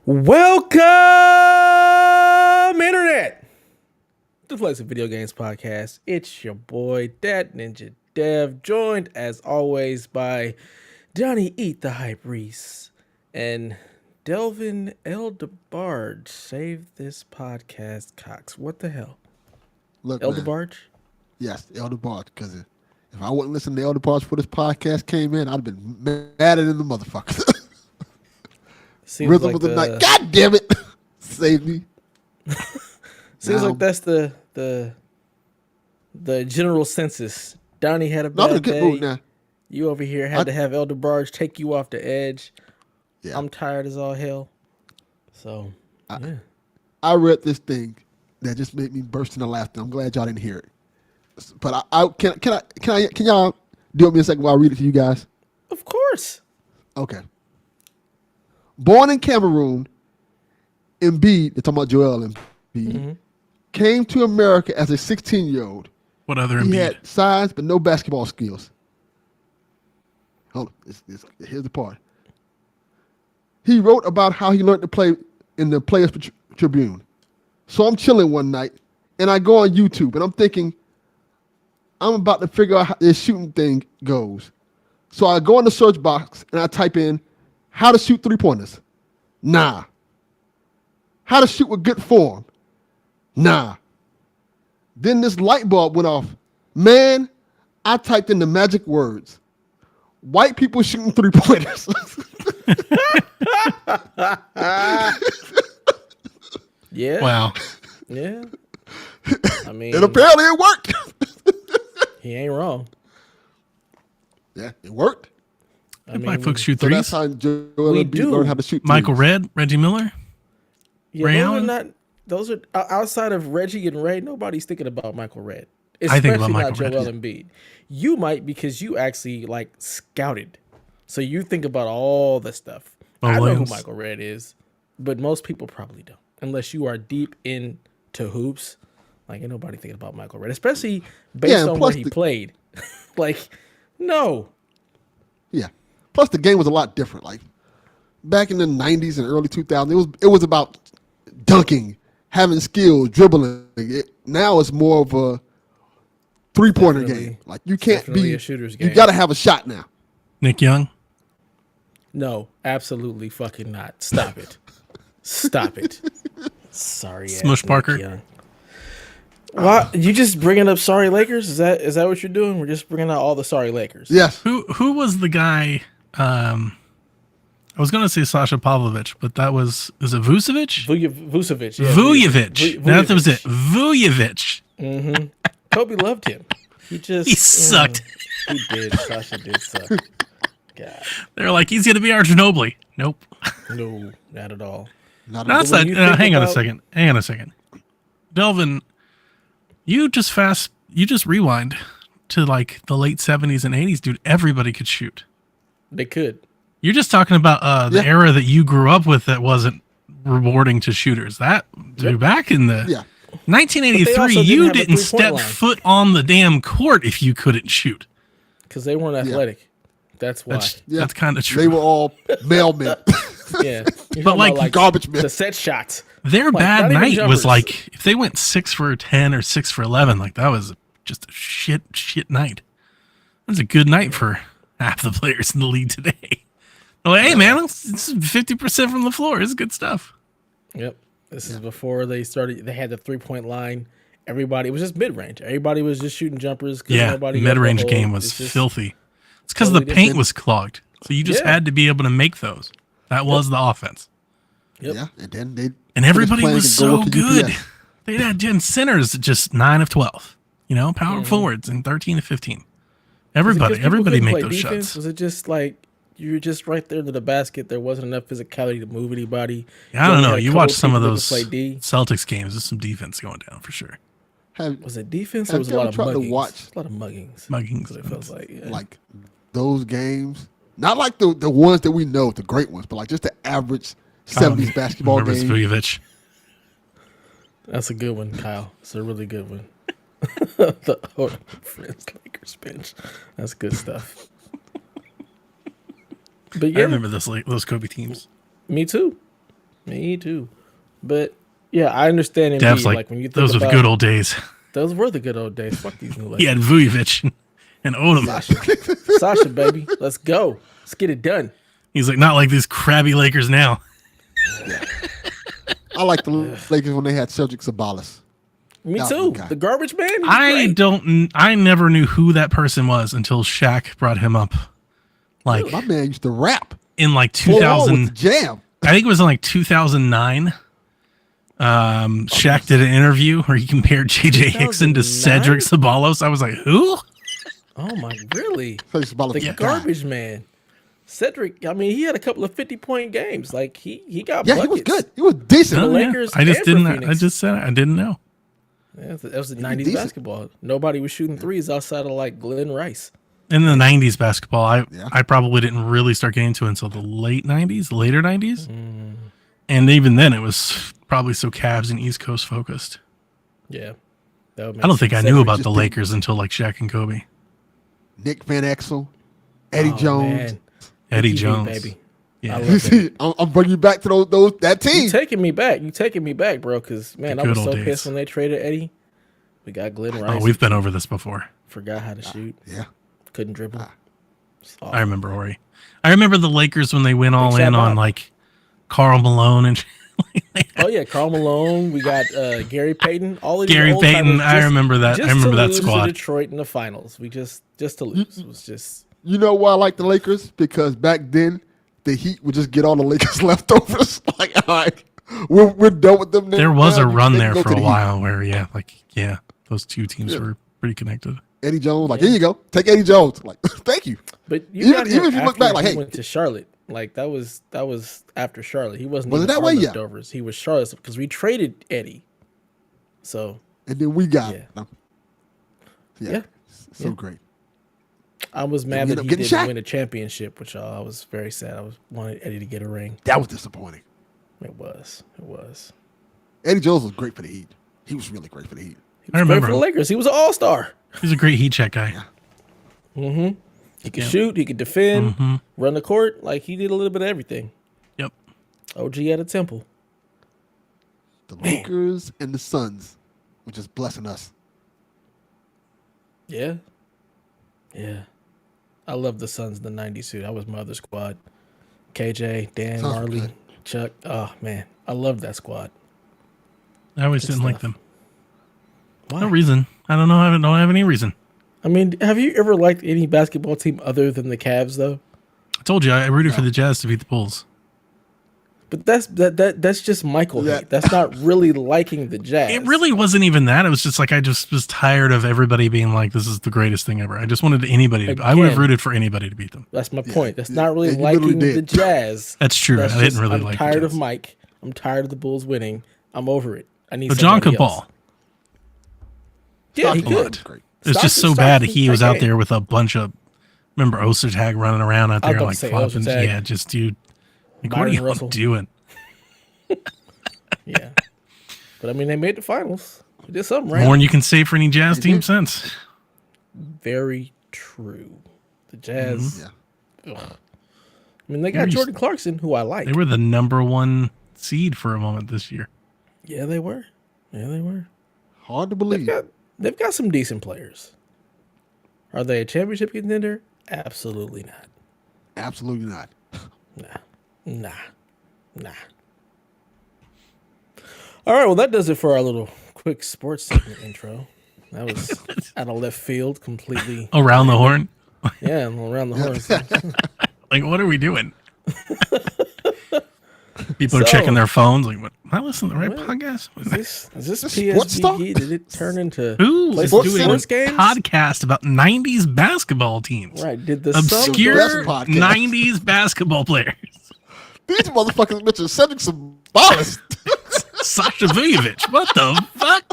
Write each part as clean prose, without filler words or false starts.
Welcome, Internet, to the Flex of Video Games Podcast. It's your boy, Dat Ninja Dev, joined as always by Johnny Eat the Hype Reese and Delvin Eldebarge. Save this podcast, Cox. What the hell? Look, Eldebarge? Yes, Eldebarge. Because if I wouldn't listen to Eldebarge before this podcast came in, I'd have been madder than the motherfucker. Rhythm of the night. God damn it! Save me. Seems like that's the general census. Donnie had a bad day. Now. You over here had to have Eldebarge take you off the edge. Yeah. I'm tired as all hell. So I read this thing that just made me burst into laughter. I'm glad y'all didn't hear it. But can y'all do it me a second while I read it to you guys? Of course. Okay. Born in Cameroon, Embiid, they're talking about Joel Embiid, came to America as a 16-year-old. What other Embiid? Embiid? He had size but no basketball skills. Hold on, here's the part. He wrote about how he learned to play in the Players Tribune. So I'm chilling one night, and I go on YouTube, and I'm thinking, I'm about to figure out how this shooting thing goes. So I go in the search box, and I type in, how to shoot three-pointers? Nah. How to shoot with good form? Nah. Then this light bulb went off. Man, I typed in the magic words. White people shooting three-pointers. Yeah. Wow. Yeah. I mean, and apparently it worked. He ain't wrong. Yeah, it worked. Black folks shoot So threes. that's how Joel Embiid learned how to shoot Michael threes. Redd, Reggie Miller, Ray Allen. Those are outside of Reggie and Ray. Nobody's thinking about Michael Redd. I think about Michael not Redd. Joel Embiid. You might because you actually like scouted, so you think about all the stuff. I know who Michael Redd is, but most people probably don't, unless you are deep into hoops. Like ain't nobody thinking about Michael Redd, especially based on where he played. Like, no. Yeah. Plus, the game was a lot different. Like back in the '90s and early 2000s, it was about dunking, having skills, dribbling. Now it's more of a three-pointer game. Like you can't be a shooter's game. You got to have a shot now. Nick Young. No, absolutely fucking not. Stop it. Stop it. Sorry, Smush Parker. Young. Why you just bringing up sorry Lakers? Is that what you're doing? We're just bringing out all the sorry Lakers. Yes. Who was the guy? I was going to say Sasha Pavlovich, but that was it Vucevic? Vucevic. Yeah, Vujovic. That was it. Vujovic. Mm-hmm. Kobe loved him. He sucked. He did. Sasha did suck. God. They're like, he's going to be our Ginobili. Nope. No, not at all. Hang on a second. Delvin, You just rewind to like the late 70s and 80s, dude. Everybody could shoot. They could. You're just talking about the era that you grew up with that wasn't rewarding to shooters. That dude, back in the 1983, you didn't step foot on the damn court if you couldn't shoot. Because they weren't athletic. That's why. That's kind of true. They were all mailmen. Yeah. But like garbage men. The set shots. Their bad night was like, if they went 6 for 10 or 6 for 11, like that was just a shit night. That was a good night for half the players in the league today. They're like, hey man, it's 50% from the floor. It's good stuff. Yep. This is before they started. They had the 3-point line. Everybody, it was just mid-range. Everybody was just shooting jumpers. Yeah, mid-range game was filthy. It's because the paint was clogged. So you just had to be able to make those. That was the offense. Yep. Yeah, and then everybody was so good. They had centers just 9 of 12. You know, power forwards and 13 of 15. Everybody make those shots. Was it just like you were just right there to the basket? There wasn't enough physicality to move anybody. Yeah, I don't know. You watch some of those Celtics games. There's some defense going down for sure. Was it defense or was it a lot of muggings? To watch a lot of muggings. Muggings. It feels like like those games. Not like the ones that we know, the great ones, but like just the average 70s basketball game. Psvg. That's a good one, Kyle. It's a really good one. The Friends Lakers bench. That's good stuff. But yeah, I remember those Kobe teams. Me too. But yeah, I understand. Dev's like when you think those were the good old days. Those were the good old days. Fuck these new Lakers. He had Vujovic and Odom. Sasha, baby, let's go. Let's get it done. He's like, not like these crabby Lakers now. I like the Lakers when they had Sergic Sabalas. Me too. The garbage man. I never knew who that person was until Shaq brought him up. Like, my man used to rap in like 2000. Jam. I think it was in like 2009. Shaq did an interview where he compared JJ Hickson to Cedric Sabalos. I was like, who? Oh my, really? The garbage man. Cedric, I mean, he had a couple of 50-point games. Like he got buckets. He was good. He was decent. The Lakers. I just didn't. I just said I didn't know. Yeah, that was the 90s basketball. Nobody was shooting threes outside of like Glenn Rice. In the 90s basketball, I probably didn't really start getting into it until the later 90s. And even then, it was probably so Cavs and East Coast focused. Yeah. I don't think I knew about the Lakers until like Shaq and Kobe. Nick Van Exel, Eddie Jones. Man. Eddie Jones. Baby. Yeah. I'm bringing you back to that team. You taking me back, bro, because, man, I was so pissed when they traded Eddie. We got Glenn Rice. Oh, we've been over this before. Forgot how to shoot. Yeah. Couldn't dribble. I remember Ori. I remember the Lakers when they went all in on like Karl Malone and oh yeah, Karl Malone. We got Gary Payton. All of Gary Payton. I remember that. I remember that squad. To Detroit in the finals. We just to lose. It was just. You know why I like the Lakers? Because back then the Heat would just get all the Lakers leftovers. Like, all right, we're done with them. There was a run there for a while where those two teams were pretty connected. Eddie Jones, like, here you go, take Eddie Jones. Like, thank you. But even if you look back, like, hey, he went to Charlotte. Like that was after Charlotte. He wasn't. Was it that way? Leftovers. He was Charlotte because we traded Eddie. So. And then we got. Yeah. So great. I was mad that he didn't win a championship, which I was very sad. I wanted Eddie to get a ring. That was disappointing. It was. Eddie Jones was great for the Heat. He was really great for the Heat. I remember for the Lakers. He was an all-star. He's a great heat check guy. Yeah. He could shoot. He could defend. Run the court. Like he did a little bit of everything. Yep. OG at a temple. The Lakers and the Suns were just blessing us. Yeah. I love the Suns in the 90s too. That was my other squad. KJ, Dan, Marley, Chuck. Oh, man. I love that squad. I always didn't like them. Why? No reason. I don't know. I don't have any reason. I mean, have you ever liked any basketball team other than the Cavs, though? I told you, I rooted for the Jazz to beat the Bulls. But that's just Michael hate. That's not really liking the Jazz. It really wasn't even that. It was just like I just was tired of everybody being like, "This is the greatest thing ever." I just wanted anybody. I would have rooted for anybody to beat them. That's my point. That's not really liking the Jazz. That's true. I didn't really like. I'm tired of Mike. I'm tired of the Bulls winning. I'm over it. I need. But John could ball. Yeah, he Stockton was could. great. It was just so Stockton- bad that he was out okay. there with a bunch of, remember Ostertag running around out I was there about like to say flopping. Ostertag. Yeah, just dude. Like, what are Byron you Russell. doing? Yeah. But I mean, they made the finals. They did something right. More than you can say for any Jazz They team did. since. Very true. The Jazz. Yeah. Ugh. I mean, they got Very- Jordan Clarkson, who I like. They were the number one seed for a moment this year. Yeah, they were. Yeah, they were. Hard to believe. They've got some decent players. Are they a championship contender? Absolutely not. Absolutely not. Nah. All right, well, that does it for our little quick sports segment intro. That was out of left field completely. Around the horn? Yeah, around the horn. Like, what are we doing? People are So- checking their phones. Like, what? Am I listening to the right podcast? Is this sports talk? PSVG? Did it turn into Who play is some doing sports a games? podcast about 90s basketball teams? Right. Did the Obscure Best podcast. 90s basketball players. These motherfuckers mentioned Cedric Sabonis. Sasha Vujovic. What the fuck?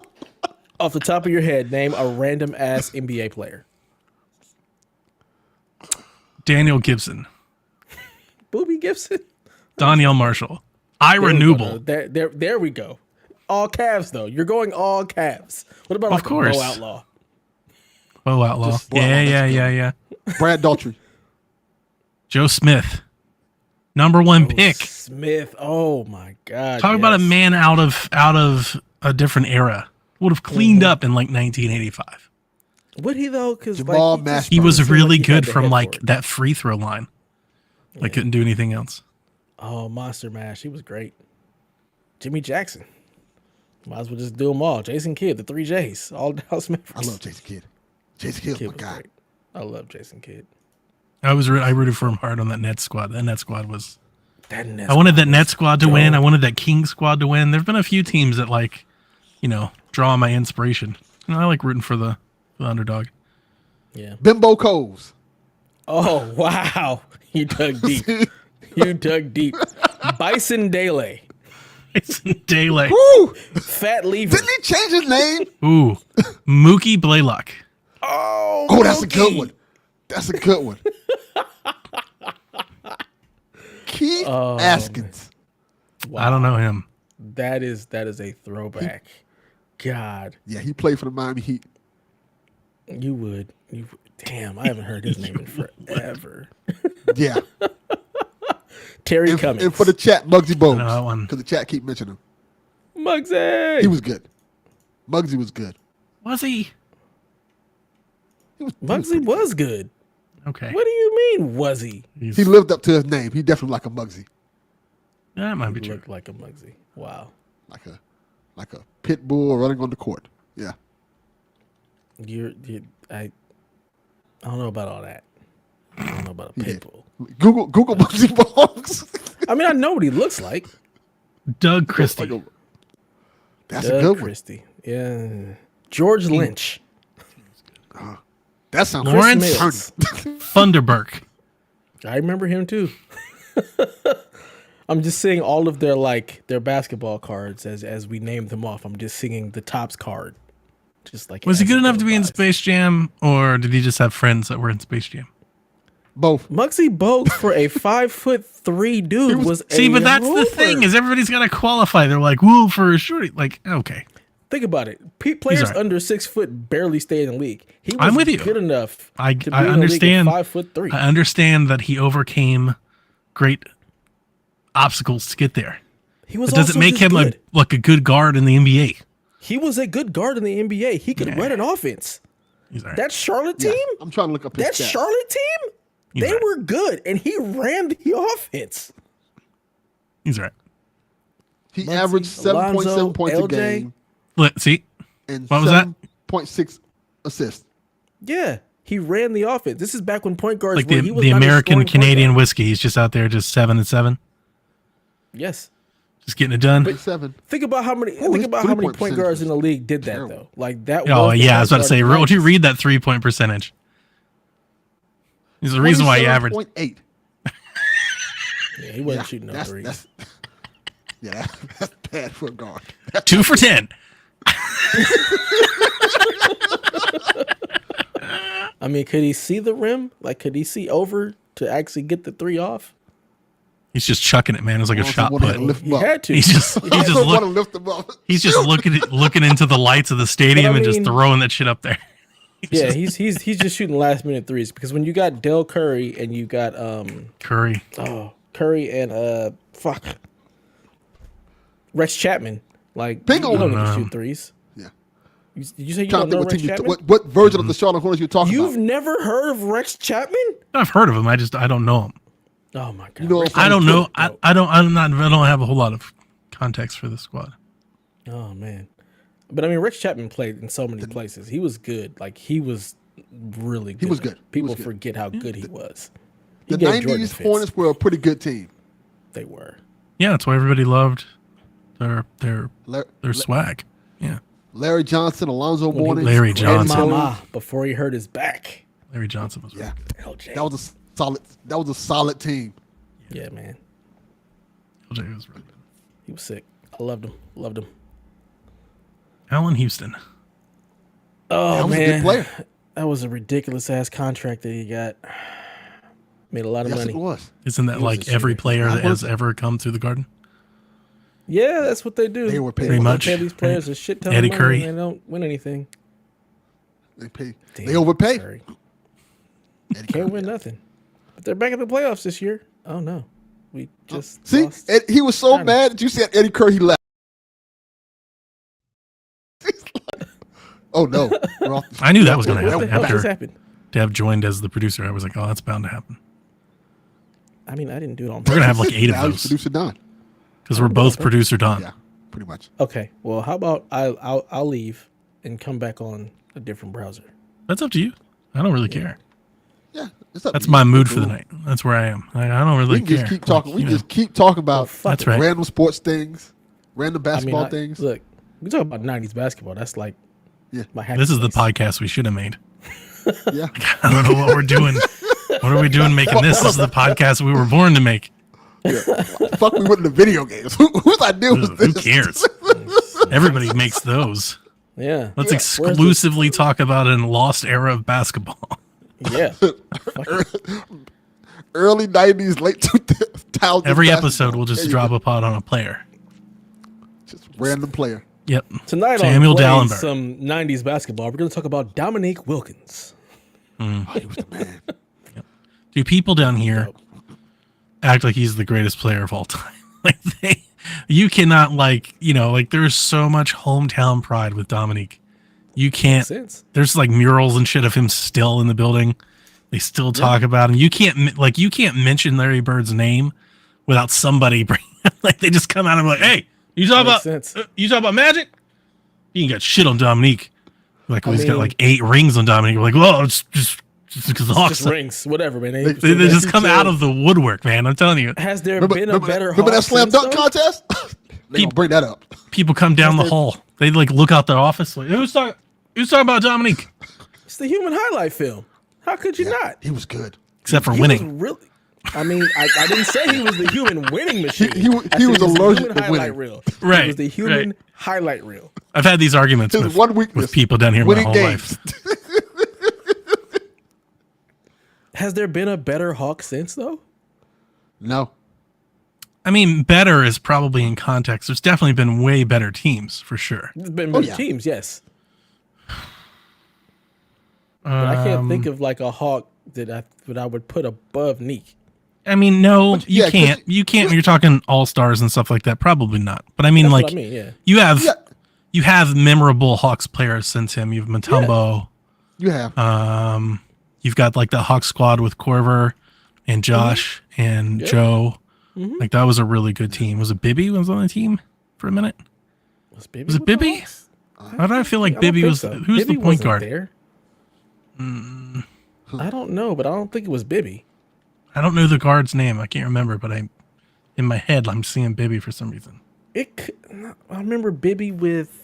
off the top of your head, name a random ass NBA player. Daniel Gibson. Booby Gibson. Danielle Marshall. Ira Newble. There we go. All Cavs though. You're going all Cavs. What about Of like course. Bo Outlaw? Bo Outlaw. Just- Bo Outlaw, Yeah. Brad Daughtry. Joe Smith. Number one pick. Smith. Oh my God. Talk about a yes. man out of a different era. Would have cleaned up in like 1985. Would he though? Because Jamal like, Mashburn. He was seemed really like he had good the from head like for it. that free throw line. Like couldn't do anything else. Oh, Monster Mash. He was great. Jimmy Jackson. Might as well just do them all. Jason Kidd, the 3 J's. All Dallas Mavericks. I love Jason Kidd. Jason Kidd's Kidd my was guy. great. I love Jason Kidd. I rooted for him hard on that net squad. That net squad was. That Nets I wanted that was net squad to win. dope. I wanted that King squad to win. There've been a few teams that like, draw my inspiration. I like rooting for the underdog. Yeah. Bimbo Coles. Oh, wow. You dug deep. You dug deep. Bison Dele. It's daylight. Woo! Fat Lever. Didn't he change his name? Ooh, Mookie Blaylock. Oh, That's a good Mookie. one. That's a good one. Keith Askins. I don't know him. That is a throwback. God, Yeah, he played for the Miami Heat. you would. Damn, I haven't heard his name in forever. Yeah. Terry Cummings. And for the chat, Muggsy Bogues. know that one. Because the chat keep mentioning him. Muggsy. He was good. Muggsy was good. Was he? Muggsy was good. Okay. What do you mean, was he? He lived up to his name. He definitely like a Muggsy. That might be He true. looked like a Muggsy. Wow. Like a pit bull running on the court. Yeah. I don't know about all that. I don't know about a pit bull. Google Muggsy Bogues. I mean, I know what he looks like. Doug Christie. That's Doug a good one. Christie. Yeah. George Lynch. That sounds Lawrence Mills. Thunderberg. I remember him too. I'm just seeing all of their basketball cards as we name them off. I'm just singing the Topps card. Just like Was he as good it enough goes to be in by. Space Jam, or did he just have friends that were in Space Jam? Both. Muggsy Bogues for a 5'3" dude was See, a but that's the hooper. thing is everybody's got to qualify. They're like, "Woo, for a shorty." Like, okay, Think about it. Players all right. under 6 foot barely stay in the league. He was I'm with you. good enough. I to be I in understand. The league at 5'3". I understand that he overcame great obstacles to get there. He was It doesn't also make just him good. a good guard in the NBA. He was a good guard in the NBA. He could run an offense. He's all right. That Charlotte Yeah, team, I'm trying to look up his that stats. Charlotte team, He's they all right. were good, and he ran the offense. He's all right. He Muggsy, averaged 7.7 Alonzo, points a LJ. game Let's see. and What was that? 7.6 assists. Yeah, he ran the offense. This is back when point guards Like were. the He was the not a American scoring point Canadian guard. whiskey. He's just out there, just 7 and 7, Yes. just getting it done. 7. Think about how many. Ooh, think his about how many three-point point guards in the percentage league did that terrible. though. Like that. Oh was the yeah, I was about to point say. guard Would you practice. read that 3-point percentage? There's a reason why he averaged. 27.8. Yeah, he wasn't shooting no that's, threes. that's bad for a guard. 2 for 10. I mean, could he see the rim? Like, could he see over to actually get the three off? He's just chucking it, man. It was like a shot put. He had to. He's just want to lift him up. He's just looking into the lights of the stadium and just throwing that shit up there. He's just shooting last minute threes because when you got Del Curry and you got Curry and Rex Chapman, like Bingo. you don't need to shoot threes. Yeah. Did you say you don't know Rex Chapman? What version of the Charlotte Hornets you're talking about? You've never heard of Rex Chapman? I've heard of him. I don't know him. Oh my god! You know, I don't know. I don't have a whole lot of context for the squad. Oh man, but I mean, Rex Chapman played in so many places. He was good. Like he was really good. He was good. People forget how good he was. The 90s Hornets were a pretty good team. They were. Yeah, that's why everybody loved their swag. Yeah. Larry Johnson, Alonzo Mourning, Larry Johnson, Mama, before he hurt his back. Larry Johnson was LJ. That was a solid team. Yeah, man. LJ was really good. He was sick. I loved him. Allen Houston. Oh that was man, a good player. That was a ridiculous ass contract that he got. Made a lot of money. Yes, it was. Isn't that like every player that has ever come through the Garden? Yeah, that's what they do. They were paid pretty much. They pay these players a shit ton Eddie of money Curry. and they don't win anything. They overpay. Can't win nothing. But they're back in the playoffs this year. Oh no, we just see. lost. He was so mad that you said Eddie Curry. He left. Oh no! I knew that was going to What happen the hell just after happened? Deb joined as the producer. I was like, oh, that's bound to happen. I mean, I didn't do it on We're going to have like 8 of Now he's those producer Don. because we're both producer Don. Yeah, pretty much. Okay, well, how about I'll leave and come back on a different browser. That's up to you. I don't really care. Yeah, it's up That's to you. my mood for the night. That's where I am. I don't really We can care. just keep talking. Like, We you just know. keep talking about That's right. random sports things, random basketball things. Look, we talk about '90s basketball. That's like my happy This is the place. podcast we should have made. Yeah. I don't know what we're doing. What are we doing making this? This is the podcast we were born to make. Fuck, we went into video games. Whose idea was Who this? cares? Everybody makes those. Yeah. Let's Yeah. exclusively talk about a lost era of basketball. Yeah. Early 90s, late 2000s. Every basketball. episode we'll There just you drop go. a pod on a player. Just random player. Yep. Tonight Samuel on playing Dallenberg. some '90s basketball, we're going to talk about Dominique Wilkins. Oh, he was the man. Do people down here act like he's the greatest player of all time? Like you cannot there's so much hometown pride with Dominique. You can't. There's like murals and shit of him still in the building. They still talk about him. You can't mention Larry Bird's name without somebody bringing like they just come out and be like, hey, you talking about Magic? You ain't got shit on Dominique. Like he's got like 8 rings on Dominique. We're like, well, it's just because the Hawks rings, whatever, man. They just come out of the woodwork, man. I'm telling you. Has there been a better? Remember that Hawks slam since, dunk though? contest? They gonna bring that up. People come down the hall. They like look out their office. Like, who's talking about Dominique? It's the human highlight film. How could you not? He was good. Except for He winning. was really. I mean, I didn't say he was the human winning machine. He was I said allergic the to human highlight winning. reel. Right, He was the human right. highlight reel. I've had these arguments His one weakness, with people down here my winning whole games. life. Has there been a better Hawk since though? No. I mean, better is probably in context. There's definitely been way better teams for sure. There's been better teams, yes. But I can't think of like a Hawk that I would put above Neek. I mean, no, you yeah, 'cause can't. You can't when you're talking all stars and stuff like that. Probably not. But I mean, That's like what I mean, yeah. you have memorable Hawks players since him. You have Mutombo. You have. You've got like the Hawks squad with Corver and Josh and Joe. Mm-hmm. Like that was a really good team. Was it Bibby was on the team for a minute? Was Bibby? Was it with the Bibby? Hawks? Why do I feel like I don't Bibby think was? so. Who's Bibby the point wasn't guard? there. I don't know, but I don't think it was Bibby. I don't know the guard's name. I can't remember, but in my head I'm seeing Bibby for some reason. I remember Bibby with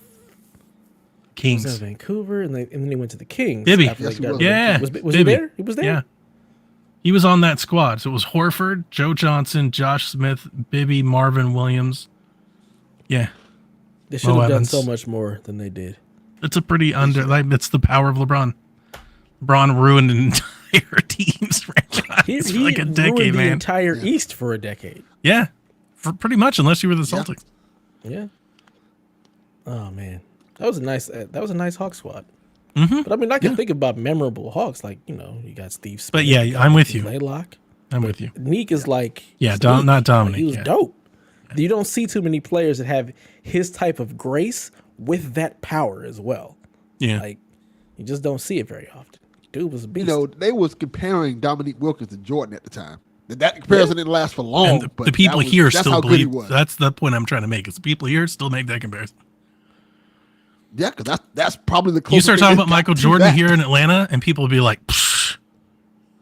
Kings. Vancouver, and then he went to the Kings. Bibby. after Yes, they got he rid was. of- was he Bibby. there? He was there. Yeah. He was on that squad. So it was Horford, Joe Johnson, Josh Smith, Bibby, Marvin Williams. Yeah. They should Mo have done Evans. so much more than they did. It's a pretty it's the power of LeBron. Braun ruined an entire team's franchise for like a decade, ruined the man. entire East for a decade. Yeah, for pretty much, unless you were the Celtics. Yeah. Oh man, that was a nice Hawk squad. Mm-hmm. But I mean, I can think about memorable Hawks, like you got Steve Smith. But yeah, I'm with you. Laylock. I'm with you. Neek is like not Dominic. He was dope. You don't see too many players that have his type of grace with that power as well. Yeah, like you just don't see it very often. Dude was a beast. They was comparing Dominique Wilkins to Jordan at the time. That comparison didn't last for long. And but the people here that's still how good he believe. was. That's the point I'm trying to make. Is the people here still make that comparison? Yeah, because that's probably the You closest. start talking about thing Michael to Jordan that. here in Atlanta, and people will be like, Psh,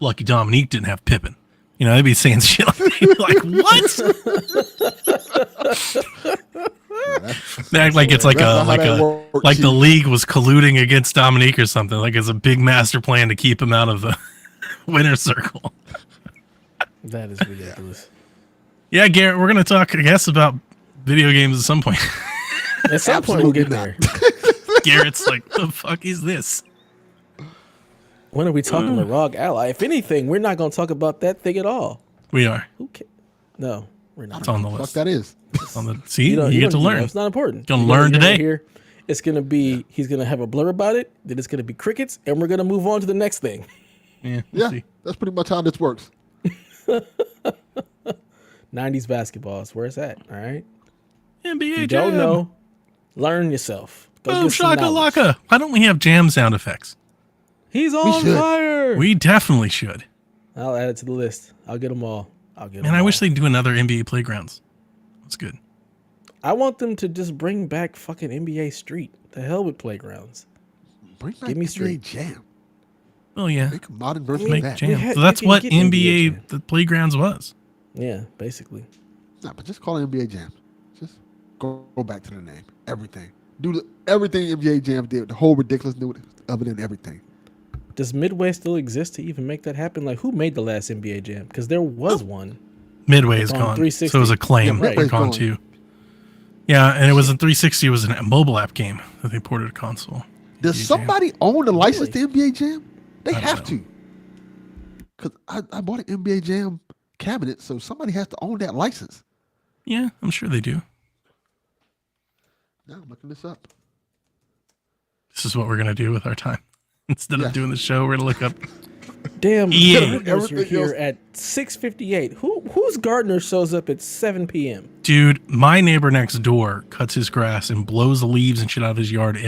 "Lucky Dominique didn't have Pippen." They'd be saying shit like what? They act like it's like the league was colluding against Dominique or something. Like it's a big master plan to keep him out of the winner's circle. That is ridiculous. Yeah, Garrett, we're gonna talk, I guess, about video games at some point. At some point we'll get there. Garrett's like, the fuck is this? When are we talking the ROG Ally? If anything, we're not going to talk about that thing at all. We are. Who cares? No, we're not. It's on the Fuck list. that is. On the you get to learn. It's not important. Gonna learn today. Here, it's going to be. He's going to have a blur about it. Then it's going to be crickets, and we're going to move on to the next thing. Yeah, Yeah, see. that's pretty much how this works. 90s basketball is where it's at. All right. NBA If you Jam. don't know, learn yourself. Go Boom get some knowledge. shakalaka. Why don't we have jam sound effects? He's on should. fire. We definitely should. I'll add it to the list. I'll get them all. Man, I wish they'd do another NBA Playgrounds. That's good. I want them to just bring back fucking NBA Street. The hell with playgrounds. Bring back Give me NBA straight. Jam. Well, yeah. Make a modern version Make of that. jam. So you that's can what get NBA NBA the Playgrounds was. Yeah, basically. No, but just call it NBA Jam. Just go back to the name. Everything. Do everything NBA Jam did. The whole ridiculousness of it and everything. Does Midway still exist to even make that happen? Like, who made the last NBA Jam? Because there was one. Midway is on gone. 360. So it was a claim. Yeah, They're Midway's gone gone. too. Yeah, and it was in 360. It was a mobile app game that they ported to console. Does NBA somebody own the license Really? to NBA Jam? They I don't have know. to. Because I bought an NBA Jam cabinet, so somebody has to own that license. Yeah, I'm sure they do. Now I'm looking this up. This is what we're gonna do with our time. Instead of doing the show, we're gonna look up. Damn, EA. Gardner's you're Everything here else- at 6:58. Whose Gardner shows up at 7 p.m.? Dude, my neighbor next door cuts his grass and blows the leaves and shit out of his yard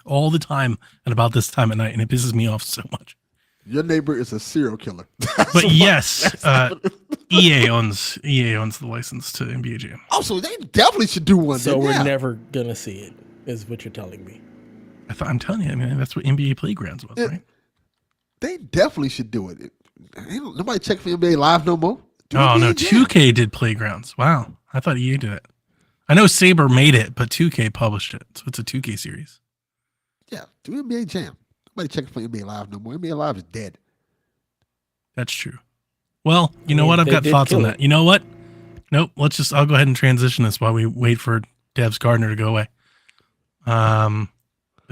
all the time at about this time at night, and it pisses me off so much. Your neighbor is a serial killer. But yes, EA owns the license to NBA Jam. Also, they definitely should do one. So then, we're yeah. never gonna see it, is what you're telling me. I'm telling you, I mean, that's what NBA Playgrounds was, right? They definitely should do it. Ain't nobody check for NBA Live no more. Do Oh NBA no, Jam. 2K did Playgrounds. Wow, I thought EA did it. I know Saber made it, but 2K published it, so it's a 2K series. Yeah, do NBA Jam. Nobody checking for NBA Live no more. NBA Live is dead. That's true. Well, you know mean, what? I've they got did thoughts on kill that. it. You know what? Nope. I'll go ahead and transition this while we wait for Dev's Gardner to go away.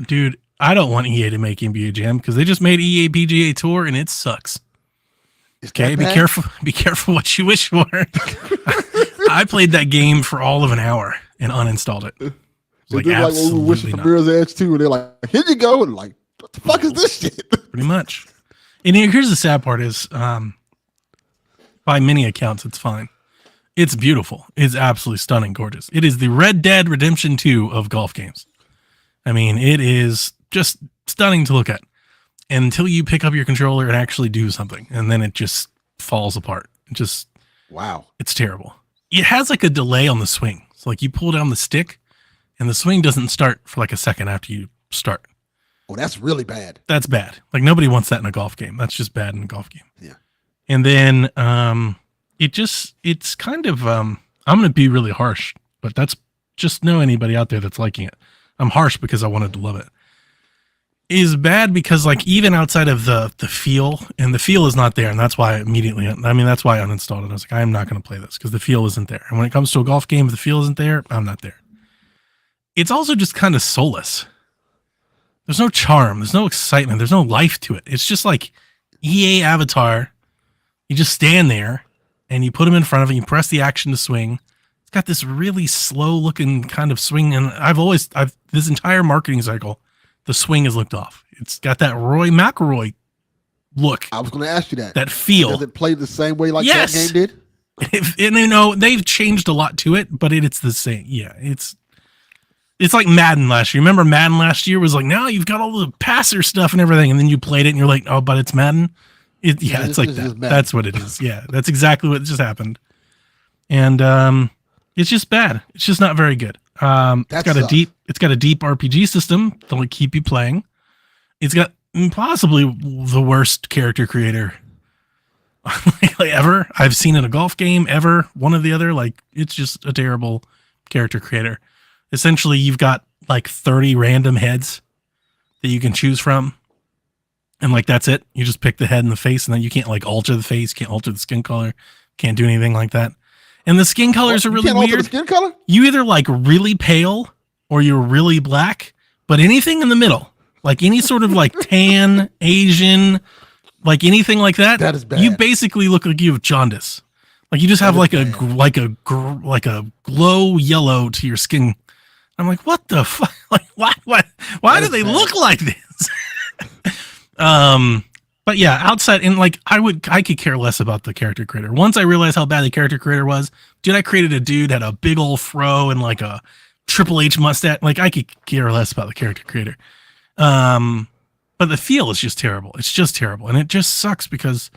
Dude, I don't want EA to make NBA Jam because they just made EA PGA Tour and it sucks. Is Okay, that be bad? careful. Be careful what you wish for. I played that game for all of an hour and uninstalled it. It's They do like when we were wishing for not. Mirror's Edge too, and they're like, "Here you go," and like, "What the fuck is this shit?" Pretty much. And here's the sad part is, by many accounts, it's fine. It's beautiful. It's absolutely stunning, gorgeous. It is the Red Dead Redemption 2 of golf games. I mean, it is just stunning to look at until you pick up your controller and actually do something. And then it just falls apart. Wow. It's terrible. It has like a delay on the swing. So like you pull down the stick and the swing doesn't start for like a second after you start. Oh, that's really bad. That's bad. Like nobody wants that in a golf game. That's just bad in a golf game. Yeah. And then it's kind of I'm going to be really harsh, but that's just know anybody out there that's liking it. I'm harsh because I wanted to love it. Is bad because like even outside of the feel, and the feel is not there, and that's why that's why I uninstalled it. I was like, I'm not going to play this because the feel isn't there. And when it comes to a golf game, if the feel isn't there, I'm not there. It's also just kind of soulless. There's no charm. There's no excitement. There's no life to it. It's just like EA Avatar. You just stand there and you put them in front of it. You press the action to swing. It's got this really slow looking kind of swing. And this entire marketing cycle, the swing has looked off. It's got that Roy McIlroy look. I was going to ask you that. That feel. Does it play the same way like that game did? And they've changed a lot to it, but it's the same. Yeah, it's like Madden last year. Remember Madden last year was like, now you've got all the passer stuff and everything, and then you played it and you're like, oh, but it's Madden. It's like that. That's what it is. Yeah, that's exactly what just happened. And it's just bad. It's just not very good. It's got a deep RPG system that'll keep you playing. It's got possibly the worst character creator ever I've seen in a golf game ever. One or the other. Like, it's just a terrible character creator. Essentially, you've got like 30 random heads that you can choose from. And like, that's it. You just pick the head and the face, and then you can't like alter the face, can't alter the skin color, can't do anything like that. And the skin colors are really weird. Skin color? You either like really pale or you're really black, but anything in the middle, like any sort of like tan, Asian, like anything like that, that is bad. You basically look like you have jaundice. Like you just have like a glow yellow to your skin. I'm like, what the fuck? Like, why do they look like this? But yeah, outside and like I could care less about the character creator. Once I realized how bad the character creator was, dude, I created a dude had a big old fro and like a Triple H mustache. Like I could care less about the character creator. But the feel is just terrible. It's just terrible, and it just sucks because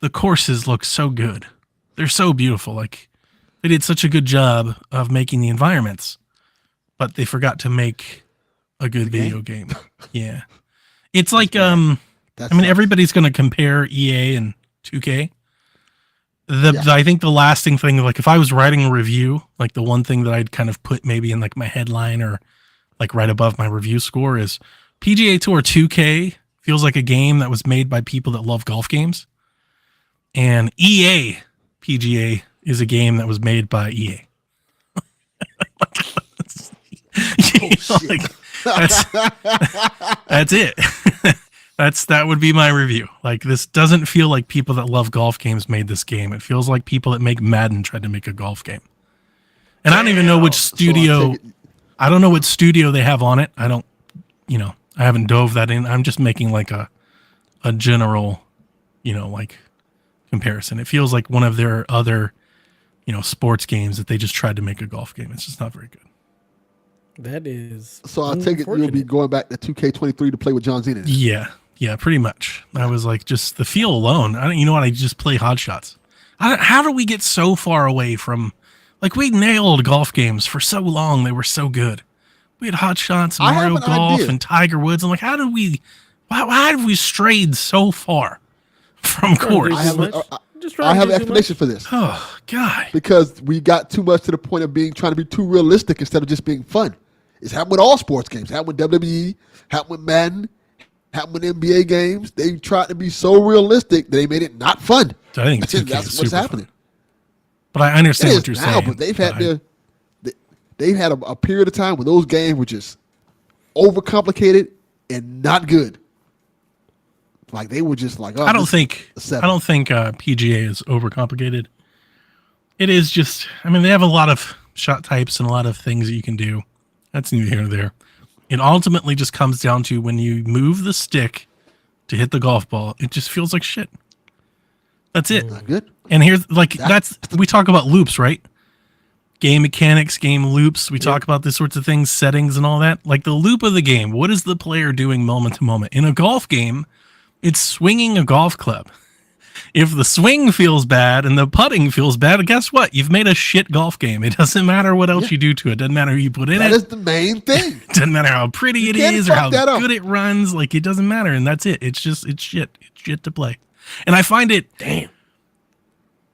the courses look so good. They're so beautiful. Like they did such a good job of making the environments, but they forgot to make a good video game. Yeah. It's like, everybody's going to compare EA and 2K. I think the lasting thing, like if I was writing a review, like the one thing that I'd kind of put maybe in like my headline or like right above my review score is PGA Tour 2K feels like a game that was made by people that love golf games. And EA PGA is a game that was made by EA. That's it. That would be my review. Like, this doesn't feel like people that love golf games made this game. It feels like people that make Madden tried to make a golf game. And I don't even know which studio. I don't know what studio they have on it. I don't, I haven't dove that in. I'm just making like a general, like comparison. It feels like one of their other, sports games that they just tried to make a golf game. It's just not very good. That is. So I take it you'll be going back to 2K23 to play with John Cena. Yeah, pretty much. I was like, just the feel alone. I just play hot shots. How do we get so far away from, like, we nailed golf games for so long. They were so good. We had hot shots, Mario Golf, and Tiger Woods. I'm like, why have we strayed so far from course? I have an explanation for this. Oh, God. Because we got too much to the point of trying to be too realistic instead of just being fun. It's happened with all sports games. It happened with WWE, happened with Madden, happened with NBA games. They tried to be so realistic that they made it not fun. So I think that's what's happening. Fun. But I understand what you're saying. But they've had a period of time where those games were just overcomplicated and not good. Like they were just like, I don't think PGA is overcomplicated. It is just, they have a lot of shot types and a lot of things that you can do. That's neither here nor there. It ultimately just comes down to when you move the stick to hit the golf ball, it just feels like shit. That's it. Not good. And here's we talk about loops, right? Game mechanics, game loops. We talk about this sorts of things, settings and all that. Like the loop of the game. What is the player doing moment to moment? In a golf game, it's swinging a golf club. If the swing feels bad and the putting feels bad, guess what? You've made a shit golf game. It doesn't matter what else you do to it. It doesn't matter who you put in it. That is the main thing. It doesn't matter how pretty it is or how good it runs. Like, it doesn't matter. And that's it. It's shit. It's shit to play. And I find it,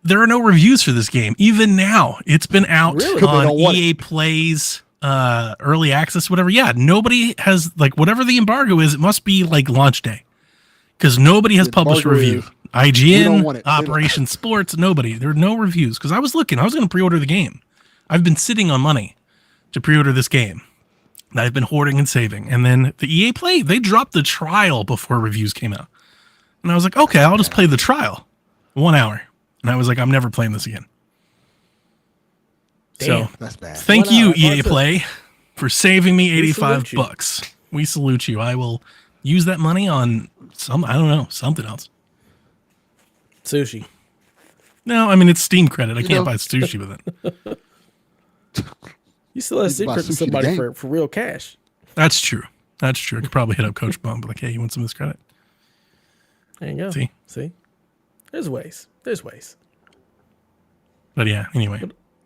there are no reviews for this game. Even now, it's been out on EA Plays, early access, whatever. Yeah, nobody has, like, whatever the embargo is, it must be like launch day. Because nobody has published a review. IGN, Operation Sports, nobody. There are no reviews. Because I was going to pre-order the game. I've been sitting on money to pre-order this game. that I've been hoarding and saving. And then the EA Play, they dropped the trial before reviews came out. And I was like, okay, I'll just play the trial. 1 hour. And I was like, I'm never playing this again. Damn, so that's bad. Thank you, EA Play, for saving me $85. We salute you. I will use that money on something else. Sushi. No, I mean, it's Steam credit. I can't buy sushi with it. You still have secret to somebody for real cash. That's true. That's true. I could probably hit up Coach Bum, but like, hey, you want some of this credit? There you go. See? There's ways. But yeah, anyway.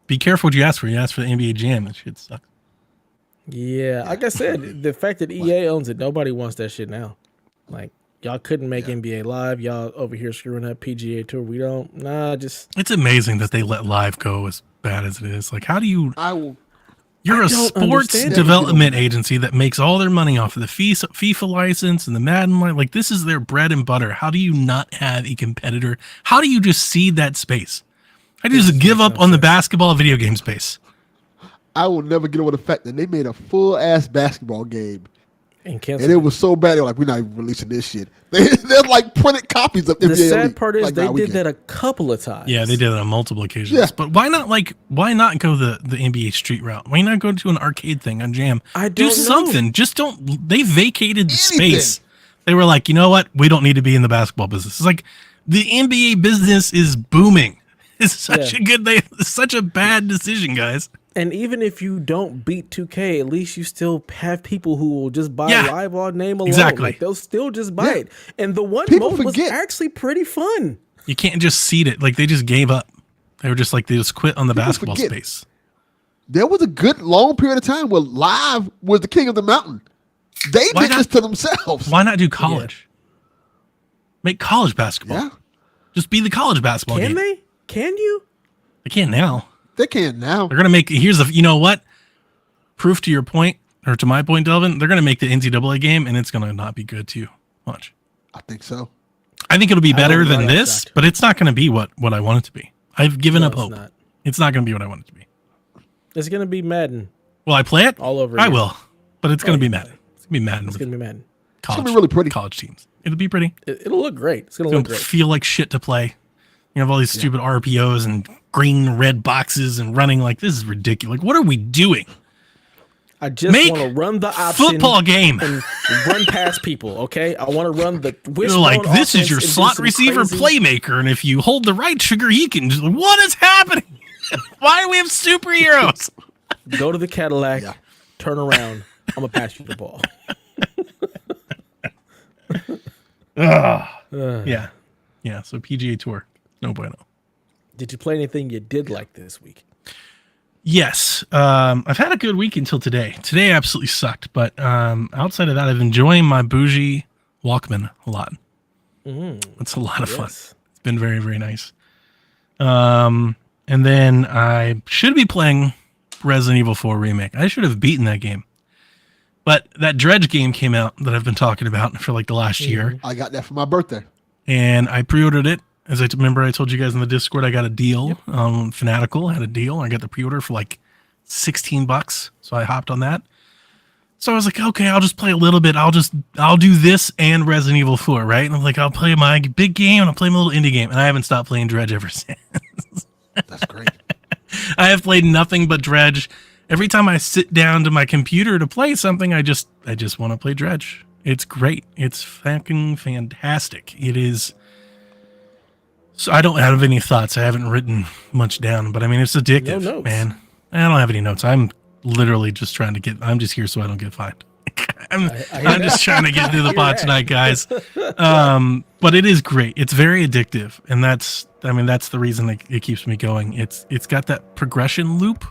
Be careful what you ask for. You ask for the NBA Jam. That shit sucks. Yeah, like I said, the fact that EA owns it, nobody wants that shit now. Like, y'all couldn't make NBA Live. Y'all over here screwing up PGA Tour. We don't. It's amazing that they let Live go as bad as it is. Like, how do you... You're a sports development agency that makes all their money off of the FIFA license and the Madden license. Like, this is their bread and butter. How do you not have a competitor? How do you just cede that space? I just give up on the basketball video game space. I will never get over the fact that they made a full-ass basketball game. And it was so bad, they were like, we're not even releasing this shit. They're like printed copies of NBA. The sad part is they did that a couple of times. Yeah, they did it on multiple occasions. Yeah. But why not go the NBA Street route? Why not go to an arcade thing on Jam? Do something. Know. Just don't. They vacated the space. They were like, you know what? We don't need to be in the basketball business. It's like the NBA business is booming. It's such it's such a bad decision, guys. And even if you don't beat 2K, at least you still have people who will just buy Live on name alone. Exactly. Like, they'll still just buy it. And the one mode was actually pretty fun. You can't just seed it. Like, they just gave up. They were just like, they just quit on the basketball space. There was a good long period of time where Live was the king of the mountain. They did this to themselves. Why not do college? Make college basketball. Yeah. Just be the college basketball game. Can they? Can you? They can now. They can now. They're going to make, you know what? Proof to your point, or to my point, Delvin, they're going to make the NCAA game, and it's going to not be good too much. I think so. I think it'll be better than this, but it's not going to be what I want it to be. I've given up hope. It's not going to be what I want it to be. It's going to be Madden. Will I play it? All over I will, but it's going to be Madden. It's going to be Madden. It's going to be Madden. It's going to be really pretty. College teams. It'll be pretty. It'll look great. It's going to look great. Feel like shit to play. You have all these stupid RPOs and green, red boxes and running. Like, this is ridiculous. Like, what are we doing? I just want to run the option football game and run past people. Okay, I want to run the wishbone. Like, this is your slot receiver playmaker, and if you hold the right trigger, he can. What is happening? Why do we have superheroes? Go to the Cadillac, turn around. I'm gonna pass you the ball. Yeah. So PGA Tour. No bueno. Did you play anything you did like this week? Yes. I've had a good week until today. Today absolutely sucked, but outside of that, I've enjoying my bougie Walkman a lot. It's a lot of fun. It's been very, very nice. And then I should be playing Resident Evil 4 Remake. I should have beaten that game. But that Dredge game came out that I've been talking about for like the last year. I got that for my birthday. And I pre-ordered it. As I remember, I told you guys in the Discord, I got a deal. Fanatical had a deal. I got the pre-order for like $16. So I hopped on that. So I was like, okay, I'll just play a little bit. I'll do this and Resident Evil 4, right? And I'm like, I'll play my big game and I'll play my little indie game. And I haven't stopped playing Dredge ever since. That's great. I have played nothing but Dredge. Every time I sit down to my computer to play something, I just want to play Dredge. It's great. It's fucking fantastic. It is. So I don't have any thoughts. I haven't written much down, but I mean, it's addictive, man. I don't have any notes. I'm literally just trying to I'm just here so I don't get fined. I'm just trying to get through the pod tonight, guys. But it is great. It's very addictive. And that's the reason that it keeps me going. It's got that progression loop,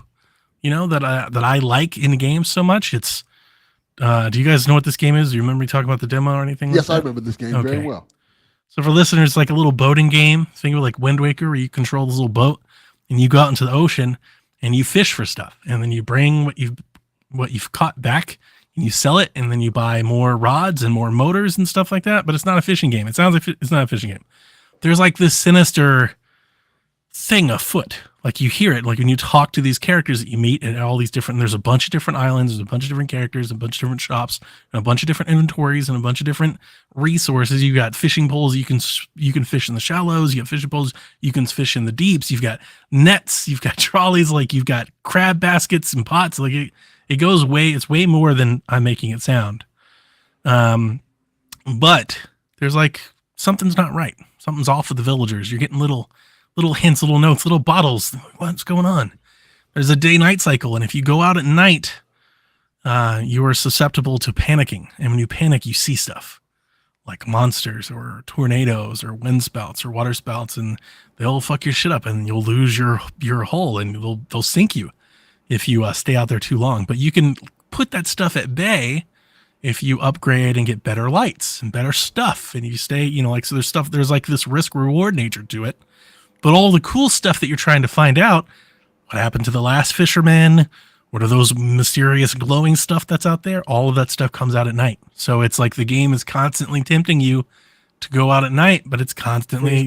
that I like in the game so much. It's, do you guys know what this game is? Do you remember me talking about the demo or anything? Yes, I remember this game very well. So for listeners, it's like a little boating game. Think of like Wind Waker, where you control this little boat and you go out into the ocean and you fish for stuff. And then you bring what you've caught back and you sell it. And then you buy more rods and more motors and stuff like that. But it's not a fishing game. It sounds like it's not a fishing game. There's like this sinister thing afoot Like you hear it, like when you talk to these characters that you meet and all these different, there's a bunch of different islands, there's a bunch of different characters, a bunch of different shops, and a bunch of different inventories and a bunch of different resources. You got fishing poles, you can fish in the shallows, you got fishing poles, you can fish in the deeps, you've got nets, you've got trolleys, like you've got crab baskets and pots. Like it's way more than I'm making it sound. But there's like something's not right. Something's off with the villagers. You're getting little hints, little notes, little bottles. What's going on? There's a day-night cycle, and if you go out at night, you are susceptible to panicking. And when you panic, you see stuff like monsters or tornadoes or wind spouts or water spouts, and they'll fuck your shit up, and you'll lose your hull, and they'll sink you if you stay out there too long. But you can put that stuff at bay if you upgrade and get better lights and better stuff, and you stay, so there's like this risk reward nature to it. But all the cool stuff that you're trying to find out, what happened to the last fisherman? What are those mysterious glowing stuff that's out there? All of that stuff comes out at night. So it's like the game is constantly tempting you to go out at night, but it's constantly,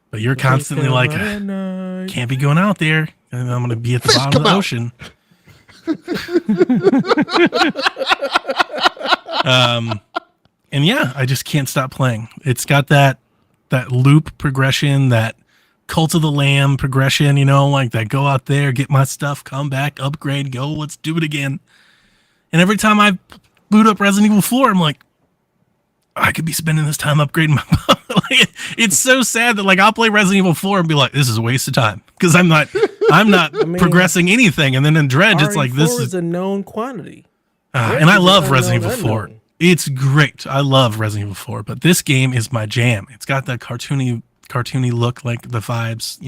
but you're constantly like, can't be going out there. And I'm going to be at the bottom of the ocean. And yeah, I just can't stop playing. It's got that loop progression, that Cult of the Lamb progression, like that go out there, get my stuff, come back, upgrade, go, let's do it again. And every time I boot up Resident Evil 4, I'm like, I could be spending this time upgrading my like, it's so sad that like I'll play Resident Evil 4 and be like, this is a waste of time because I'm not progressing anything. And then in Dredge, it's like this is a known quantity. And I love Resident Evil 4. It's great. I love Resident Evil 4, but this game is my jam. It's got that cartoony look, like the vibes,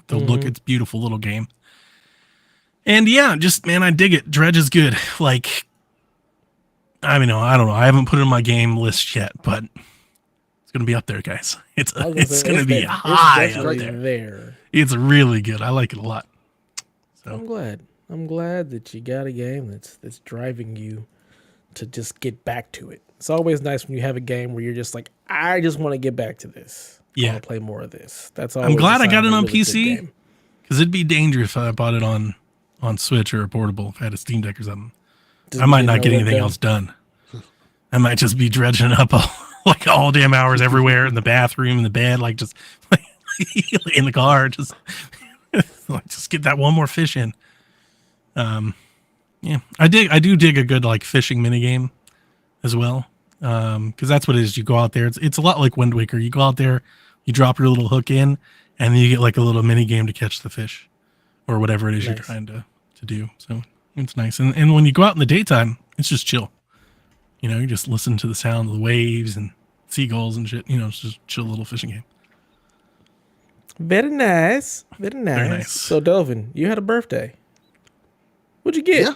the look. It's a beautiful little game. And yeah, just, man, I dig it. Dredge is good. Like, I don't know. I haven't put it on my game list yet, but it's going to be up there, guys. It's going to be high up there. It's really good. I like it a lot. So I'm glad that you got a game that's driving you to just get back to it. It's always nice when you have a game where you're just like, I just want to get back to this. I want to play more of this. That's all. I'm glad I got it on PC because it'd be dangerous if I bought it on Switch or a portable. If I had a Steam Deck or something, I might not get anything else done. I might just be dredging up all damn hours everywhere in the bathroom, in the bed, like just in the car, just get that one more fish in. Yeah, I do dig a good like fishing mini game as well. Because that's what it is. You go out there. It's a lot like Wind Waker. You go out there, you drop your little hook in, and then you get like a little mini game to catch the fish, or whatever it is you're trying to do. So it's nice. And when you go out in the daytime, it's just chill. You just listen to the sound of the waves and seagulls and shit. It's just a chill little fishing game. Very nice. Very nice. So Delvin, you had a birthday. What'd you get?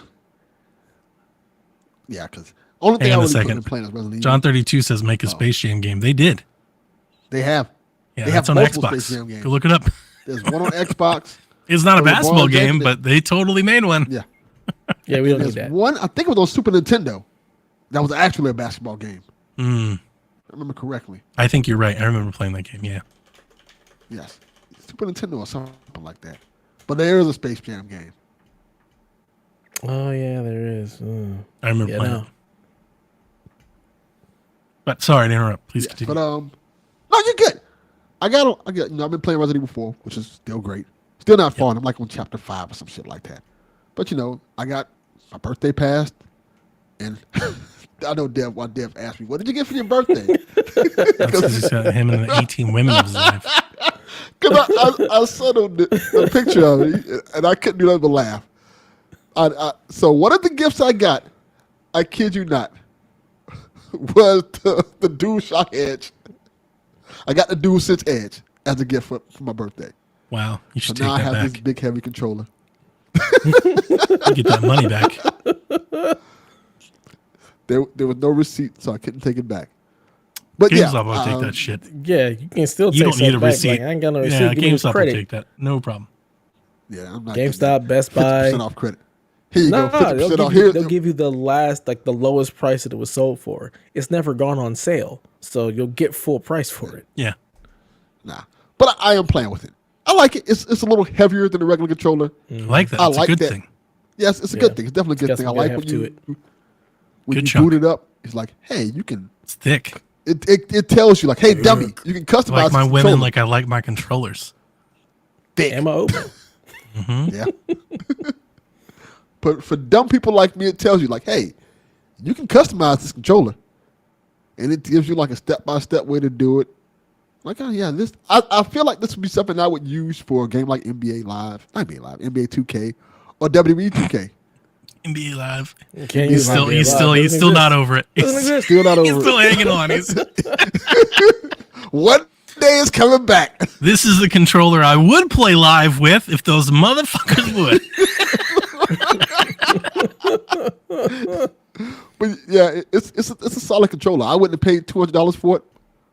Yeah, because only thing I was playing is Resident Evil. John 32 says make a Space Jam game. They did. They have. Yeah, that's on Xbox. Go look it up. There's one on Xbox. It's not a basketball game, but they totally made one. Yeah. Yeah, we don't need that. One, I think it was on Super Nintendo. That was actually a basketball game. I remember correctly. I think you're right. I remember playing that game, yeah. Yes. Super Nintendo or something like that. But there is a Space Jam game. Oh, yeah, there is. I remember playing it. But sorry to interrupt. Please continue. But, no, you're good. I've been playing Resident Evil 4, which is still great. Still not far. I'm like on chapter 5 or some shit like that. But, I got my birthday passed, and I know Dev asked me, what did you get for your birthday? Because he's got him and the 18 women of his life. Because I sent him the picture of it, and I couldn't do nothing but laugh. So one of the gifts I got, I kid you not, was the DualShock Edge. I got the DualSense Edge as a gift for my birthday. Wow, you should so take now that back. I have this big heavy controller. You get that money back. There was no receipt, so I couldn't take it back. But GameStop will take that shit. Yeah, you can still take you don't need a back. receipt. Like, I ain't got no receipt. Yeah, Give GameStop will take that. No problem. Yeah, I'm not. GameStop, Best Buy. 50% off credit. Here you go. 50% off. They'll give you the lowest price that it was sold for. It's never gone on sale, so you'll get full price for it. Yeah. Nah, but I am playing with it. I like it. It's a little heavier than the regular controller. I like that. I It's like a good that. thing. Yes, it's a good thing. It's definitely a good thing. I like when you Good chunk. boot it up. It's like, hey, you can. It's thick. It tells you like, hey, dummy, you can customize. I like my this women controller. like I like my controllers. Thick. Am I open? Yeah. But for dumb people like me, it tells you like, hey, you can customize this controller, and it gives you like a step-by-step way to do it. Like, oh yeah, this I feel like this would be something I would use for a game like NBA 2K, or WWE 2K. NBA Live. He's still not over it. Still not over He's still hanging on. One day is coming back. This is the controller I would play live with if those motherfuckers would. But yeah, it's a solid controller. I wouldn't have paid $200 for it,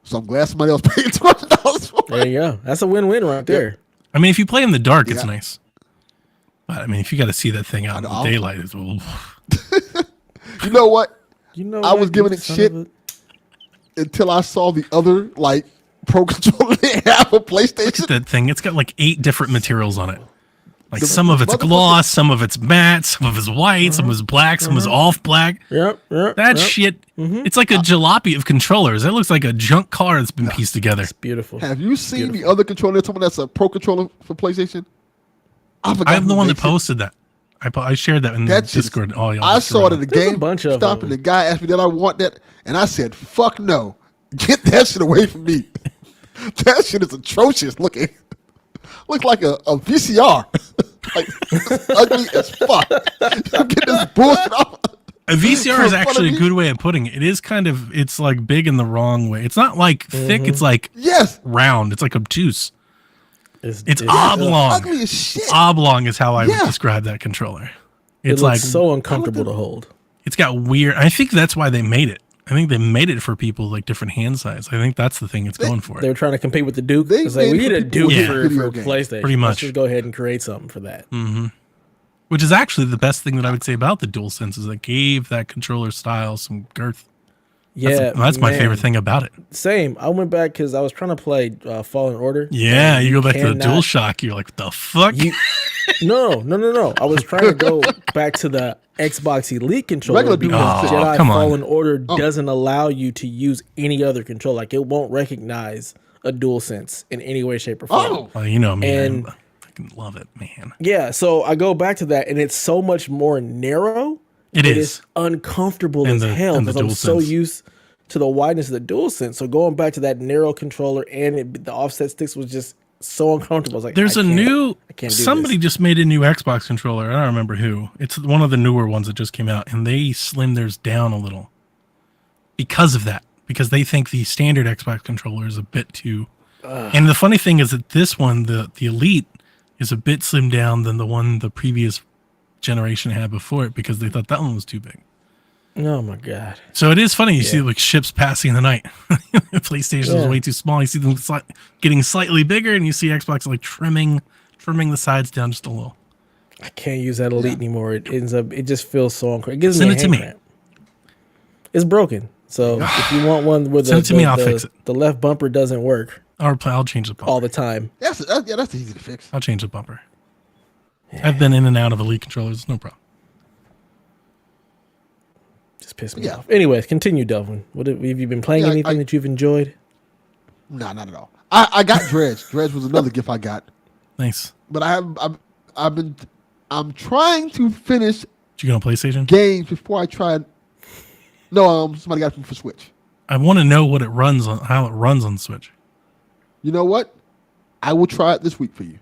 so I'm glad somebody else paid $200 for it. There you go. That's a win-win right there. I mean, if you play in the dark, it's nice. But I mean, if you got to see that thing out in the daylight, as well. You know what? I was what, giving you it son shit of until I saw the other like pro controller they have for PlayStation. That thing, it's got like 8 different materials on it. Like The some of it's motherfucker- gloss, some of it's matte, some of it's white, some of it's black, some is off black. Yep. That shit, it's like a jalopy of controllers. That looks like a junk car that's been pieced together. It's beautiful. Have you seen the other controller? Someone that's a pro controller for PlayStation. I forgot. I'm the who one that makes it. posted that. I shared that in That shit is- Discord. All y'all I just saw it around. at the There's a game bunch of stop, them. and the guy asked me that I want that, and I said, "Fuck no, get that shit away from me." That shit is atrocious looking. Looks like a VCR. Like it's ugly as fuck. You get this bullshit off. A VCR is in front of actually a me? good way of putting it. It is kind of, it's like big in the wrong way. It's not like thick. It's like Yes, round. It's like obtuse. It's it's oblong. ugly as shit. Oblong is how I would Yeah. describe that controller. It It's looks like so uncomfortable to hold. it's got weird. I think that's why they made it. I think they made it for people like different hand size. I think that's the thing it's going for. They were trying to compete with the Duke. They It's like, we made need it a for people Duke with for video games. PlayStation. Pretty Let's much. just go ahead and create something for that. Which is actually the best thing that I would say about the DualSense is it gave that controller style some girth. That's my man. favorite thing about it. Same. I went back because I was trying to play Fallen Order. Yeah, and you go back to the cannot- DualShock, you're like, what the fuck? No. I was trying to go back to the Xbox Elite controller Regular because DualSense. Jedi come on. Fallen Order doesn't allow you to use any other controller. Like it won't recognize a DualSense in any way, shape, or form. Oh, Well, you know me. And- I fucking love it, man. Yeah, so I go back to that, and it's so much more narrow. It It is. is uncomfortable And as the- hell and the because I'm so DualSense. used to the wideness of the DualSense. So going back to that narrow controller and the offset sticks was just so uncomfortable. I was like, There's I a can't- new I can't do somebody this. just made a new Xbox controller. I don't remember who. It's one of the newer ones that just came out, and they slimmed theirs down a little because of that. Because they think the standard Xbox controller is a bit too. And the funny thing is that this one, the Elite, is a bit slimmed down than the one the previous generation had before it because they thought that one was too big. Oh my god! So it is funny. You see like ships passing in the night. PlayStation is Yeah. way too small. You see them getting slightly bigger, and you see Xbox like trimming the sides down just a little. I can't use that Elite anymore. It ends up. It just feels so uncomfortable. It gives Send me a it to hand me. cramp. It's broken. So if you want one where Send it to me, I'll fix it. the left bumper doesn't work I'll change the bumper. all the time. that's easy to fix. I'll change the bumper. I've been in and out of Elite controllers. No problem. Just piss me Yeah. off. Anyways, continue, Delvin. Have you been playing Yeah, anything that you've enjoyed? Nah, not at all. I got Dredge. Dredge was another gift I got, Nice. but I'm trying to finish Did you get on PlayStation? games before I try. No, somebody got it for Switch. I want to know what it runs on, how it runs on Switch. You know what? I will try it this week for you.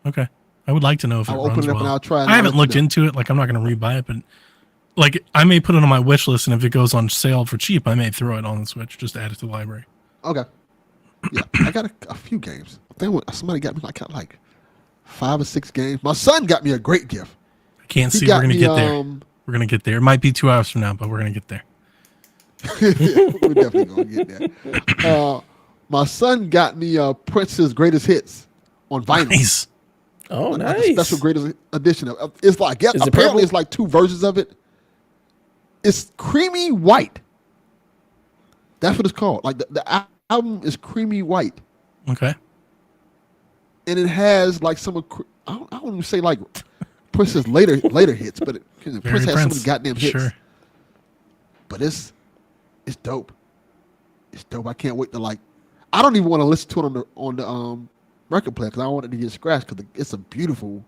Okay. I would like to know if it I'll runs open it up well. and I'll try it and I I'll haven't let you looked know. into it. Like, I'm not going to rebuy it, but like, I may put it on my wish list, and if it goes on sale for cheap, I may throw it on the Switch, just add it to the library. Okay. Yeah, I got a few games. I think somebody got me like 5 or 6 games. My son got me a great gift. I can't He see. We're got going to me, get there. We're going to get there. It might be 2 hours from now, but we're going to get there. We're definitely gonna get there. My son got me Prince's Greatest Hits on vinyl. Nice. Oh, Like nice. a special greatest edition of. It's like Is it apparently purple? it's like 2 versions of it. It's creamy white. That's what it's called. Like the album is creamy white, Okay. and it has like some. I don't even say like Prince's later hits, but Prince has some of the goddamn hits. Sure. But it's dope. It's dope. I can't wait to like. I don't even want to listen to it on the record player because I don't want it to get scratched because it's a beautiful.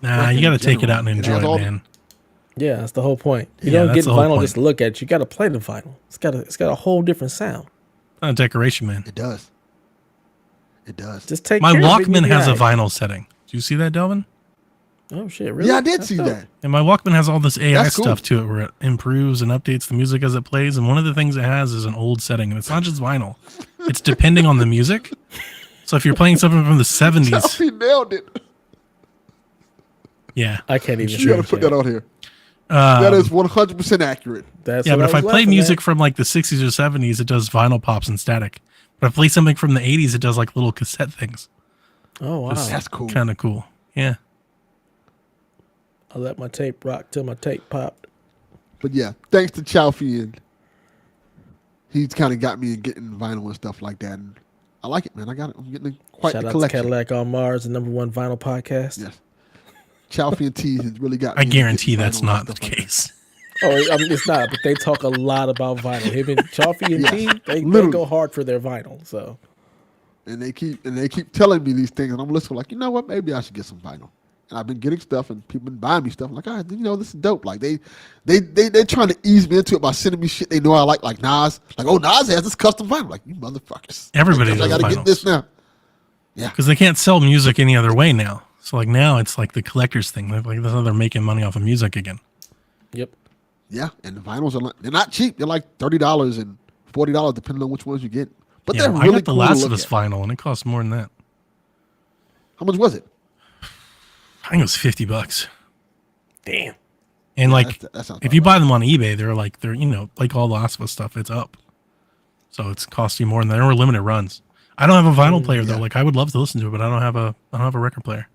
Nah, you got to take it out and enjoy it, man. Yeah, that's the whole point. You don't get vinyl just to look at. You got to play the vinyl. It's got a whole different sound. Not a decoration, man. It does. Just take my care Walkman of it, has a vinyl setting. Do you see that, Delvin? Oh shit! Really? Yeah, I did see that. And my Walkman has all this AI stuff to it where it improves and updates the music as it plays. And one of the things it has is an old setting, and it's not just vinyl; it's depending on the music. So if you're playing something from the 70s, he nailed it. Yeah, I can't even. You got to put that on here. That is 100% accurate. But if I play music from like the 60s or 70s, it does vinyl pops and static. But if I play something from the 80s, it does like little cassette things. Oh wow, that's cool. Kind of cool. Yeah. I let my tape rock till my tape popped. But yeah, thanks to Chalfie, and he's kind of got me in getting vinyl and stuff like that. And I like it, man. I got it. I'm getting quite the collection. Shout out to Cadillac on Mars, the #1 vinyl podcast. Yes. Chalfie and T has really got me. I guarantee that's not the case. Oh, I mean, it's not, but they talk a lot about vinyl. Him and Chalfie and T, they go hard for their vinyl. So, and they keep telling me these things, and I'm listening like, you know what? Maybe I should get some vinyl. And I've been getting stuff, and people been buying me stuff. I'm like, all right, this is dope. Like they're trying to ease me into it by sending me shit they know I like Nas. Like, oh, Nas has this custom vinyl. Like, you motherfuckers. Everybody does. I gotta get this now. Yeah, because they can't sell music any other way now. So like now it's like the collector's thing. Like that's how they're making money off of music again. Yep. Yeah, and the vinyls they're not cheap. They're like $30 and $40 depending on which ones you get. But they're really I got the cool Last of Us vinyl, and it costs more than that. How much was it? I think it was $50. Damn. And like, if you buy them on eBay, they're like like all the Last of Us stuff, it's up. So it's costing more, and they're limited runs. I don't have a vinyl player though. Like I would love to listen to it, but I don't have a record player.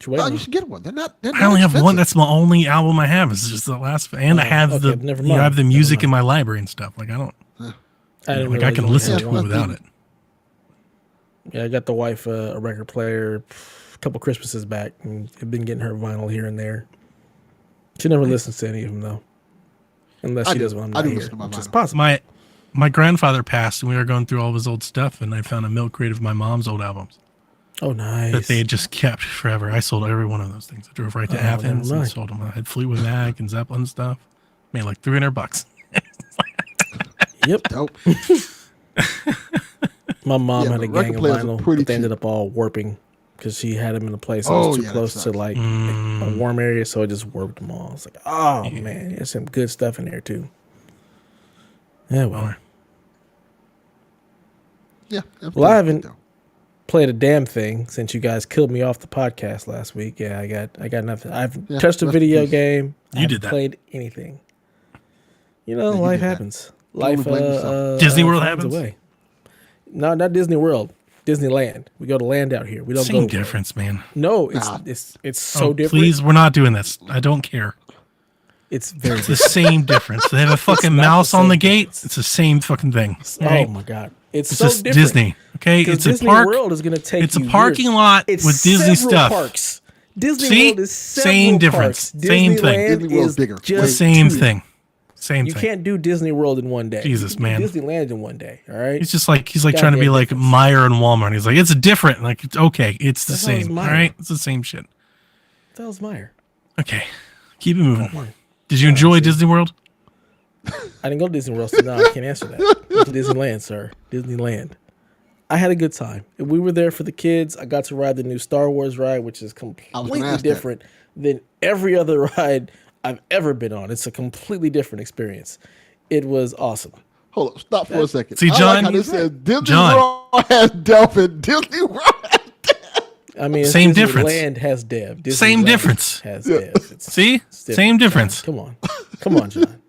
Oh, you should get one. They're not I only have one. That's my only album I have. It's just the last, and I have I have the music in my library and stuff. Like I don't. I can listen to it without it. Yeah, I got the wife a record player a couple Christmases back, and I've been getting her vinyl here and there. She never listens to any of them though, unless she does when I'm not here, which is possible. My grandfather passed, and we were going through all of his old stuff, and I found a milk crate of my mom's old albums. Oh, nice. That they had just kept forever. I sold every one of those things. I drove right to Athens and sold them. I had Fleetwood Mac and Zeppelin stuff. Made like $300. Yep. Dope. My mom had a gang of vinyl, but they ended up all warping because she had them in a place that was too close to like a warm area, so it just warped them all. It's like, oh man, there's some good stuff in there too. Yeah, well. Yeah. Well, I haven't played a damn thing since you guys killed me off the podcast last week. Yeah, I got nothing. I've touched a video game. I haven't played anything. You know, life happens. Life Disney World happens. Away. No, not Disney World. Disneyland. We go to land out here. We don't Same go difference, man. No, it's so different. Please, we're not doing this. I don't care. It's very the same difference. They have a fucking mouse on the gate. It's the same fucking thing. Right? Oh my god. It's so just different. Disney. Okay, it's Disney a park. World is going to take. It's a parking lot with Disney stuff. Parks. Disney World is same difference. Same thing. Disney World's bigger. Same thing. Same you thing. You can't do Disney World in one day. Jesus, man. Disneyland in one day. All right. He's like trying to be like Meijer and Walmart. He's like, it's different. Like, it's okay, it's the same. All right, it's the same shit. What the hell's Meijer? Okay, keep it moving. Did you enjoy Disney World? I didn't go to Disney World, so no, I can't answer that. I went to Disneyland, sir. Disneyland. I had a good time. We were there for the kids. I got to ride the new Star Wars ride, which is completely different than every other ride I've ever been on. It's a completely different experience. It was awesome. Hold up, stop for a second. See, John, I like how this says Disney World has Delphin. Disney World has Dev. I mean, same difference. Disneyland has Dev. Same difference. Has Dev. See, same difference. Come on, John.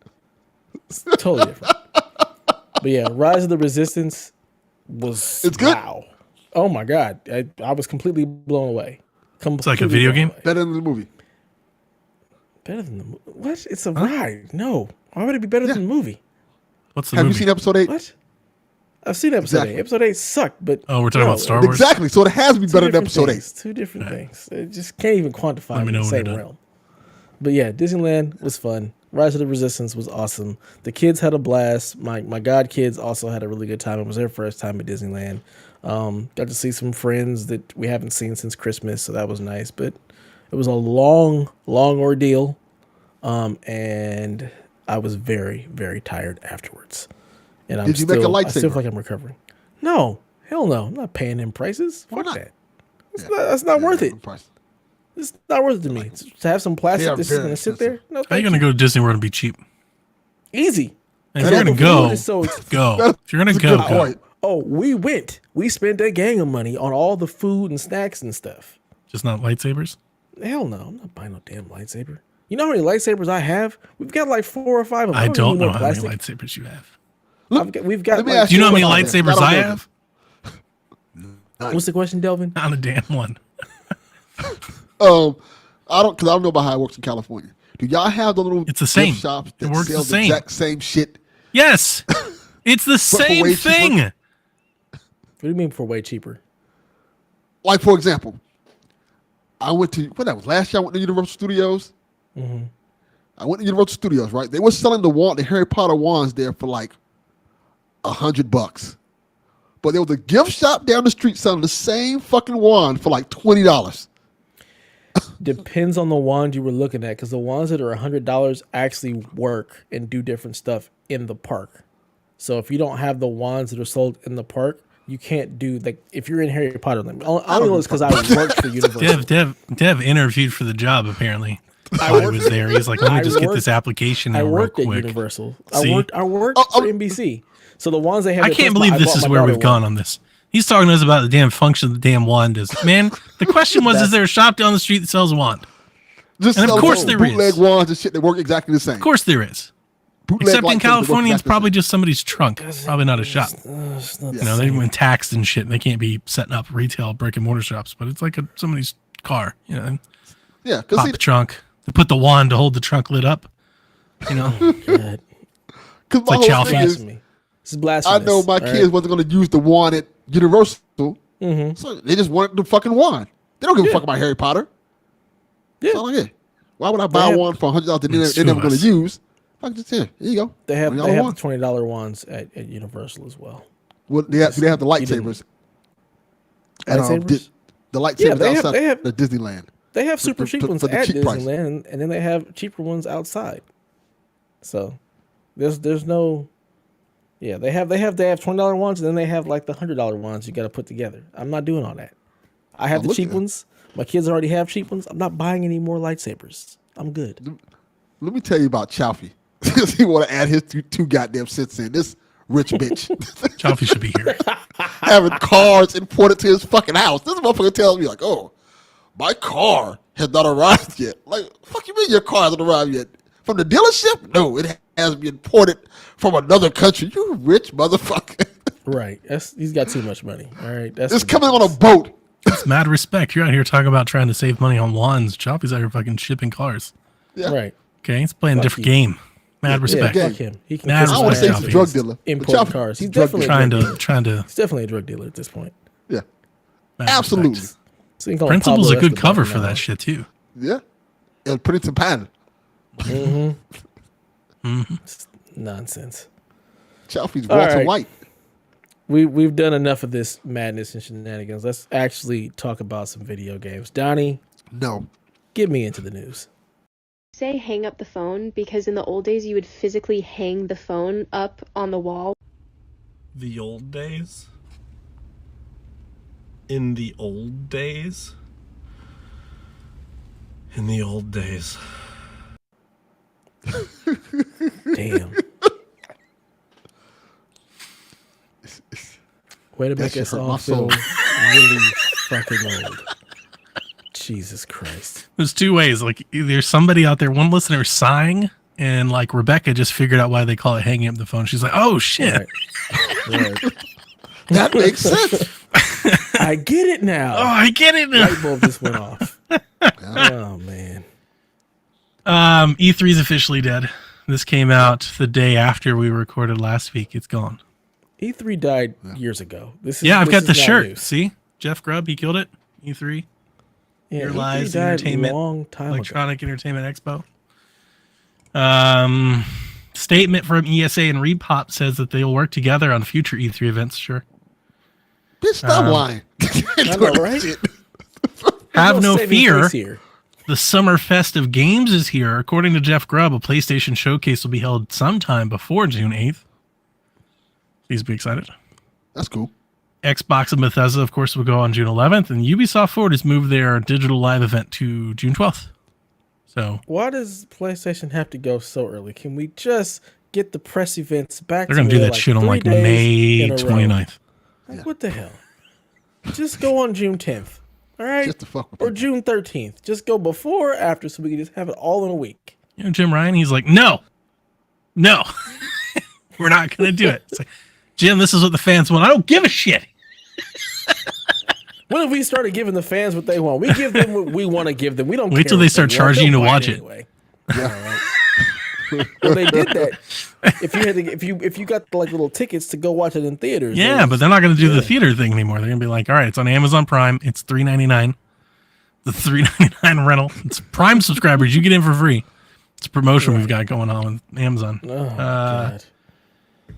It's totally different. But yeah, Rise of the Resistance was good. Wow. Oh my god, I was completely blown away. It's like a video game. Better than the movie. Better than the movie? What? It's a ride. No. Why would it be better than the movie? What's the movie? Have you seen episode 8? What? I've seen episode Exactly. 8. Episode 8 sucked, but Oh, we're talking about Star Wars? Exactly. So it has to be better than episode 8. Two different things. It just can't even quantify Let me in know the when same you're done. realm. But yeah, Disneyland was fun. Rise of the Resistance was awesome. The kids had a blast. My god kids also had a really good time. It was their first time at Disneyland. Got to see some friends that we haven't seen since Christmas, so that was nice. But it was a long ordeal, and I was very, very tired afterwards. And Did you make a I still lightsaber? feel like I'm recovering. No, hell no. I'm not paying them prices. Why Fuck not? that. That's not worth it. Price. It's not worth it to me. To have some They plastic are that's just very going to sit there. expensive. No, How are you thank going to go to Disney World and be cheap? Easy. If you're going to The go, food is so go. If you're going to That's a go, good go. point. Oh, we went. We spent a gang of money on all the food and snacks and stuff. Just not lightsabers? Hell no, I'm not buying no damn lightsaber. You know how many lightsabers I have? We've got like 4 or 5 of them. I don't need know more how many plastic. lightsabers you have. We've got let me like, ask Do you know how many Question. lightsabers I I don't know. have? what's the question, Delvin? Not a damn one. I don't know about how it works in California. Do y'all have the little It's the same. gift shops It that works sell the same. exact same shit? Yes. It's the for same way cheaper? thing. What do you mean for way cheaper? Like, for example, I went to, what that was, last year I went to Universal Studios. Mm-hmm. I went to Universal Studios, right? They were selling the Harry Potter wands there for like $100. But there was a gift shop down the street selling the same fucking wand for like $20. Depends on the wand you were looking at, because the wands that are $100 actually work and do different stuff in the park. So if you don't have the wands that are sold in the park, you can't do like if you're in Harry Potter Land. I only know this because I worked for Universal. Dev interviewed for the job apparently. I While he worked- was there. He's like, let me I just get worked- this application I in real worked at quick. Universal. See? I worked for NBC. So the ones they have. I that can't touch my- believe I this bought is my where daughter we've gone one. on this. He's talking to us about the damn function the damn wand is. Man, the question was, is there a shop down the street that sells a wand? Just And of selling course there bootleg is. wands and shit that work exactly the same. Of course there is. Bootleg Except in lightsabers that work California, it's exactly the probably same. just somebody's trunk. Probably not a shop. It's not You the know, they've same. been taxed and shit. And they can't be setting up retail brick and mortar shops, but it's like somebody's car. You know, Yeah, pop the trunk. They put the wand to hold the trunk lid up. You know, God, because my like whole Chalfie. thing is, blasphemy. This is blasphemous. I know my all kids right? wasn't going to use the wand at Universal, Mm-hmm. so they just wanted the fucking wand. They don't give a Yeah. fuck about Harry Potter. Yeah. So like, why would I buy have- one for $100 that It's they're never two of going us. to use? Fuck, just here you go. They have $20 wand. the $20 ones at Universal as well. Well, do they have the didn't- lightsabers? At, Lightsabers? the lightsabers Yeah, they have- outside they have- the Disneyland. They have super for- cheap for- ones for the at cheap price. Disneyland, and then they have cheaper ones outside. So there's no, yeah. They have $20 ones, and then they have like the $100 ones you got to put together. I'm not doing all that. I have I'm the looking cheap at- ones. My kids already have cheap ones. I'm not buying any more lightsabers. I'm good. Let me tell you about Chalfie. He want to add his two goddamn cents in. This rich bitch Chalfie should be here. having cars imported to his fucking house. This motherfucker tells me like, "Oh, my car has not arrived yet." Like, fuck you mean your car hasn't arrived yet? From the dealership? No, it has been imported from another country. You rich motherfucker. Right. He's got too much money. All right. That's It's coming on a boat. It's mad respect. You're out here talking about trying to save money on wands. Chalfie's out here fucking shipping cars. Yeah. right. Okay, he's playing a Fuck different you. game. Mad Yeah, respect. yeah. fuck him. He can Mad kiss I his don't want to say ass he's a if drug he's dealer. but Importing Chalfie- cars. He's drug definitely dealer. Trying to He's definitely a drug dealer at this point. Yeah, mad absolutely. respect. So you can call him Principal's a Pablo good Escobar cover from for now that on. shit too. Yeah, and Prince and Pan. Nonsense. Chalfie's All Walter right. White. We've done enough of this madness and shenanigans. Let's actually talk about some video games. Donnie, No, get me into the news. Say hang up the phone because in the old days you would physically hang the phone up on the wall. The old days? In the old days? In the old days. Damn. Way to That make shit us hurt all my feel soul. really fucking old. Jesus Christ. There's two ways. Like there's somebody out there, one listener sighing, and like Rebecca just figured out why they call it hanging up the phone. She's like, oh shit. Right. Right. that makes sense. I get it now. Oh, I get it now. Light bulb just went off. Oh man. E3's officially dead. This came out the day after we recorded last week. It's gone. E3 died years ago. I've got the not shirt. news. See, Jeff Grubb, he killed it. E3, Yeah, Your E3 Lies died Entertainment, a long time ago. Electronic Entertainment Expo. Statement from ESA and Repop says that they will work together on future E3 events. Sure. Bitch, stop lying. I know, right? Have no saving fear. face here. The Summer Fest of Games is here. According to Jeff Grubb, a PlayStation showcase will be held sometime before June 8th. Please be excited. That's cool. Xbox and Bethesda, of course, will go on June 11th, and Ubisoft Forward has moved their digital live event to June 12th. So why does PlayStation have to go so early? Can we just get the press events back? they're going to do that shit on like May 29th. Like, what the hell? Just go on June 10th. All right? Just to fuck with or people. June 13th. Just go before or after so we can just have it all in a week. You know, Jim Ryan, he's like, no, we're not going to do it. It's like, Jim, this is what the fans want. I don't give a shit. When have we started giving the fans what they want? We give them what we want to give them. We don't Wait care till they what start want. charging you They'll to buy watch it. anyway. Yeah. Well, they did that. If you got like little tickets to go watch it in theaters. Yeah, but they're not going to do the theater thing anymore. They're going to be like, all right, it's on Amazon Prime. It's $3.99. The $3.99 rental. It's Prime subscribers. You get in for free. It's a promotion we've got going on with Amazon. Oh, God.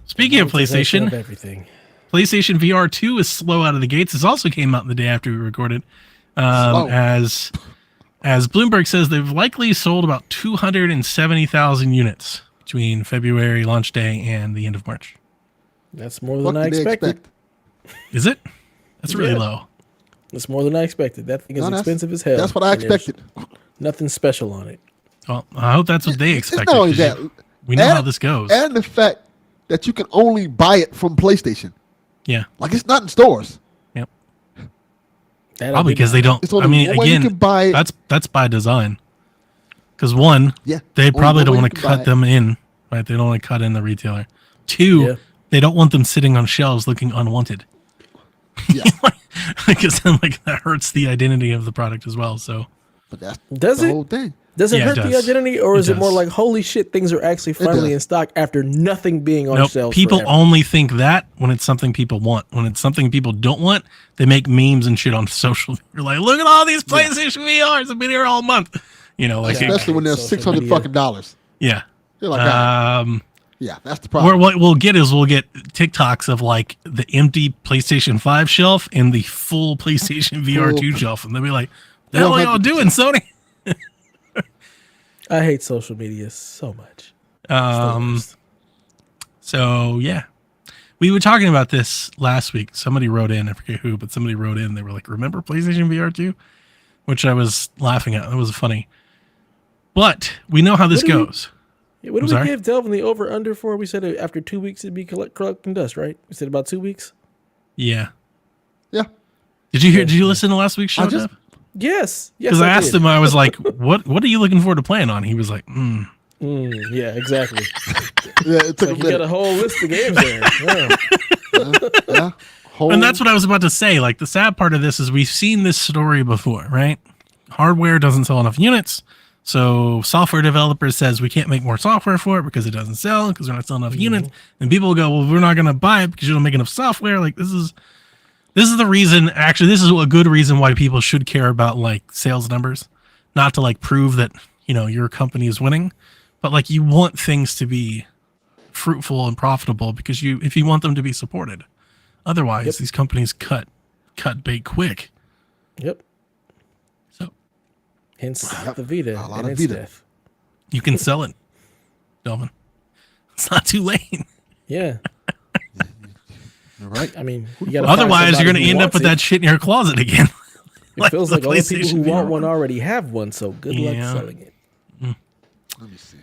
Speaking of PlayStation, everything. PlayStation VR 2 is slow out of the gates. This also came out the day after we recorded. As Bloomberg says, they've likely sold about 270,000 units between February launch day and the end of March. That's more What than I did they expected. expect? Is it? That's really Yeah. low. That's more than I expected. That thing is No, expensive as hell. That's what I and there's expected. Nothing special on it. Well, I hope that's what they It's expected. not only 'cause that. we know and- how this goes. And the fact that you can only buy it from PlayStation. Yeah. Like, it's not in stores. Yep. That I Probably did because not- they don't. It's only I mean, one way you again, can buy it. that's by design. Because one, Yeah. they Only probably one don't way want you to can buy cut it. them in, right? They don't want to cut in the retailer. Two, Yeah. they don't want them sitting on shelves looking unwanted. Yeah. Because then, like, that hurts the identity of the product as well. So, But that's Does the it? whole thing. Does it Yeah, it hurt the does. identity, or It is it more does. like, holy shit, things are actually finally does. in stock after nothing being on nope. shelves? People forever? only think that when it's something people want. When it's something people don't want, they make memes and shit on social. You're like, look at all these PlayStation VRs. I've been here all month. You know, like, Especially when they're Social 600 media. fucking dollars. yeah. You're like, ah, yeah, that's the Or problem. what we'll get is we'll get TikToks of like the empty PlayStation 5 shelf and the full PlayStation VR 2 shelf. And they'll be like, the hell are y'all 100%. doing, Sony? I hate social media so much. It's the worst. So, yeah. We were talking about this last week. Somebody wrote in, I forget who, but somebody wrote in. They were like, remember PlayStation VR 2? Which I was laughing at. It was funny. But we know how this What do we- goes. Yeah, what I'm did we sorry? give Delvin the over under for? We said after 2 weeks it'd be collecting dust, right? We said about 2 weeks. Yeah. Yeah. Did you hear? Did you listen to last week's show, I just- Jeff? Yes. Because I asked did. him, I was like, what are you looking forward to playing on? He was like, Yeah, exactly. Yeah, it took Like a you got a minute. whole list of games there. Yeah. Yeah. Whole, And that's what I was about to say. Like, the sad part of this is we've seen this story before, right? Hardware doesn't sell enough units. So software developers says we can't make more software for it because it doesn't sell, because we're not selling enough units. And people will go, well, we're not going to buy it because you don't make enough software. Like, this is the reason. Actually, this is a good reason why people should care about like sales numbers, not to like prove that, you know, your company is winning, but like you want things to be fruitful and profitable because if you want them to be supported. Otherwise, these companies cut bait quick. Yep. So Hence the Vita A lot and of its Vita. death. you can sell it, Delvin. It's not too late. Yeah. You're right. I mean, you gotta find Otherwise, you're going somebody to who end up wants with it. that shit in your closet again. It feels like all the people who PlayStation want VR one already have one, so good luck Yeah. selling it. Let me see.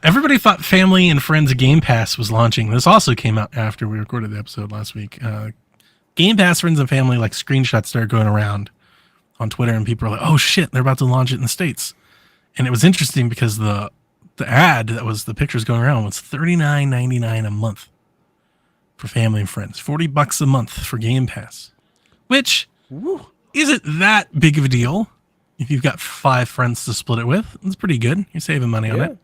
Everybody thought Family and Friends Game Pass was launching. This also came out after we recorded the episode last week. Game Pass, Friends and Family, like screenshots started going around on Twitter, and people are like, "Oh shit, they're about to launch it in the States." And it was interesting because the ad that was the pictures going around was $39.99 a month for Family and Friends, $40 a month for Game Pass, which isn't that big of a deal if you've got 5 friends to split it with. It's pretty good. You're saving money on Yeah. it.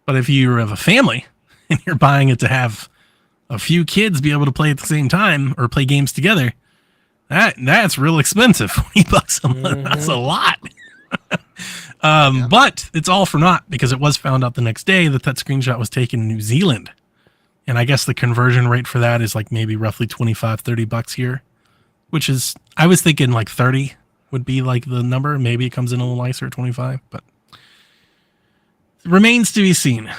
But if you have a family and you're buying it to have a few kids be able to play at the same time or play games together, that's real expensive. $20 a month. That's a lot. But it's all for naught because it was found out the next day that screenshot was taken in New Zealand. And I guess the conversion rate for that is like maybe roughly $25-$30 here, which is, I was thinking like 30 would be like the number. Maybe it comes in a little nicer at 25, but it remains to be seen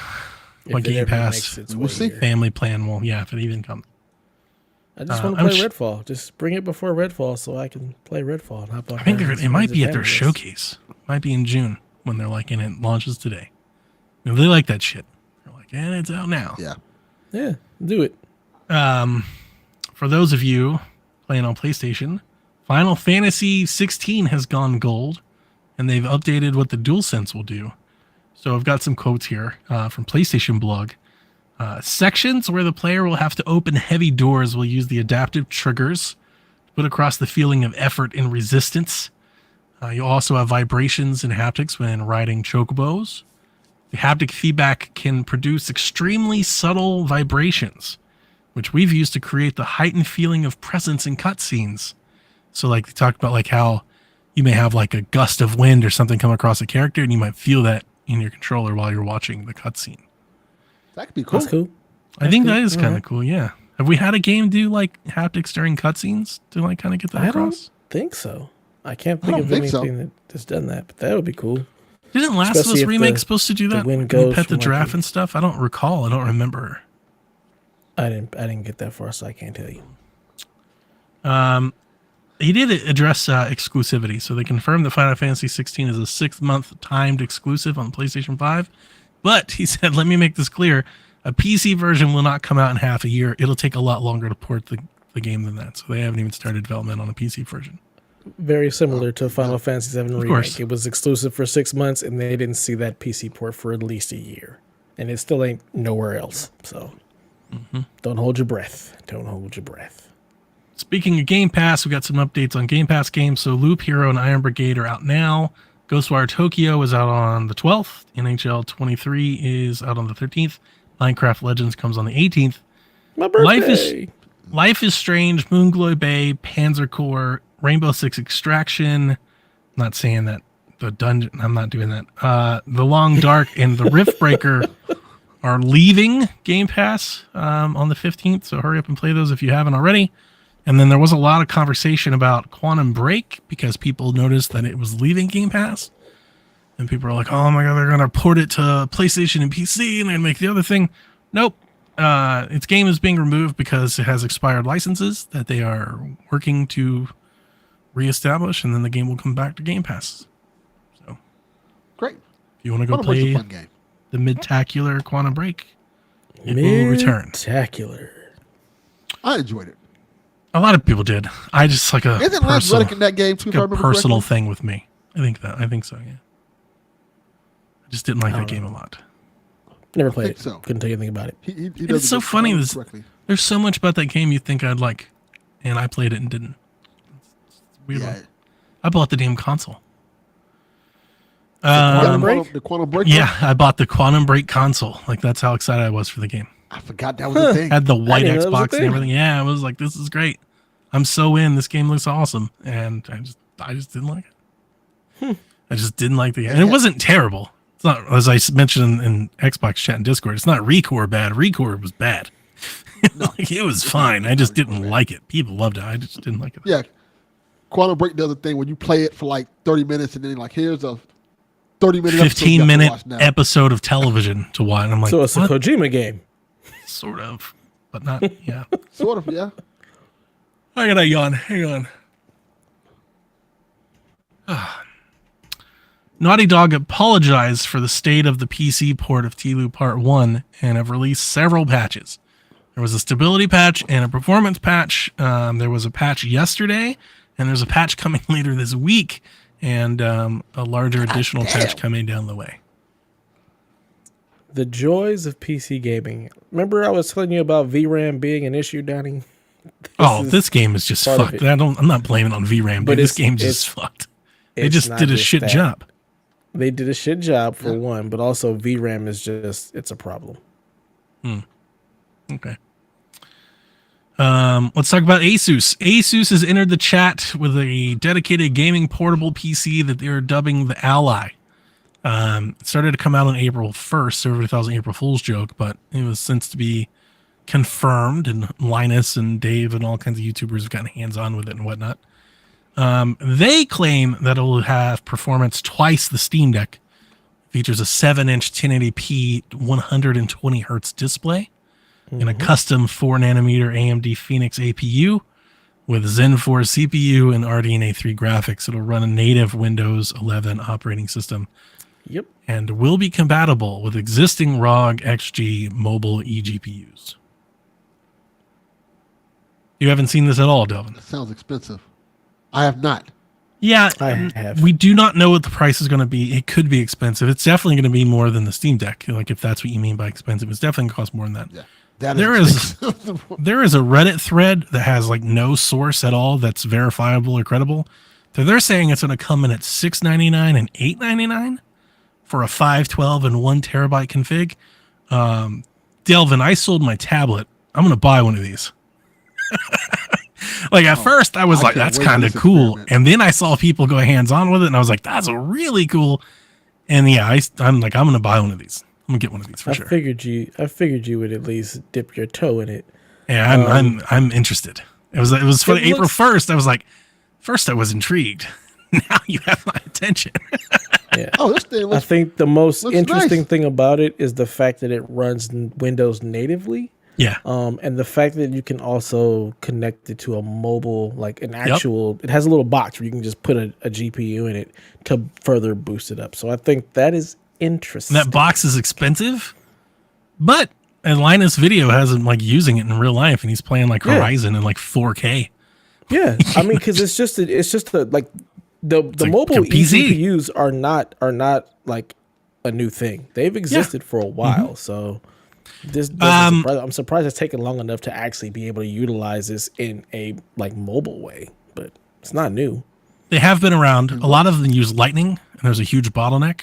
what Game Pass We'll see. family plan will, if it even comes. I just want to play Redfall. Just bring it before Redfall so I can play Redfall and hop on. I think it might be at their showcase. Might be in June when they're like, and it launches today. They like that shit. They're like, and it's out now. Yeah, do it. For those of you playing on PlayStation, Final Fantasy 16 has gone gold, and they've updated what the DualSense will do. So I've got some quotes here from PlayStation Blog. Sections where the player will have to open heavy doors will use the adaptive triggers to put across the feeling of effort and resistance. You'll also have vibrations and haptics when riding chocobos. The haptic feedback can produce extremely subtle vibrations, which we've used to create the heightened feeling of presence in cutscenes. So like they talked about like how you may have like a gust of wind or something come across a character and you might feel that in your controller while you're watching the cutscene. That could be cool. That's cool. I think that is kind of cool, yeah. Have we had a game do like haptics during cutscenes to like kind of get that I across? don't think so. I can't think of anything that's done that, but that would be cool. Didn't Last of Especially Us if Remake supposed to do that? wind When you goes pet the from, like, giraffe the- and stuff? I don't recall. I don't remember. I didn't get that far, so I can't tell you. He did address exclusivity, so they confirmed that Final Fantasy 16 is a 6-month timed exclusive on PlayStation 5. But he said, let me make this clear. A PC version will not come out in half a year. It'll take a lot longer to port the game than that. So they haven't even started development on a PC version. Very similar to Final Fantasy 7 Of Remake. course. It was exclusive for 6 months, and they didn't see that PC port for at least a year. And it still ain't nowhere else. So don't hold your breath. Don't hold your breath. Speaking of Game Pass, we got some updates on Game Pass games. So Loop Hero and Iron Brigade are out now. Ghostwire Tokyo is out on the 12th. NHL 23 is out on the 13th. Minecraft Legends comes on the 18th. My birthday. Life is Strange, Moonglow Bay, Panzer Corps, Rainbow Six Extraction. I'm not saying that. The dungeon. I'm not doing that. The Long Dark and the Rift Breaker are leaving Game Pass on the 15th. So hurry up and play those if you haven't already. And then there was a lot of conversation about Quantum Break because people noticed that it was leaving Game Pass. And people are like, oh my God, they're going to port it to PlayStation and PC and then make the other thing. Nope. Its game is being removed because it has expired licenses that they are working to reestablish, and then the game will come back to Game Pass. So Great. if you want to go Quantum Break's a play fun game. the mid-tacular Quantum Break, it will return. Spectacular. I enjoyed it. A lot of people did. I just like a Isn't Lance personal, Reddick in that game too? If I like a remember personal correctly? thing with me. I think so, yeah. I just didn't like that game a lot. Never played think it. so. Couldn't tell you anything about it. He It's doesn't so get funny. counted correctly. There's so much about that game you think I'd like, and I played it and didn't. It's weird. Yeah. I bought the damn console. Quantum Break? The Quantum Break. Yeah, I bought the Quantum Break console. Like that's how excited I was for the game. I forgot that was a thing. Had the white didn't know that was a Xbox and thing. everything. Yeah, I was like, this is great. I'm so in. This game looks awesome, and I just didn't like it. I just didn't like the game, and it wasn't terrible. It's not, as I mentioned in Xbox chat and Discord. It's not Recore bad. Recore was bad. Like, it was fine. I just didn't like it. People loved it. I just didn't like it. Yeah. Quantum Break does a thing when you play it for like 30 minutes and then like here's a 30-minute 15-minute episode of television to watch. And I'm like, So it's what? a Kojima game. Sort of, but not. Yeah. Sort of, yeah. I gotta yawn. Hang on. Naughty Dog apologized for the state of the PC port of TLU Part 1 and have released several patches. There was a stability patch and a performance patch. There was a patch yesterday, and there's a patch coming later this week, and a larger additional patch coming down the way. The joys of PC gaming. Remember I was telling you about VRAM being an issue, Donnie? This game is just part of fucked. it. I'm not blaming it on VRAM, But dude. This it's- game just it's- fucked. They it's just not did a just shit that. job. They did a shit job for one, but also VRAM is it's a problem. Okay. Let's talk about Asus. Asus has entered the chat with a dedicated gaming portable PC that they're dubbing the Ally. It started to come out on April 1st, so everybody thought it was an April Fool's joke, but it was since to be confirmed, and Linus and Dave and all kinds of YouTubers have gotten hands-on with it and whatnot. They claim that it will have performance twice the Steam Deck. Features a 7-inch 1080p 120 hertz display and a custom 4-nanometer AMD Phoenix APU with Zen 4 CPU and RDNA 3 graphics. It'll run a native Windows 11 operating system. Yep. And will be compatible with existing ROG XG mobile eGPUs. You haven't seen this at all, Delvin? That sounds expensive. I have not. Yeah, I have. We do not know what the price is going to be. It could be expensive. It's definitely going to be more than the Steam Deck. Like, if that's what you mean by expensive, it's definitely going to cost more than that. Yeah. That There is a Reddit thread that has like no source at all that's verifiable or credible. So they're saying it's going to come in at $699 and $899 for a 512 and 1 terabyte config. Delvin, I sold my tablet. I'm going to buy one of these. Like at first I was like, that's kind of cool. Experiment. And then I saw people go hands on with it and I was like, that's a really cool. And yeah, I'm like, I'm going to buy one of these. I'm gonna get one of these for sure. I figured you would at least dip your toe in it. Yeah, I'm interested. It was for April 1st. I was like, first I was intrigued. Now you have my attention. Yeah. Oh, this thing I think the most interesting nice. thing about it is the fact that it runs Windows natively. Yeah. And the fact that you can also connect it to a mobile, like an actual, it has a little box where you can just put a GPU in it to further boost it up. So I think that is interesting. That box is expensive, but and Linus Video has him like using it in real life, and he's playing like Horizon in like 4K. Yeah, I mean, because it's just like the like mobile a PC. eGPUs are not like a new thing. They've existed for a while, so this doesn't surprise. I'm surprised it's taken long enough to actually be able to utilize this in a like mobile way, but it's not new. They have been around. A lot of them use Lightning, and there's a huge bottleneck.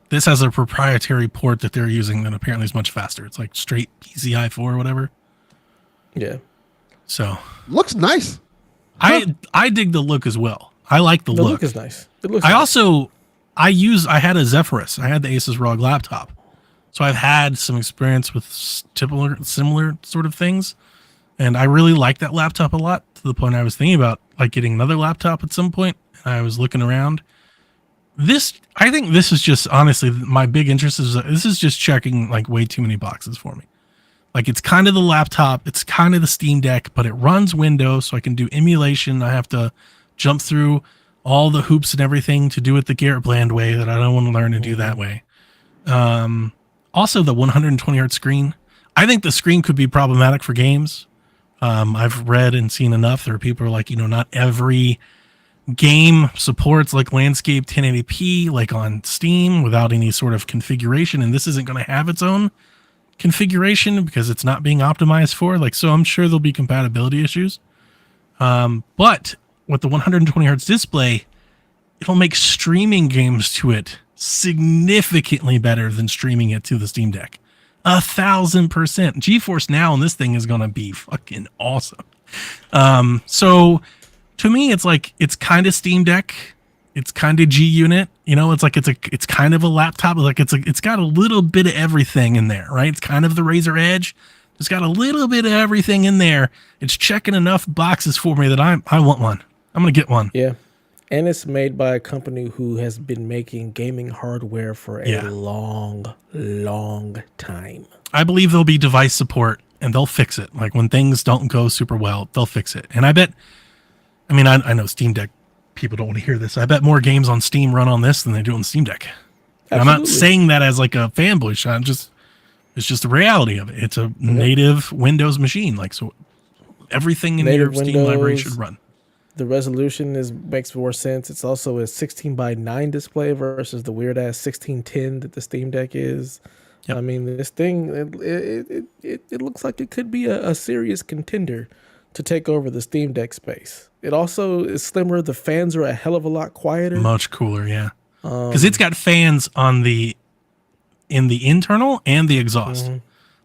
This has a proprietary port that they're using that apparently is much faster. It's like straight PCI 4 or whatever. Yeah. So looks nice. I dig the look as well. I like the The look. look is nice. It looks. I nice. also I had a Zephyrus. I had the Asus ROG laptop. So I've had some experience with similar sort of things. And I really like that laptop a lot, to the point I was thinking about like getting another laptop at some point. I was looking around. I think this is just, honestly, my big interest is this is just checking like way too many boxes for me. Like, it's kind of the laptop, it's kind of the Steam Deck, but it runs Windows, so I can do emulation. I have to jump through all the hoops and everything to do it the Garrett Bland way that I don't want to learn to do that way. Also, the 120 hertz screen. I think the screen could be problematic for games. I've read and seen enough. There are people who are like, not every game supports like landscape 1080p like on Steam without any sort of configuration, and this isn't going to have its own configuration because it's not being optimized for, like, so I'm sure there'll be compatibility issues. But with the 120 hertz display, it'll make streaming games to it significantly better than streaming it to the Steam Deck. 1,000%. GeForce Now on this thing is going to be fucking awesome. So to me, it's like, it's kind of Steam Deck. It's kind of G Unit, it's kind of a laptop. Like it's got a little bit of everything in there, right? It's kind of the Razer Edge. It's got a little bit of everything in there. It's checking enough boxes for me that I want one. I'm going to get one. Yeah. And it's made by a company who has been making gaming hardware for a long time. I believe there'll be device support and they'll fix it. Like when things don't go super well, they'll fix it. And I know Steam Deck people don't want to hear this. I bet more games on Steam run on this than they do on the Steam Deck. And I'm not saying that as like a fanboy shot. It's just the reality of it. It's a native Windows machine. Like, so everything in your Steam library should run. The resolution makes more sense. It's also a 16:9 display versus the weird ass 16:10 that the Steam Deck is. Yep. I mean, this thing it looks like it could be a serious contender to take over the Steam Deck space. It also is slimmer. The fans are a hell of a lot quieter. Much cooler, yeah. because it's got fans in the internal and the exhaust.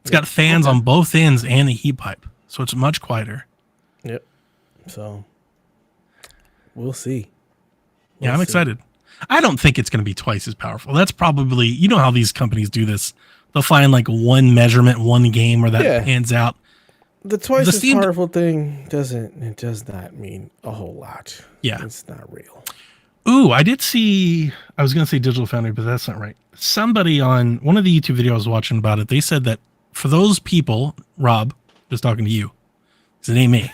It's got fans on both ends and a heat pipe, so it's much quieter. Yep. So we'll see. Yeah, I'm excited. I don't think it's going to be twice as powerful. That's probably, you know how these companies do this. They'll find like one measurement, one game where that pans out. The twice as powerful thing does not mean a whole lot. Yeah. It's not real. Ooh, I did see, I was going to say Digital Foundry, but that's not right. Somebody on one of the YouTube videos I was watching about it, they said that for those people, Rob, just talking to you, because it ain't me,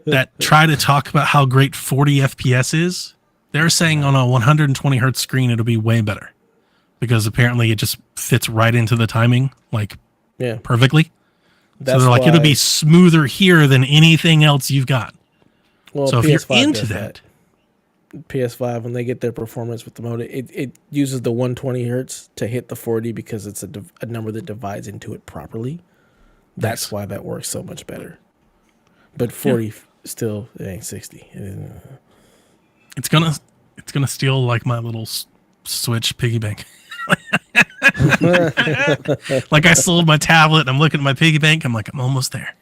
that try to talk about how great 40 FPS is, they're saying on a 120 hertz screen, it'll be way better. Because apparently it just fits right into the timing, like perfectly. So they're like, it'll be smoother here than anything else you've got. Well, so if PS5 you're into that. PS5, when they get their performance with the mode, it uses the 120 hertz to hit the 40 because it's a number that divides into it properly. That's why that works so much better. But 40 still, it ain't 60. It's gonna steal like my little Switch piggy bank. Like I sold my tablet, I'm looking at my piggy bank, I'm like, I'm almost there.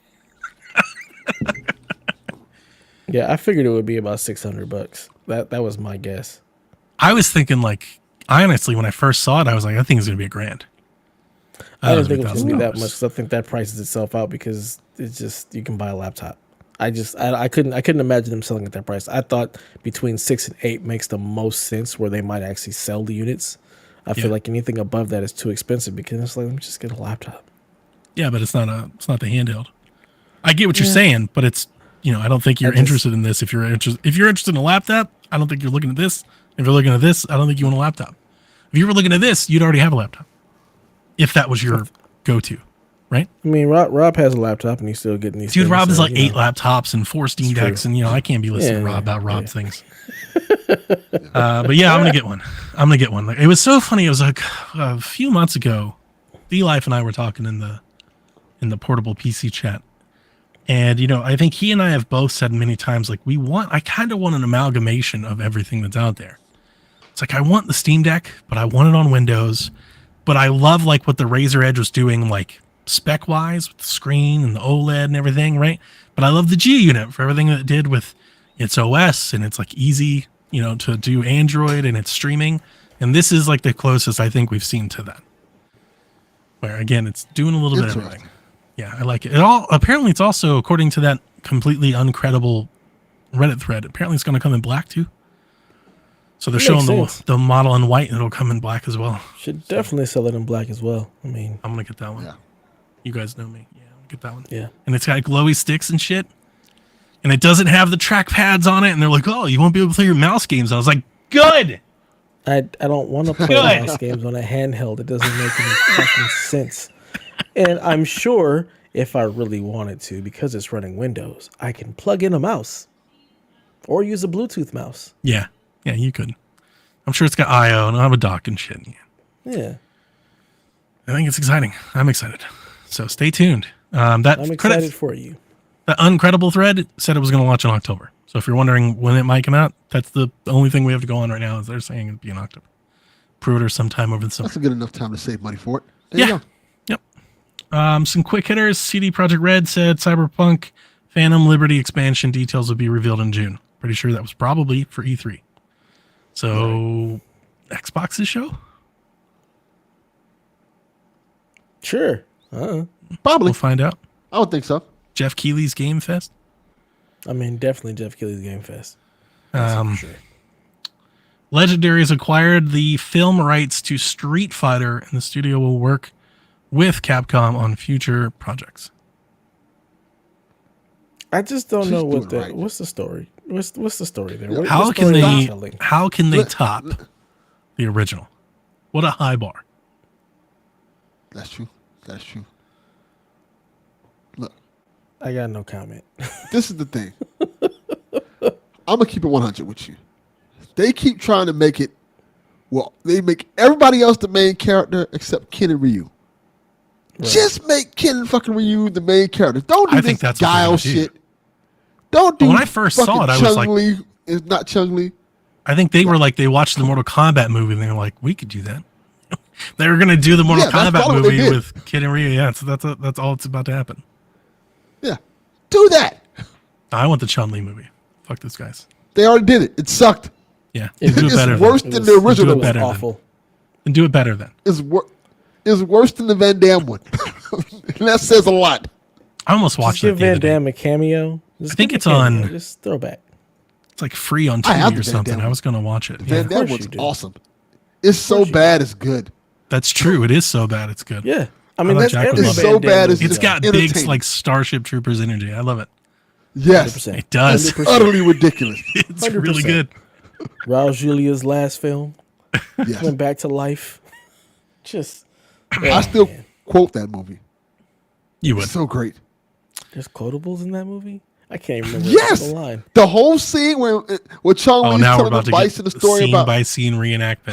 Yeah, I figured it would be about $600. That was my guess. I was thinking, like, honestly, when I first saw it, I was like, I think it's gonna be $1,000. I didn't think it was gonna be that much because I think that prices itself out because it's just you can buy a laptop. I couldn't imagine them selling at that price. I thought between 6 and 8 makes the most sense where they might actually sell the units. I feel like anything above that is too expensive because it's like, let me just get a laptop. Yeah, but it's not the handheld. I get what you're saying, but it's, I don't think you're interested in this. If you're interested in a laptop, I don't think you're looking at this. If you're looking at this, I don't think you want a laptop. If you were looking at this, you'd already have a laptop. If that was your go-to, right? I mean, Rob has a laptop and he's still getting these. Dude, things, Rob has like 8 know. laptops and 4 Steam Decks, and I can't be listening to Rob about Rob things. But yeah, I'm gonna get one. Like, it was so funny. It was like a few months ago. D-Life and I were talking in the portable PC chat, and I think he and I have both said many times, like, I kind of want an amalgamation of everything that's out there. It's like I want the Steam Deck, but I want it on Windows. But I love like what the Razer Edge was doing, like spec wise with the screen and the OLED and everything, right? But I love the G unit for everything that it did with its OS and it's like easy, to do Android and it's streaming. And this is like the closest I think we've seen to that. Where again, it's doing a little bit of everything. Yeah, I like it. Apparently it's also, according to that completely uncredible Reddit thread, apparently it's going to come in black too. So they're showing the model in white, and it'll come in black as well. Should definitely sell it in black as well. I mean, I'm gonna get that one. Yeah. You guys know me. Yeah, I'm gonna get that one. Yeah. And it's got glowy sticks and shit. And it doesn't have the track pads on it. And they're like, oh, you won't be able to play your mouse games. And I was like, good. I don't want to play mouse games on a handheld. It doesn't make any fucking sense. And I'm sure if I really wanted to, because it's running Windows, I can plug in a mouse or use a Bluetooth mouse. Yeah. Yeah, you could. I'm sure it's got I/O and I'll have a dock and shit. Yeah. I think it's exciting. I'm excited. So stay tuned. I'm excited for you. The uncredible thread said it was going to launch in October. So if you're wondering when it might come out, that's the only thing we have to go on right now is they're saying it'd be in October. Pre-order sometime over the summer. That's a good enough time to save money for it. There you go. Yep. Some quick hitters. CD Projekt Red said Cyberpunk Phantom Liberty expansion details will be revealed in June. Pretty sure that was probably for E3. So, Xbox's show? Sure. Probably. We'll find out. I would think so. Jeff Keighley's Game Fest? I mean, definitely Jeff Keighley's Game Fest. Sure. Legendary has acquired the film rights to Street Fighter, and the studio will work with Capcom on future projects. I just don't know what's the story. What's the story there? How can they top the original? What a high bar. That's true. Look, I got no comment. this is the thing. I'm gonna keep it 100 with you. They keep trying to make it. Well, they make everybody else the main character except Ken and Ryu. Right. Just make Ken and fucking Ryu the main character. Don't do this guile shit. Don't do. When I first saw it, I was like, "It's not Chung-Li." I think they were like, they watched the Mortal Kombat movie and they were like, we could do that. They were going to do the Mortal Kombat movie with Kid and Ryu. Yeah, so that's all it's about to happen. Yeah. Do that. I want the Chun-Li movie. Fuck those guys. They already did it. It sucked. Yeah. Do it better. It's worse than the original. Do it better awful. And do it better then. It's worse than the Van Damme one. And that says a lot. I almost watched Just give that the Van other day. Damme a cameo. I think it's on. Just throw back. It's like free on I have TV the or Van something. Damme. I was going to watch it. Van Yeah. Damme you was do. awesome. It's so bad it's good. That's true. It is so bad. It's good. Yeah. I mean, thought that's Jack would every love It's it. Van so Damme bad movie, it's It's though. got big entertaining. like Starship Troopers energy. I love it. Yes. 100%. It does. 100%. Utterly ridiculous. It's really 100%. good. Raul Julia's last film. Yes. Went back to life. Just. I still quote that movie. You would. It's so great. There's quotables in that movie? I can't even remember Yes. the line. The whole scene where Chung Oh, Lee's now we're telling about to Bison the get story scene about by scene reenactment.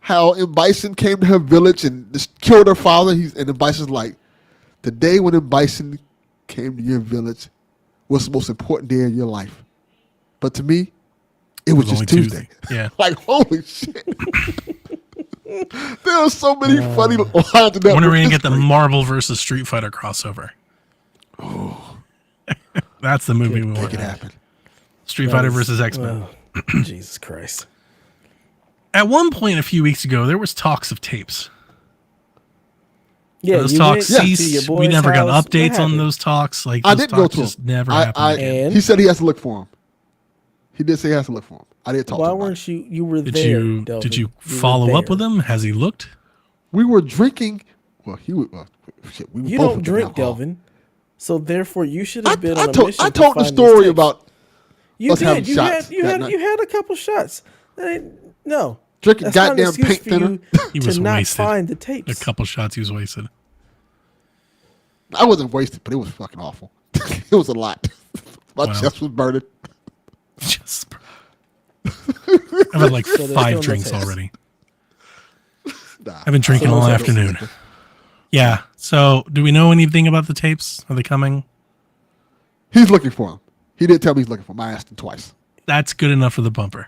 how Bison came to her village and just killed her father. And the Bison's like, the day when Bison came to your village was the most important day of your life. But to me, it was only just Tuesday. Yeah. Like, holy shit. There are so many funny lines in that When are we movie. going to It's get the great. Marvel versus Street Fighter crossover? Oh. That's the movie we Make want. it happen. Street Fighter versus X-Men. Jesus Christ. At one point a few weeks ago, there was talks of tapes. Yeah, Those you talks went to ceased. your We boy's never got house. What updates on happened? those talks. Like I those didn't go talks to just him. never happened again. And? He said he has to look for him. He did say he has to look for him. I didn't talk Why to him. about weren't it. you were Did there, you Delvin. did you were follow up there. with him? Has he looked? We were drinking. Well, he was. Shit, we were You both don't drinking drink, alcohol. Delvin. So therefore you should have been on a told mission to the find these story tapes. about You us having did. You shots had you that had night. you had a couple shots. That ain't- No. Drinking That's not an goddamn excuse paint for thinner. you He to was not wasted. find the A tapes. couple shots he was wasted. I wasn't wasted, but it was fucking awful. It was a lot. My Wow. chest was burning. Just I've had like there's 5 no drinks tapes. already. Nah. I've been drinking So all those are afternoon. Yeah. So do we know anything about the tapes? Are they coming? He's looking for him. He didn't tell me he's looking for him. I asked him twice. That's good enough for the bumper.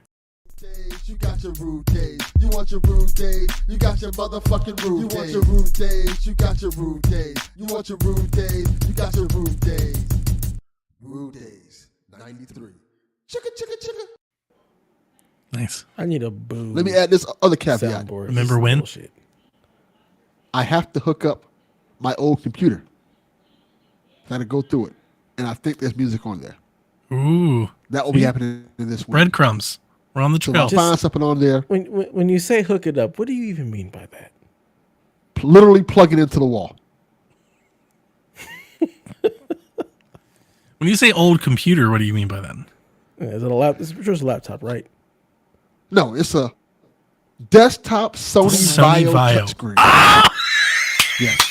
You got your rude days. You want your rude days. You got your motherfucking rude days. You want your rude days. You got your rude days. You want your rude days. You got your rude days. Rude days. 93. Chicka, chicka, chicka. Nice. I need a boo. Let me add this other caveat. soundboard. Remember This is when? bullshit. I have to hook up my old computer. Got to go through it. And I think there's music on there. Ooh. That will be happening in this week. Breadcrumbs. We're on the So trail. I'll find something on there. When you say hook it up, what do you even mean by that? Literally plug it into the wall. When you say old computer, what do you mean by that? Is it a lap? It's just a laptop, right? No, it's a desktop Sony, Sony Vaio Vaio. touchscreen. Yes.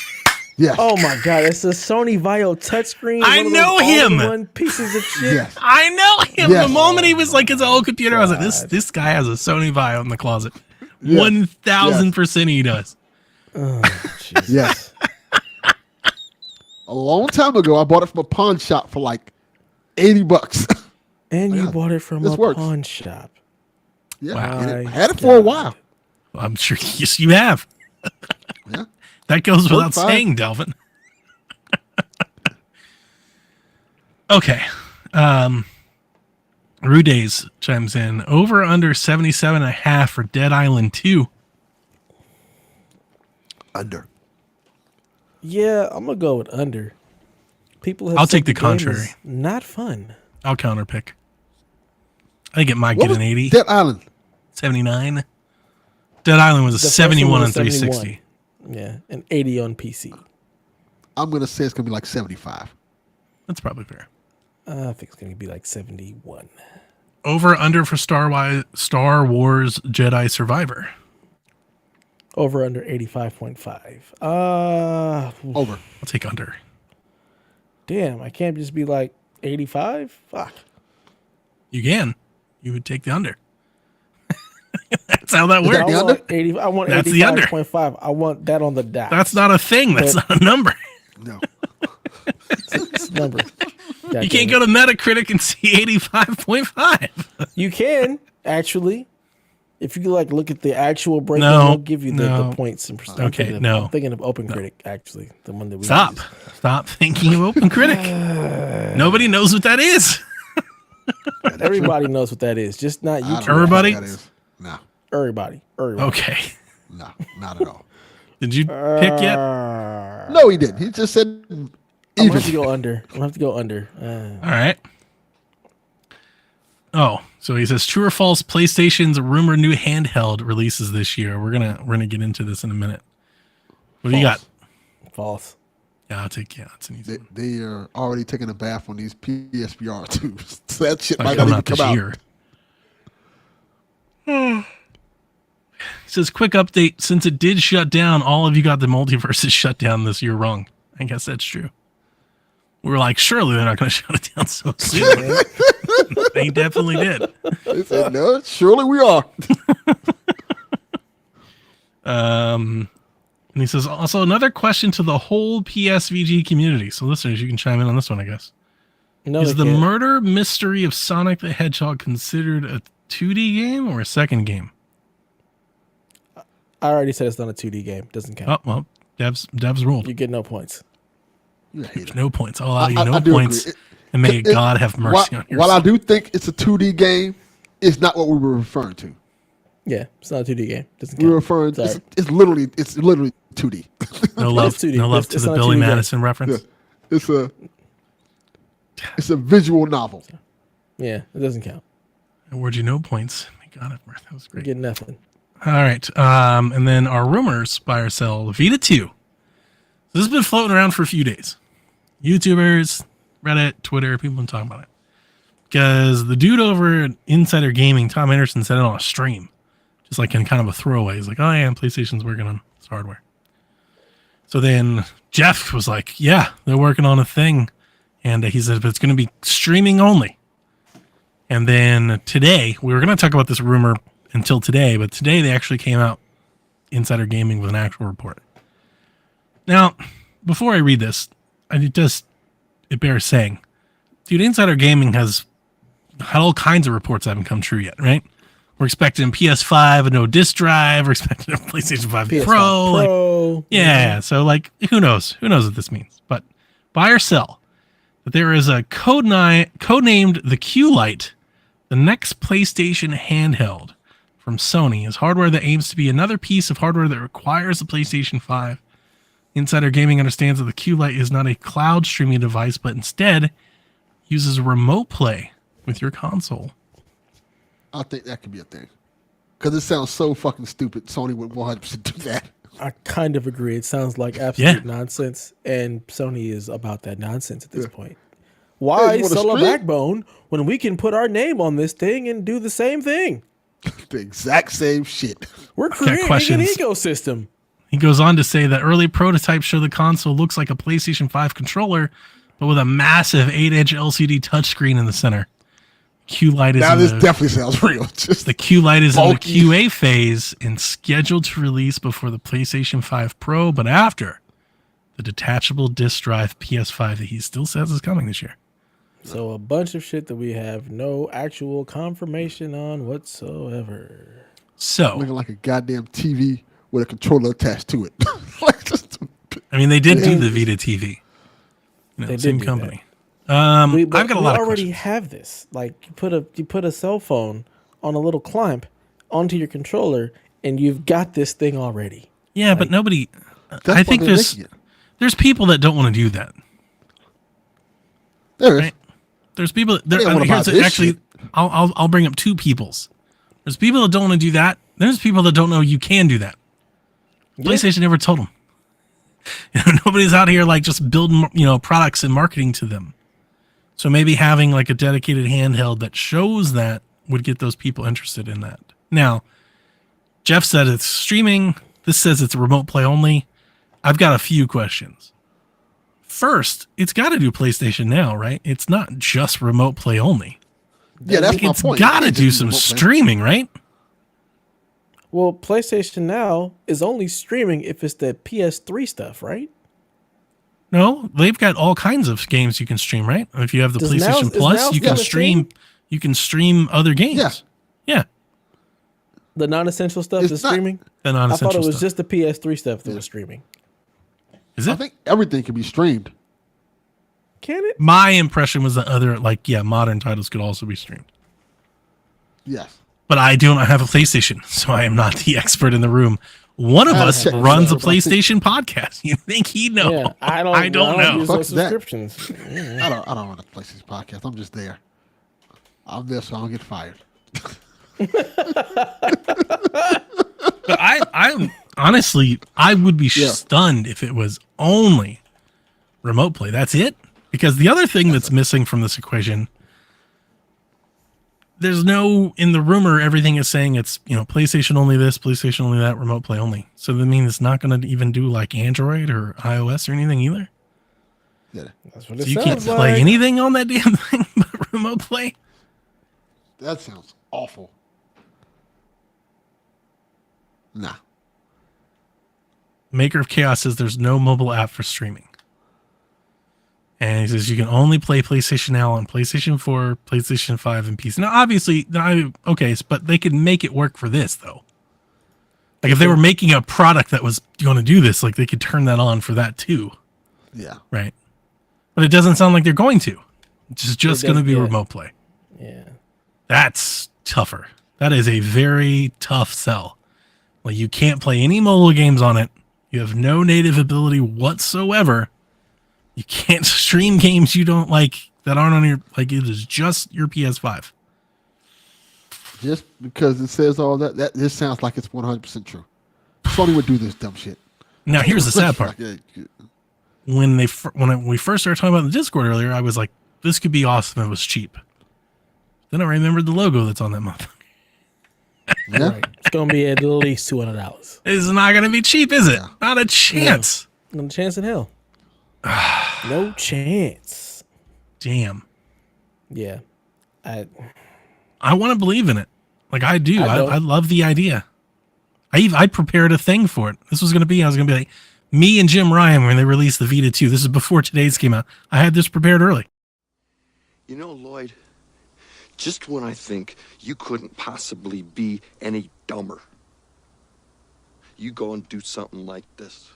Yes. Oh my god, it's a Sony Vaio touchscreen. I one of know those him. all-in-one pieces of shit. Yes. I know him. Yes. The moment he was like his old computer, I was like, this guy has a Sony Vaio in the closet. Yes. 1000% he does. Oh, Jesus. Yes. A long time ago, I bought it from a pawn shop for like $80. And you Yeah, bought it from this a works. pawn shop. Yeah, Wow. and I had it for a while. I'm sure yes, you have. Yeah. That goes without fine. saying, Delvin. Okay. Rudays chimes in. Over under 77.5 for Dead Island 2. Under. Yeah, I'm gonna go with under. People have I'll said take the game contrary. is not fun. I'll counterpick. I think it might What get was an 80. Dead Island? 79. Dead Island was a The first 71 one on was 360. 71. Yeah, and 80 on PC. I'm going to say it's going to be like 75. That's probably fair. I think it's gonna be like 71. Over under for Star Wars Jedi Survivor. Over under 85.5. Over. I'll take under. Damn, I can't just be like 85. Fuck. You can. You would take the under. That's how that Is that works. the I under? want 80. I want That's the under. 85.5. I want that on the dot. That's not a thing. That's not a number. No. It's a number. You can't go to Metacritic and see 85.5. You can. Actually, if you like look at the actual breakdown, No, they'll give you the no. points and Okay, no. I'm thinking of OpenCritic, actually, the one that we Stop. use. Stop thinking of OpenCritic. Nobody knows what that is. Everybody knows what that is, just not I don't YouTube. know what Everybody? that is. No, Everybody. Okay. no, not at all. Did you pick yet? No, he didn't. He just said I'm gonna have to even. go under. I'm gonna have to go under. All right. Oh, so he says true or false? PlayStation's rumored new handheld releases this year. We're gonna get into this in a minute. What do you got? False. Yeah, I'll take it's an easy. They are already taking a bath on these PSVR 2s. So that shit Like might coming not out even this come year. out. He says, quick update. Since it did shut down, all of you got the multiverses shut down this year wrong. I guess that's true. We were like, surely they're not going to shut it down so soon. They definitely did. They said, no, surely we are. And he says, also another question to the whole PSVG community. So listeners, you can chime in on this one, I guess. No, Is they the can't. murder mystery of Sonic the Hedgehog considered a 2D game or a second game? I already said it's not a 2D game. Doesn't count. Oh, well, Devs ruled. You get no points. You a hater. No points. I'll allow you I no do points. agree. And may God have mercy on your While I soul. do think it's a 2D game, it's not what we were referring to. Yeah, it's not a 2D game. Doesn't We were count. referring. Sorry. It's literally 2D. No love, 2D. no love It's to the not a Billy 2D game. Madison reference. Yeah. It's a visual novel. Yeah, it doesn't count. I award you no points. May God have mercy. That was You great. get nothing. All right. And then our rumors buy or sell Vita 2. This has been floating around for a few days. YouTubers, Reddit, Twitter, people have been talking about it. Because the dude over at Insider Gaming, Tom Anderson, said it on a stream. Just like in kind of a throwaway. He's like, oh yeah, PlayStation's working on its hardware. So then Jeff was like, yeah, they're working on a thing. And he said, but it's going to be streaming only. And then today, we were going to talk about this rumor until today, but today they actually came out, Insider Gaming, with an actual report. Now, before I read this, it bears saying, dude, Insider Gaming has had all kinds of reports that haven't come true yet, right? We're expecting PS5 and no disc drive. We're expecting a PlayStation 5 PS5 Pro. Like, Pro. yeah, so like, who knows? Who knows what this means? But buy or sell that there is a codenamed the Q-Lite, the next PlayStation handheld from Sony, is hardware that aims to be another piece of hardware that requires the PlayStation 5. Insider Gaming understands that the Q-Lite is not a cloud streaming device, but instead uses remote play with your console. I think that could be a thing. Because it sounds so fucking stupid. Sony would 100% do that. I kind of agree. It sounds like absolute nonsense, and Sony is about that nonsense at this point. Why you wanna sell a stream? backbone when we can put our name on this thing and do the same thing? The exact same shit. We're creating an questions. ecosystem. He goes on to say that early prototypes show the console looks like a PlayStation 5 controller, but with a massive 8-inch LCD touchscreen in the center. Q-Lite is Now in this the, definitely sounds real. Just the Q-Lite is in the bulky. QA phase and scheduled to release before the PlayStation 5 Pro, but after the detachable disc drive PS5 that he still says is coming this year. So a bunch of shit that we have no actual confirmation on whatsoever. So, looking like a goddamn TV with a controller attached to it. Like just, I mean, they did do the Vita TV. You know, They did same do Company. But I've got a lot of already questions. have this. Like you put a cell phone on a little clamp onto your controller, and you've got this thing already. Yeah, but nobody. that's I why think they're making it. there's people that don't want to do that. There is. Right. There's people. There, didn't wanna buy here's this actually, shit. I'll bring up two peoples. There's people that don't want to do that. There's people that don't know you can do that. PlayStation never told them. Nobody's out here like just building products and marketing to them. So maybe having like a dedicated handheld that shows that would get those people interested in that. Now, Jeff said it's streaming. This says it's remote play only. I've got a few questions. First, it's got to do PlayStation Now, right? It's not just remote play only. Yeah, that's my It's point. got to You can't do just some remote play. streaming, right? Well, PlayStation Now is only streaming if it's the PS3 stuff, right? No, they've got all kinds of games you can stream, right? If you have the Does PlayStation Now's- is Plus, Now's you can got a stream. thing? You can stream other games. Yeah. Yeah. The non-essential stuff It's is not- streaming. The I non-essential thought it was stuff. just the PS3 stuff that was streaming. Is I it? think everything can be streamed. Can it? My impression was that other, modern titles could also be streamed. Yes. But I do not have a PlayStation, so I am not the expert in the room. One of I us checked runs a myself. I think- PlayStation podcast. You think he'd know? Yeah, I don't. I don't know. Use Fuck those that. subscriptions. I don't want to play this podcast. I'm just there. I'm there so I don't get fired. But I honestly, I would be Yeah. stunned if it was only remote play. That's it? Because the other thing that's missing from this equation, there's no, in the rumor, everything is saying it's, PlayStation only this, PlayStation only that, remote play only. So that means it's not going to even do like Android or iOS or anything either. Yeah. That's what So it you can't sounds play like. anything on that damn thing but remote play? That sounds awful. Nah. Maker of Chaos says there's no mobile app for streaming. And he says you can only play PlayStation Now on PlayStation 4, PlayStation 5, and PC. Now, obviously, but they could make it work for this, though. Like, if they were making a product that was going to do this, like, they could turn that on for that, too. Yeah. Right? But it doesn't sound like they're going to. It's just going to be yeah. remote play. Yeah. That's tougher. That is a very tough sell. Like, you can't play any mobile games on it. You have no native ability whatsoever. You can't stream games you don't like that aren't on your, it is just your PS5. Just because it says all that, this sounds like it's 100% true. Sony would do this dumb shit. Now, here's the sad part. Yeah, When we first started talking about the Discord earlier, I was like, this could be awesome if it was cheap. Then I remembered the logo that's on that motherfucker. yeah. Right. It's gonna be at least $200. It's not going to be cheap, is it? Yeah. Not a chance. No chance in hell. No chance. Damn. Yeah. I want to believe in it. Like I do. I don't. I love the idea. I prepared a thing for it. This was going to be, I was going to be like, me and Jim Ryan, when they released the Vita 2, this is before today's came out. I had this prepared early. You know, Lloyd, just when I think you couldn't possibly be any dumber, you go and do something like this.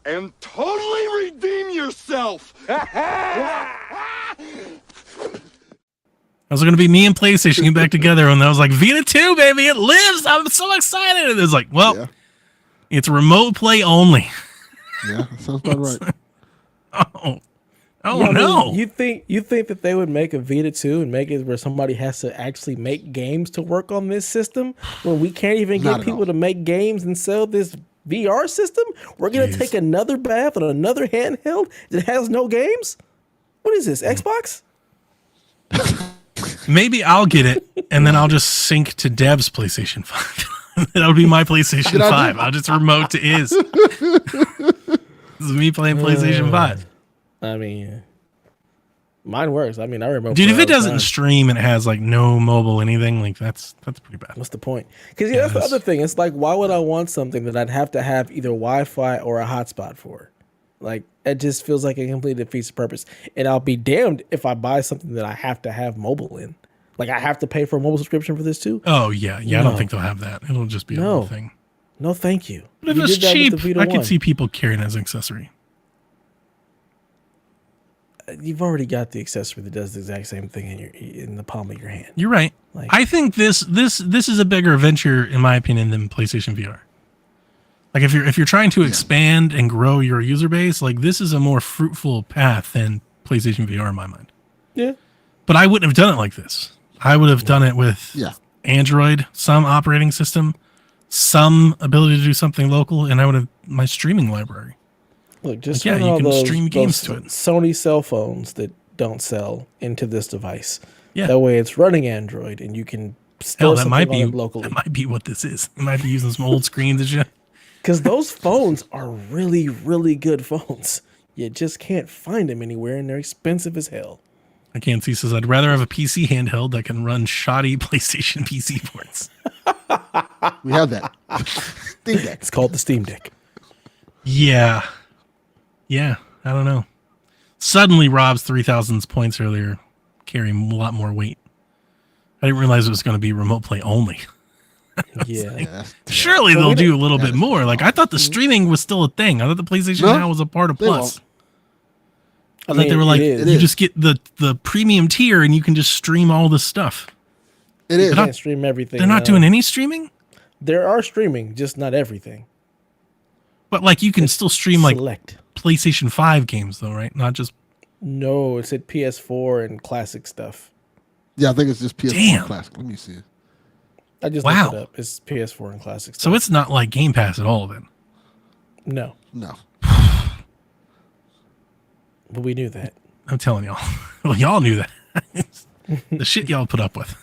And totally redeem yourself! I was going to be me and PlayStation get back together, and I was like, Vita 2, baby, it lives. I'm so excited. And it was like, well, Yeah. it's remote play only. Yeah. That sounds about right. Oh Yeah, I mean, no. you think that they would make a Vita 2 and make it where somebody has to actually make games to work on this system when we can't even Not get at people all. to make games and sell this VR system? We're going to Jeez. take another bath on another handheld that has no games? What is this, Xbox? Maybe I'll get it, and then I'll just sync to Dev's PlayStation 5. That'll be my PlayStation Good idea. 5. I'll just remote to his. This is me playing PlayStation 5. I mean, mine works. I mean, I remote. Dude, play if all it the doesn't time. stream and it has like no mobile anything, like that's pretty bad. What's the point? Because that's the Yes. other thing. It's like, why would I want something that I'd have to have either Wi-Fi or a hotspot for? Like, it just feels like it completely defeats the purpose. And I'll be damned if I buy something that I have to have mobile in. Like, I have to pay for a mobile subscription for this too? Oh yeah. I No. don't think they'll have that. It'll just be a No. little thing. No, thank you. But if You it's did that with cheap, the Vita I could 1. see people carrying it as an accessory. You've already got the accessory that does the exact same thing in the palm of your hand. You're right. Like- I think this is a bigger venture, in my opinion, than PlayStation VR. Like if you're trying to expand and grow your user base, like this is a more fruitful path than PlayStation VR in my mind. Yeah. But I wouldn't have done it like this. I would have done it with Yeah. Android, some operating system, some ability to do something local, and I would have my streaming library. Look, just Like, yeah, run you all can those, stream games those to it. Sony cell phones that don't sell into this device. Yeah. That way it's running Android and you can store Hell, that something might on be it locally. that might be what this is. You might be using some old screens and shit. Because those phones are really, really good phones. You just can't find them anywhere and they're expensive as hell. I can't see says I'd rather have a PC handheld that can run shoddy PlayStation PC ports. We have that. Steam Deck. It's called the Steam Deck. Yeah. Yeah, I don't know. Suddenly Rob's 3,000 points earlier carry a lot more weight. I didn't realize it was going to be remote play only. Yeah. Surely they'll do a little bit more. Like, I thought the streaming was still a thing. I thought the PlayStation Now was a part of Plus. I thought they were like, you just get the premium tier and you can just stream all this stuff. It is. You can't stream everything. They're not doing any streaming? There are streaming, just not everything. But like you can still stream like select PlayStation 5 games though, right? Not just. No, it's at PS4 and classic stuff. Yeah, I think it's just PS4 Damn. and classic. Let me see. I just looked it up. It's PS4 and classic stuff. So it's not like Game Pass at all then? No. No. But we knew that. I'm telling y'all. Well, y'all knew that. The shit y'all put up with.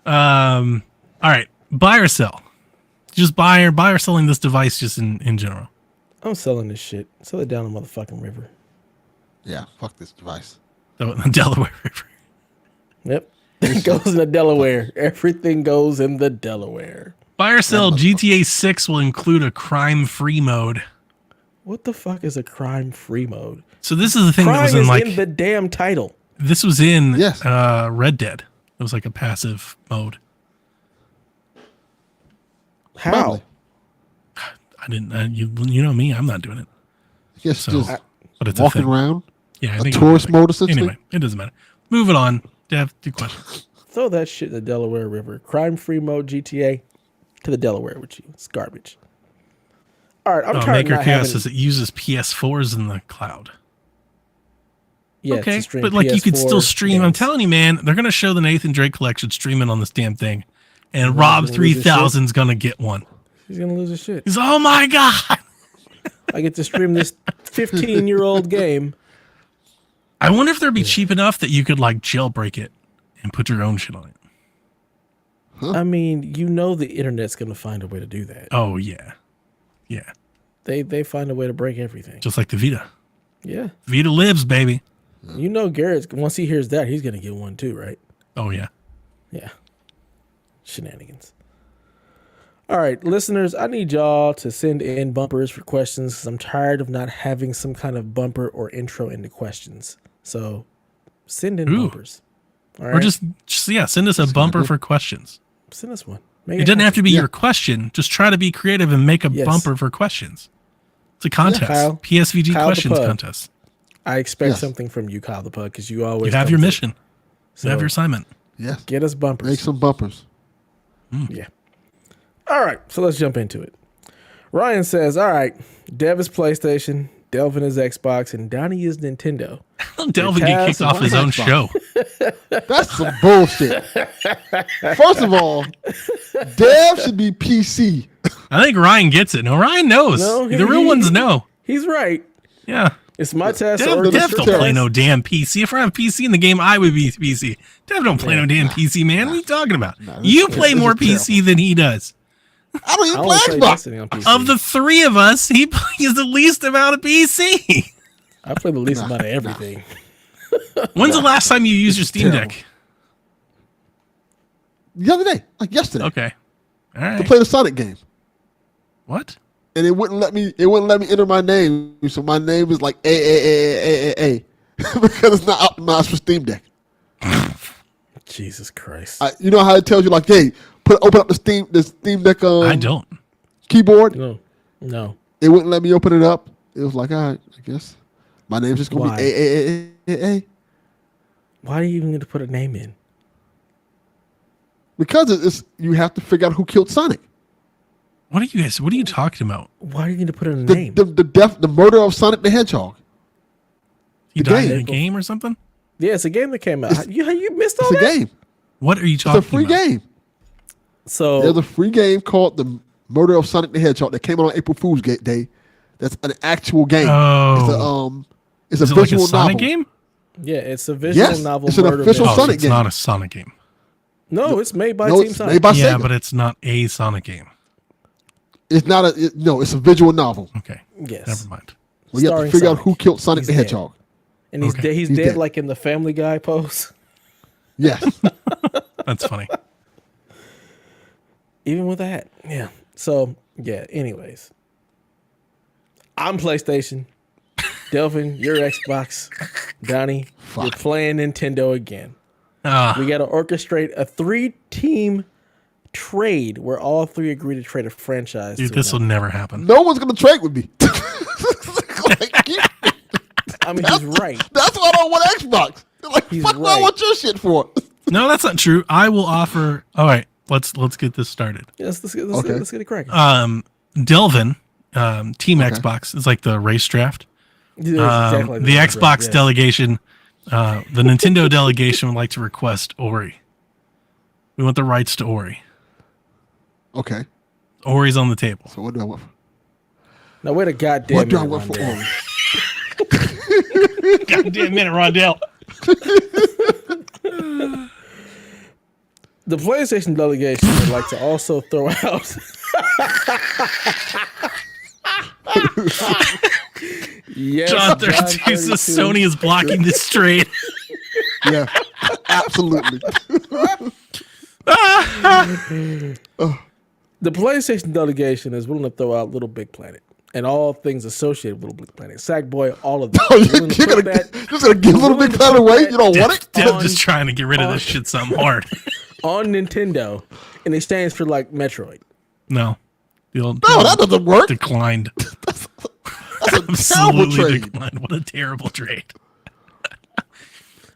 All right. Buy or sell? Just buy or selling this device just in general? I'm selling this shit. Sell it down the motherfucking river. Yeah, fuck this device. The Delaware River. Yep. It goes in the Delaware. Everything goes in the Delaware. Buy or sell, GTA 6 will include a crime-free mode. What the fuck is a crime-free mode? So this is the thing that was in like in the damn title. This was in Red Dead. It was like a passive mode. How? Probably. I didn't. You know me. I'm not doing it. Yes, So, just but it's walking around. Yeah, I a think tourist mode essentially. Anyway, it doesn't matter. Moving on. Dev, two questions. Throw that shit in the Delaware River. Crime-free mode GTA to the Delaware with you. It's garbage. All right, I'm tired Maker of not Chaos having... says it uses PS4s in the cloud. Yeah, okay, but like you could still stream. I'm telling you, man, they're gonna show the Nathan Drake collection streaming on this damn thing, and Rob 3000's gonna get one. He's gonna lose his shit. He's oh my god! I get to stream this 15-year-old game. I wonder if they'd be cheap enough that you could like jailbreak it and put your own shit on it. Huh? I mean, you know the internet's gonna find a way to do that. Oh yeah, yeah. They find a way to break everything. Just like the Vita. Yeah. Vita lives, baby. You know Garrett's, once he hears that, he's gonna get one too, right? Oh yeah. Yeah. Shenanigans. All right, listeners, I need y'all to send in bumpers for questions because I'm tired of not having some kind of bumper or intro into questions. So send in bumpers. All right? Or just send us a bumper for questions. Send us one. It doesn't have to be your question. Just try to be creative and make a bumper for questions. It's a contest. Yeah, Kyle, PSVG questions contest. I expect something from you, Kyle the Pug, because you always have your mission. So you have your assignment. Yes. Get us bumpers. Make some bumpers. Yeah. All right, so let's jump into it. Ryan says, all right, Dev is PlayStation, Delvin is Xbox, and Donnie is Nintendo. Delvin get kicked off his own show. That's some bullshit. First of all, Dev should be PC. I think Ryan gets it. No, Ryan knows. No, the real ones know. He's right. Yeah. It's my test. Dev don't play no damn PC. If I have PC in the game, I would be PC. Dev don't play no damn PC, man. What are you talking about? You play more PC than he does. I don't even play Xbox. Of the three of us, he plays the least amount of PC. I play the least amount of everything. When's the last time you used your Steam Deck? The other day, like yesterday. Okay. All right. To play the Sonic game. What? And it wouldn't let me enter my name. So my name is like A because it's not optimized for Steam Deck. Jesus Christ. You know how it tells you like, hey, open up the Steam Deck I don't. keyboard? No. It wouldn't let me open it up. It was like, all right, I guess. My name's just gonna be A. Why do you even need to put a name in? Because you have to figure out who killed Sonic. What are you talking about? Why do you need to put in a name? The murder of Sonic the Hedgehog. He died in a game or something? Yeah, it's a game that came out. You missed all that? It's a game. What are you talking about? It's a free game. So there's a free game called The Murder of Sonic the Hedgehog that came out on April Fool's Day. That's an actual game. Oh. It's a visual like a Sonic novel. game? Yeah, it's a visual novel. It's an official Sonic game. It's not a Sonic game. No, it's made by Team Sonic. Made by yeah, Sega. but it's not a Sonic game. It's not it's a visual novel. Okay. Yes. Never mind. We have to figure out who killed Sonic the Hedgehog. And he's dead like in the Family Guy pose. Yes. That's funny. Even with that. Yeah. So, yeah, anyways. I'm PlayStation. Delvin, you're Xbox. Donnie, you're playing Nintendo again. We got to orchestrate a 3-team trade where all 3 agree to trade a franchise. Dude, this will never happen. No one's gonna trade with me. I mean, he's right. That's why I don't want Xbox. They're like, He's fuck, what I right. want your shit for? No, that's not true. I will offer. All right, let's get this started. Yes, let's get it cracking. Delvin, Team Xbox is like the race draft. Yeah, exactly like The that, Xbox right, yes. delegation, the Nintendo delegation would like to request Ori. We want the rights to Ori. Okay. Ori's on the table. So what do I want? Now wait a goddamn What do I minute, want for Rondell. Ori? Goddamn minute, Rondell. The PlayStation delegation would like to also throw out. Yes, John 32 says Sony is blocking this trade. Yeah, absolutely. The PlayStation delegation is willing to throw out Little Big Planet and all things associated with Little Big Planet. Sackboy, all of that. You're just gonna give Little Big Planet away? You don't want it? I'm just trying to get rid of this shit something hard. On Nintendo in exchange for like Metroid. No. No, that doesn't work. Declined. That's a terrible Absolutely trade. declined. What a terrible trade.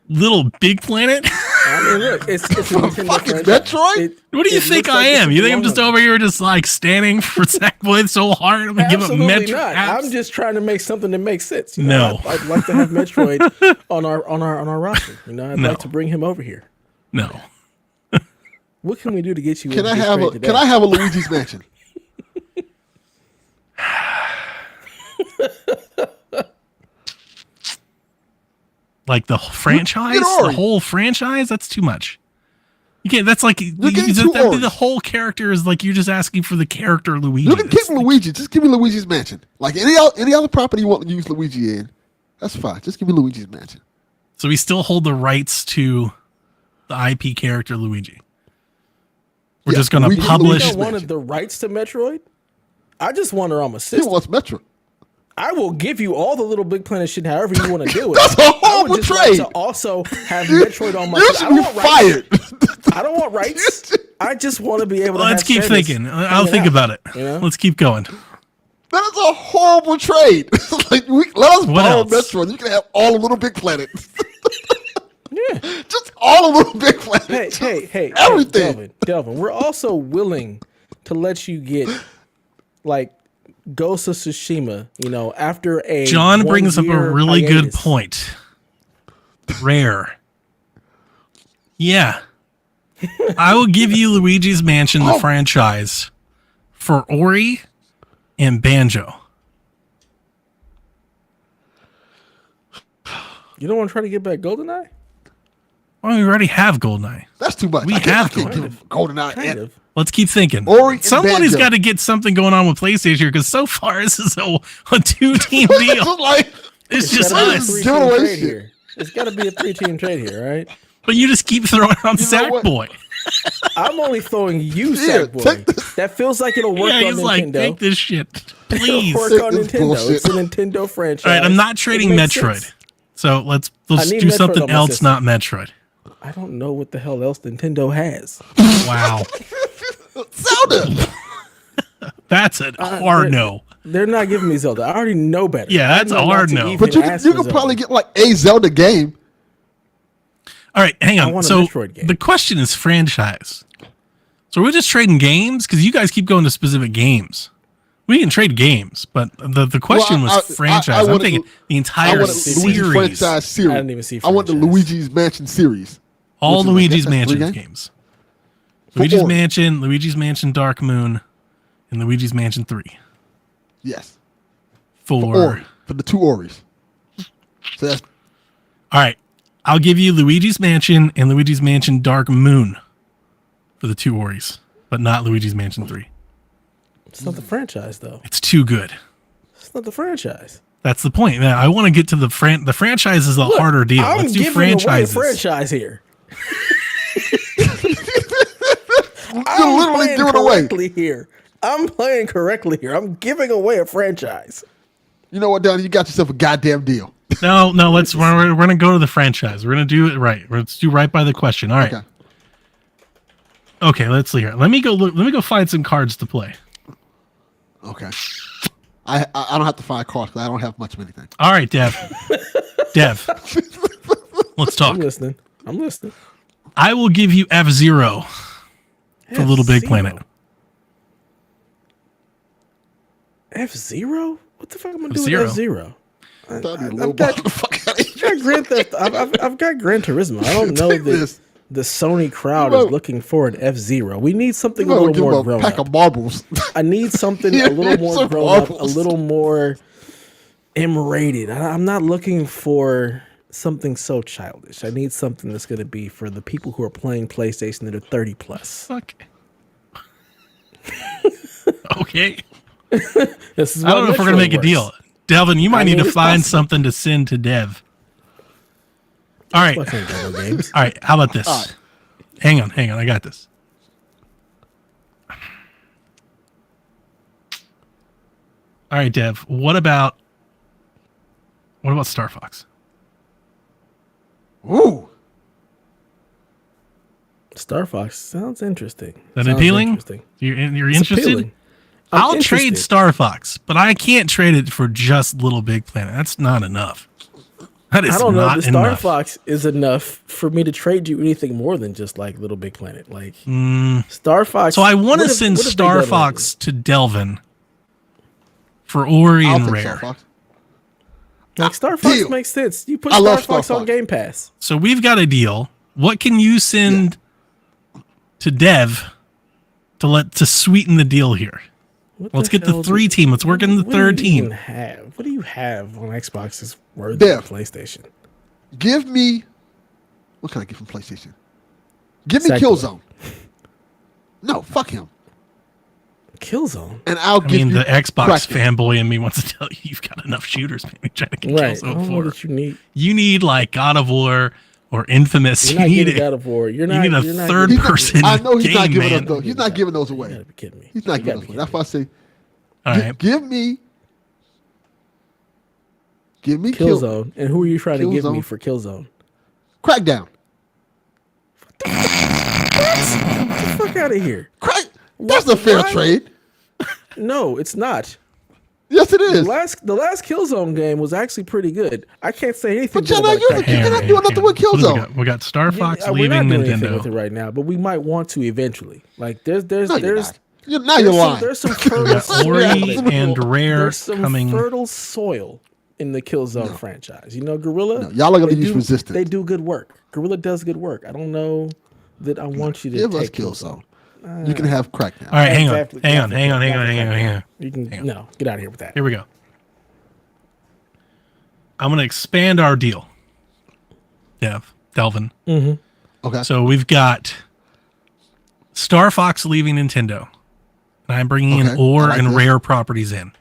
Little Big Planet? I mean, look, it's a Nintendo Fucking franchise. Metroid? What do you It think looks like I it's am? a You think I'm just belong over here just like standing for Sackboy so hard? I'm going to give up Absolutely Metroid. not. I'm just trying to make something that makes sense. You No. know, I'd like to have Metroid on our roster. You know, I'd No. like to bring him over here. No. What can we do to get you? Can in I this have trade a today? Can I have a Luigi's Mansion? Like the franchise? Get The Ori. whole franchise? That's too much. You can't, that's like, getting two that'd be Oris. the whole character is like you're just asking for the character Luigi. You can That's keep Luigi. Just give me Luigi's Mansion. Like any other property you want to use Luigi in, that's fine. Just give me Luigi's Mansion. So we still hold the rights to the IP character Luigi. We're Yeah, just going to Luigi- You publish. don't wanted the rights to Metroid? I just want her on my He system. wants Metro. I will give you all the Little Big Planet shit, however you want to do it. That's a I would horrible just trade. like to also have Metroid on my. You system. should be fired. I don't want rights. I just want to be able to. Let's have keep service thinking. I'll hanging think out, about it. you know? Let's keep going. That is a horrible trade. Like let us What borrow else? Metro. You can have all of Little Big Planet. Yeah. Just all of Little Big Planet. Hey, Everything. Delvin. We're also willing to let you get like Ghost of Tsushima. You know, after a John brings up a 1 year really good hiatus. point. Rare. Yeah. I will give you Luigi's Mansion, the franchise, for Ori and Banjo. You don't want to try to get back GoldenEye? Well, we already have GoldenEye. That's too much. We I have can't give him GoldenEye. Kind and- of. Let's keep thinking. Ori and Somebody's Banjo. got to get something going on with PlayStation here because so far this is a two-team deal. It's like, It's It's just gotta be a us. 3-team Giving away trade shit. here. It's got to be a 3-team trade here, right? But you just keep throwing out You know what? Sackboy. I'm only throwing you, Here, Sackboy. take this. That feels like it'll work Yeah, on he's like, Nintendo. take this shit, please. It'll All work on Take this Nintendo. bullshit. It's a Nintendo franchise. right, I'm not It trading makes Metroid. sense. So let's I need do Metroid something on my else, system. not Metroid. I don't know what the hell else Nintendo has. Wow, Zelda. that's a hard no. They're not giving me Zelda. I already know better. Yeah, that's I a know not hard to no. even But you ask can for Zelda. probably get like a Zelda game. All right, hang I on. want a So Metroid game. the question is franchise. So we're just trading games because you guys keep going to specific games. We can trade games, but the question Well, was franchise. I'm wanted thinking the I entire want a Luigi series, franchise series. I didn't even see I want the franchise. Luigi's Mansion series. all which is like, Luigi's that's three Mansion games? games. For Luigi's Ori. Mansion, Luigi's Mansion Dark Moon, and Luigi's Mansion 3 Yes. for Ori. For the two Oris. So that's All right, I'll give you Luigi's Mansion and Luigi's Mansion Dark Moon for the two Oris, but not Luigi's Mansion 3. It's not the franchise, though. It's too good. It's not the franchise. That's the point. Man, I want to get to the franchise is a harder deal. I'm Let's do giving franchises. away a franchise here. you're literally playing giving away. correctly here. I'm playing correctly here. I'm giving away a franchise. You know what, Donnie? You got yourself a goddamn deal. No. We're gonna go to the franchise. We're gonna do it right. Let's do right by the question. All right. Okay. Let's see here. Let me go find some cards to play. Okay. I don't have to find cards because I don't have much of anything. All right, Dev. Dev. Let's talk. I'm listening. I will give you F-Zero for Little Big Planet. F-Zero? What the fuck am I doing with F-Zero? F-Zero? I've got Grand Theft. I've got Gran Turismo. I don't know that the Sony crowd is looking for an F-Zero. We need something a little more grown pack up. of marbles. I need something a little more grown up, a little more M-rated. I'm not looking for something so childish. I need something that's going to be for the people who are playing PlayStation that are 30 plus. Fuck. Okay. This is I don't know if we're gonna make a deal. Delvin, you might need to find something to send to Dev. All right. All right. How about this? Right. Hang on. I got this. All right, Dev. What about Star Fox? Ooh. Star Fox sounds interesting. Is that appealing? Interesting. You're interested? Appealing. I'll trade Star Fox, but I can't trade it for just Little Big Planet. That's not enough. That is not enough. I don't know if the Star Fox is enough for me to trade you anything more than just like Little Big Planet. Like Star Fox. So I want to send Star Fox to Delvin for Ori and Rare. Like Star Fox makes sense. You put Star Fox on Game Pass. So we've got a deal. What can you send to Dev to sweeten the deal here? Let's get the 3 team. Let's work in the 3rd team. What do you have on Xbox is worthy of PlayStation? Give me. What can I get from PlayStation? Give me Killzone. No, fuck him. Killzone. And I'll give you the Xbox fanboy in me wants to tell you you've got enough shooters, man. You're trying to get Killzone 4. What you need. You need like God of War or Infamous. You need God of War. You need a third person. I know he's game, not giving man. us those. He's not giving those away. You gotta be kidding me. He's not giving those away. That's why I say, all right. Give me Killzone. And who are you trying to give me for Killzone? Crackdown. Get the fuck out of here. That's a fair trade. No, it's not. Yes, it is. The last Killzone game was actually pretty good. I can't say anything. But you're not doing nothing with Killzone. We got Star Fox we're leaving not doing Nintendo anything with it right now, but we might want to eventually. Like there's you're lying. There's some fertile Ori and Rare coming. Fertile soil in the Killzone franchise. You know, Guerrilla. No, y'all are gonna use Resistance. They do good work. Guerrilla does good work. I don't know that I want you to give take us Killzone. You can have Crackdown. All right, hang on. You can no, get out of here with that. Here we go. I'm gonna expand our deal. Delvin. Mm-hmm. Okay. So we've got Star Fox leaving Nintendo, and I'm bringing in Ore and Rare properties in.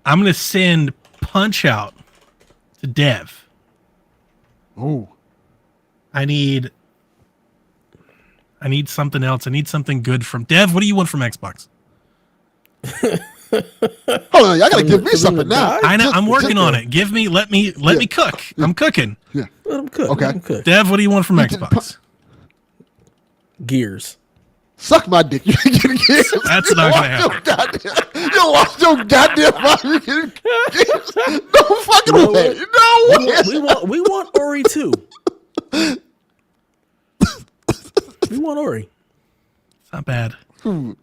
I'm gonna send Punch Out to Dev. Oh. I need something else. I need something good from Dev. What do you want from Xbox? Hold on, y'all gotta give me something now. I know. I'm working on it. Let me cook. I'm cooking. Yeah. Let him cook. Okay. Let him cook. Dev, what do you want from Xbox? Gears. Suck my dick. You ain't getting Gears. That's not gonna happen. You lost your goddamn mind. You getting Gears. No fucking way. No way. We want Ori too. We want Ori. It's not bad. All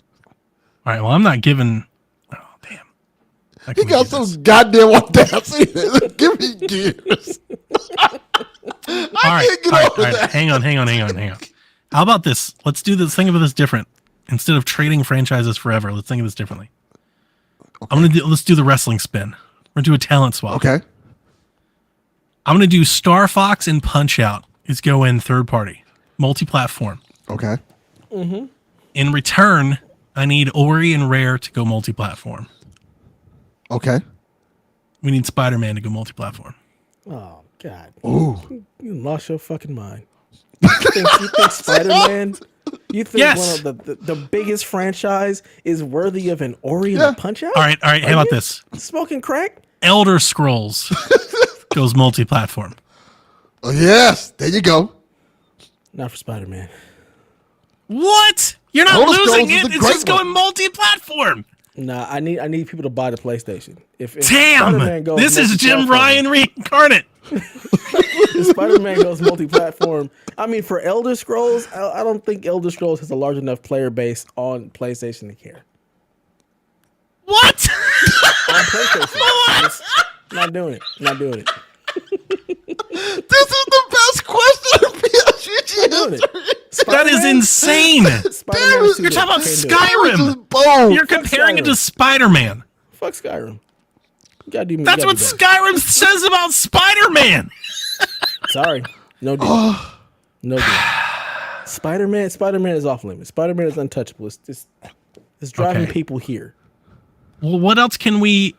right. Well, I'm not giving. Oh, damn. He got so goddamn audacity. Give me Gears. All right. Hang on. How about this? Let's do this. Think of this different. Instead of trading franchises forever, let's think of this differently. Okay. Let's do the wrestling spin. We're gonna do a talent swap. Okay. I'm gonna do Star Fox and Punch Out. Is go in third party, multi-platform. Okay. Mm-hmm. In return, I need Ori and Rare to go multi-platform. Okay. We need Spider-Man to go multi-platform. Oh God. Ooh. You lost your fucking mind. You think Spider-Man? You think one of the biggest franchise is worthy of an Ori and a Punch Out? All right. How about this? Smoking crack? Elder Scrolls goes multi-platform. Oh yes, there you go. Not for Spider-Man. What? You're not Elder losing Scrolls is it. a It's great just one. going multi-platform. Nah, I need people to buy the PlayStation. If Damn, Spider-Man goes this is Jim multi-platform- Ryan reincarnate. If Spider-Man goes multi-platform. I mean, for Elder Scrolls, I don't think Elder Scrolls has a large enough player base on PlayStation to care. What? On PlayStation, Just not doing it. Not doing it. This is the best question in PSG Not doing history. it. That is insane. Spider-Man is too You're good. talking about Can't do it. Skyrim. Just bold. You're comparing it to Skyrim. Spider-Man. Fuck Skyrim. You gotta do. you That's gotta what do better. Skyrim says about Spider-Man. Sorry, no deal. No deal. Spider-Man is off limits. Spider-Man is untouchable. It's driving Okay. people here. Well, what else can we?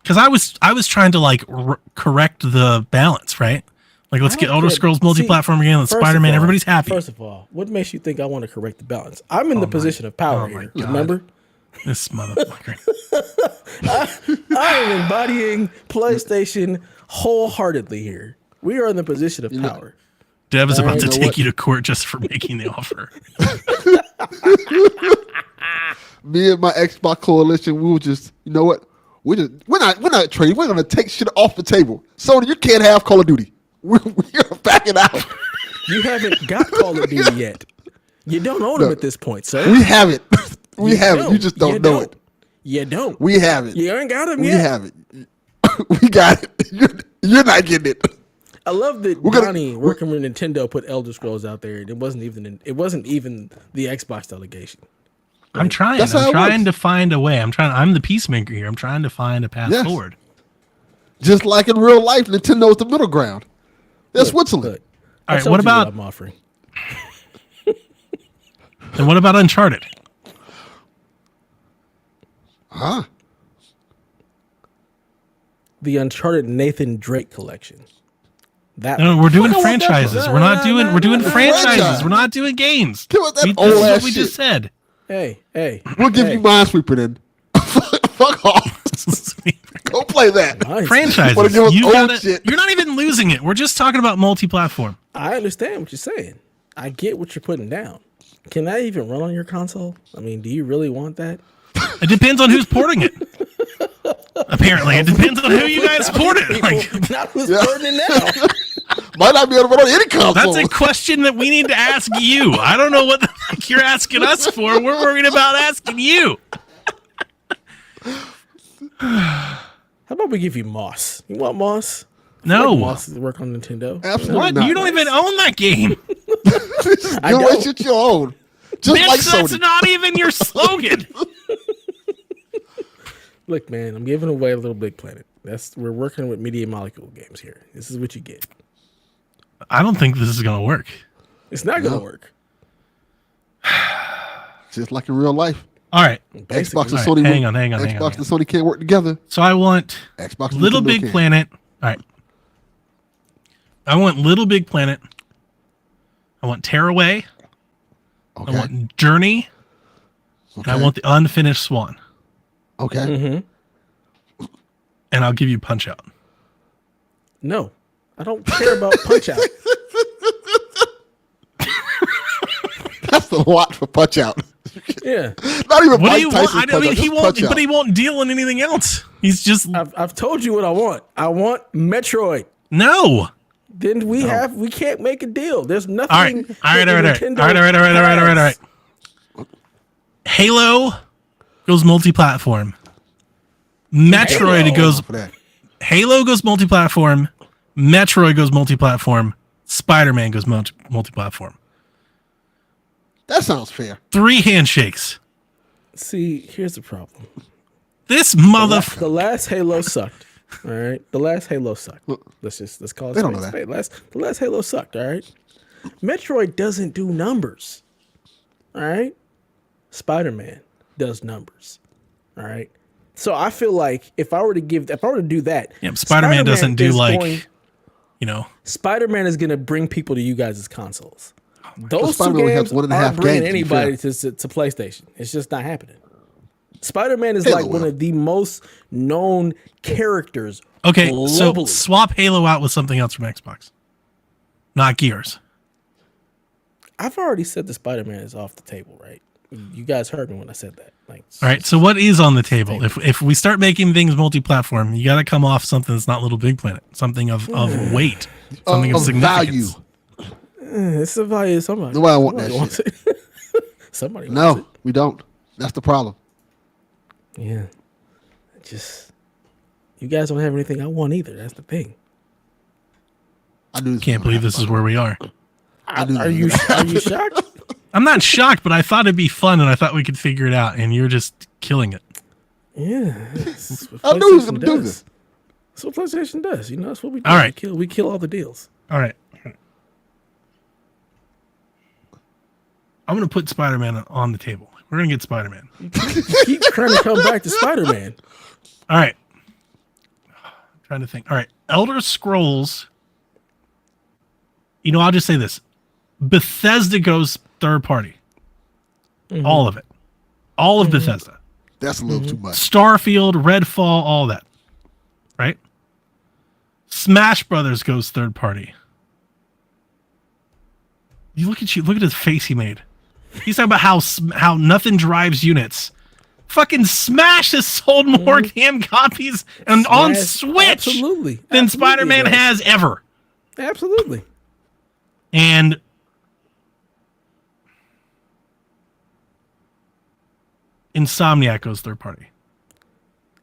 Because I was trying to like correct the balance, right? Like, let's I get don't Elder care. Scrolls multi-platform again. Let's First of Spider-Man. all- Everybody's happy. First of all, what makes you think I want to correct the balance? I'm in the position of power oh my here. God. Remember, This motherfucker. I am embodying PlayStation wholeheartedly here. We are in the position of power. Dev is about to you know take what? you to court just for making the offer. Me and my Xbox coalition, we were just, you know what? We're not trading. We're gonna take shit off the table. Sony, you can't have Call of Duty. We're backing out. You haven't got Call of Duty yet. You don't own them at this point, sir. We have it. We have it. You just don't know it. You don't. We have it. You ain't got them We yet. have it. We got it. You're not getting it. I love that gonna- Johnny working with Nintendo put Elder Scrolls out there. It wasn't even the Xbox delegation. I'm trying. That's how I'm it trying works. to find a way. I'm the peacemaker here. I'm trying to find a path Yes. forward. Just like in real life, Nintendo's the middle ground. They're Switzerland. Look, All I right, told what you about I'm offering? and what about Uncharted? Huh? The Uncharted Nathan Drake collection. That No, we're doing I want that franchises. one. We're not doing. We're doing no, franchises. franchise. We're not doing games. Give us that This old is what ass we shit. just said. hey. We'll give hey. you Minesweeper then. Fuck off. Go play that. Nice. Franchises. Wanna give us You old gotta- shit. You're not even losing it. We're just talking about multi-platform. I understand what you're saying. I get what you're putting down. Can that even run on your console? I mean, do you really want that? It depends on who's porting it. Apparently, it depends on who you guys port it. Like, Not who's putting it now. Might not be able to run on any console. that's a question that we need to ask you. I don't know what the fuck you're asking us for. We're worried about asking you. How about we give you Moss? You want Moss? No. Moss to work on Nintendo. Absolutely What? not. You don't even own that game. I Give away don't. shit you own. Just Bitch, like that's Sony. not even your slogan. Look, man, I'm giving away a Little Big Planet. We're working with Media Molecule games here. This is what you get. I don't think this is going to work. It's not gonna work. Just like in real life. All right. Xbox and All Sony. right, hang on. Xbox and Sony can't work together. So I want Xbox and Little Nintendo Big can. Planet. All right. I want Little Big Planet. I want Tearaway. Okay. I want Journey. And I want the Unfinished Swan. Okay. Mm-hmm. And I'll give you Punch Out. No, I don't care about Punch Out. That's a lot for Punch Out. Yeah, Not even What do Mike you Tyson's want? I Punch mean, Out, he just won't. Punch Out. But he won't deal in anything else. He's just I've told you what I want. I want Metroid. no. Then we can't make a deal. There's nothing. All right. All right. that All right. Nintendo All right. All right. All right. All right. All right. All has. right. Halo goes multi-platform. Metroid Halo. goes. For that. Halo goes multi-platform. Metroid goes multi-platform. Spider-Man goes multi-platform. That sounds fair. 3 handshakes. See, here's the problem. This motherfucker. The last Halo sucked. All right, the last Halo sucked. Let's call it. They don't know spade. The last Halo sucked. All right, Metroid doesn't do numbers. All right, Spider-Man does numbers. All right, so I feel like if I were to do that, Yeah, Spider-Man doesn't do is like, you know. Spider-Man is going to bring people to you guys' consoles. Those two Spider-Man only has games 1.5 aren't bringing games, to be anybody to PlayStation. It's just not happening. Spider-Man is Halo like one will. of the most known characters. Okay, so globally. swap Halo out with something else from Xbox. Not Gears. I've already said the Spider-Man is off the table, right? You guys heard me when I said that. Like, All right, so what is on the table? If we start making things multi-platform, you got to come off something that's not Little Big Planet, something of weight, something of value. significance. it's the value of somebody. Nobody want that wants it. Somebody wants No, it. we don't. That's the problem. Yeah. You guys don't have anything I want either. That's the thing. I knew this Can't was believe gonna this is where we are. I knew Are this you was gonna are you shocked? I'm not shocked, but I thought it'd be fun, and I thought we could figure it out, and you're just killing it. Yeah. That's what I knew he was PlayStation gonna do does. this. That's what PlayStation does. You know, that's what we do. All right. We kill all the deals. All right. I'm going to put Spider-Man on the table. We're going to get Spider-Man. You keep trying to come back to Spider-Man. All right. I'm trying to think. All right. Elder Scrolls. I'll just say this. Bethesda goes third party. Mm-hmm. All of it. All of Bethesda. That's a little too much. Starfield, Redfall, all that. Right? Smash Brothers goes third party. Look at his face he made. He's talking about how nothing drives units. Fucking Smash has sold more damn copies on Switch absolutely, than absolutely Spider-Man does. has ever. Absolutely. And Insomniac goes third party.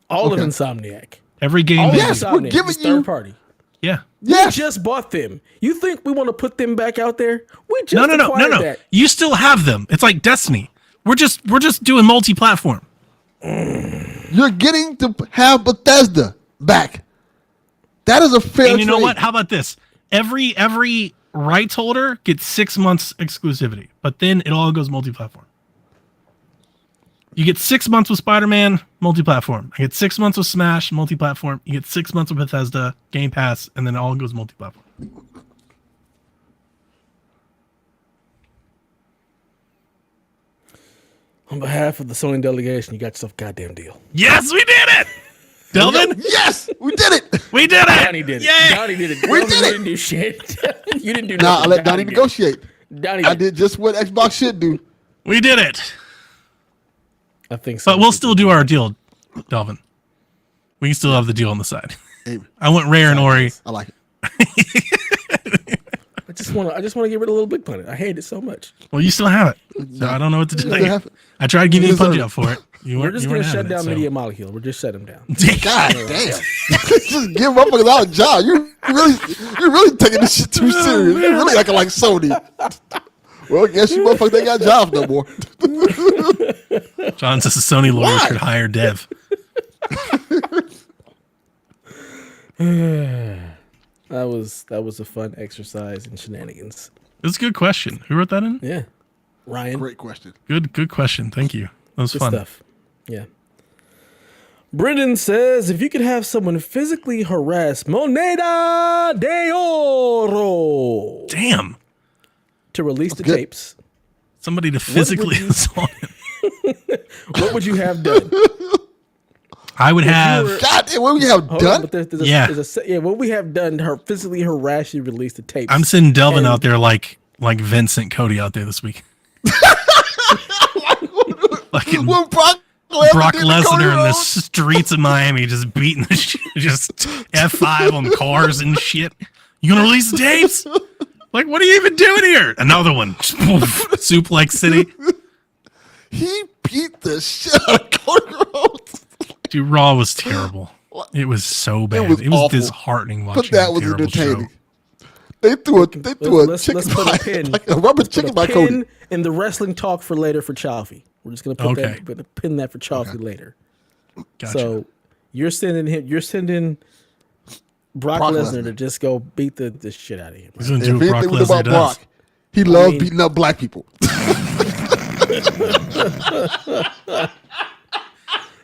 All Okay. of Insomniac. Every game. All of they Yes, do. we're Insomniac giving is you- third party. Yeah. Yes. We just bought them. You think we want to put them back out there? We just No. acquired that. You still have them. It's like Destiny. We're just doing multi-platform. You're getting to have Bethesda back. That is a fair And you know trade. what? How about this? Every rights holder gets 6 months exclusivity, but then it all goes multi-platform. You get 6 months with Spider-Man, multi-platform. I get 6 months with Smash, multi-platform. You get 6 months with Bethesda, Game Pass, and then it all goes multi-platform. On behalf of the Sony delegation, you got yourself a goddamn deal. Yes, we did it! Delvin, Yes, we did it. we did it! Donnie did it. Yay! Donnie did it. We Donnie did it. didn't do shit. You didn't do Nah, I nothing. let Donnie did it. negotiate. Donnie I did. did just what Xbox should do. We did it. I think so. But we'll still do our deal, Delvin. We can still have the deal on the side. Hey, I went Rare and Ori. I like it. I just want to get rid of Little Big Planet. I hate it so much. Well, you still have it. So I don't know what to tell still you. have it. I tried to give you a punch deserve up for it. You We're weren't. just You going weren't to shut having down it, so. Media Molecule. We're just shut them down. God damn. Just give motherfuckers out a job. You're really taking this shit too serious. You're really acting like Sony. Well, I guess you motherfuckers ain't got jobs no more. John says the Sony lawyers Why? should hire Dev. That was a fun exercise in shenanigans. It was a good question. Who wrote that in? Yeah. Ryan. Great question. Good question. Thank you. That was Good fun. stuff. Yeah. Brendan says, if you could have someone physically harass Moneda de Oro Damn. to release the good. tapes, Somebody to physically you- assault him. what would you have done? I would have. were- God damn, what we have Hold on, done? but there's a, Yeah. what we have done, her physically harass you, release the tapes. I'm sending Delvin And- out there like Vincent Cody out there this week. Fucking When Brock did the Lesnar Cody in the Rhodes? streets of Miami, just beating the shit, just F5 on cars and shit. You gonna release the tapes? Like, what are you even doing here? Another one. Suplex City. He beat the shit out of Cody Rhodes. Dude, Raw was terrible. It was so bad. was It was awful. disheartening watching But that a was terrible entertaining. show. They threw a let's chicken put a by, pin. like a rubber Put chicken a by pin Cody. in the wrestling talk for later for Chalfie. We're just gonna put Okay. that, gonna pin that for Chalfie later. Gotcha. So you're sending Brock Lesnar Lesnar. to just go beat the shit out of him. He's gonna If do what Brock anything we know Lesnar about does. Brock, he loves mean- beating up black people.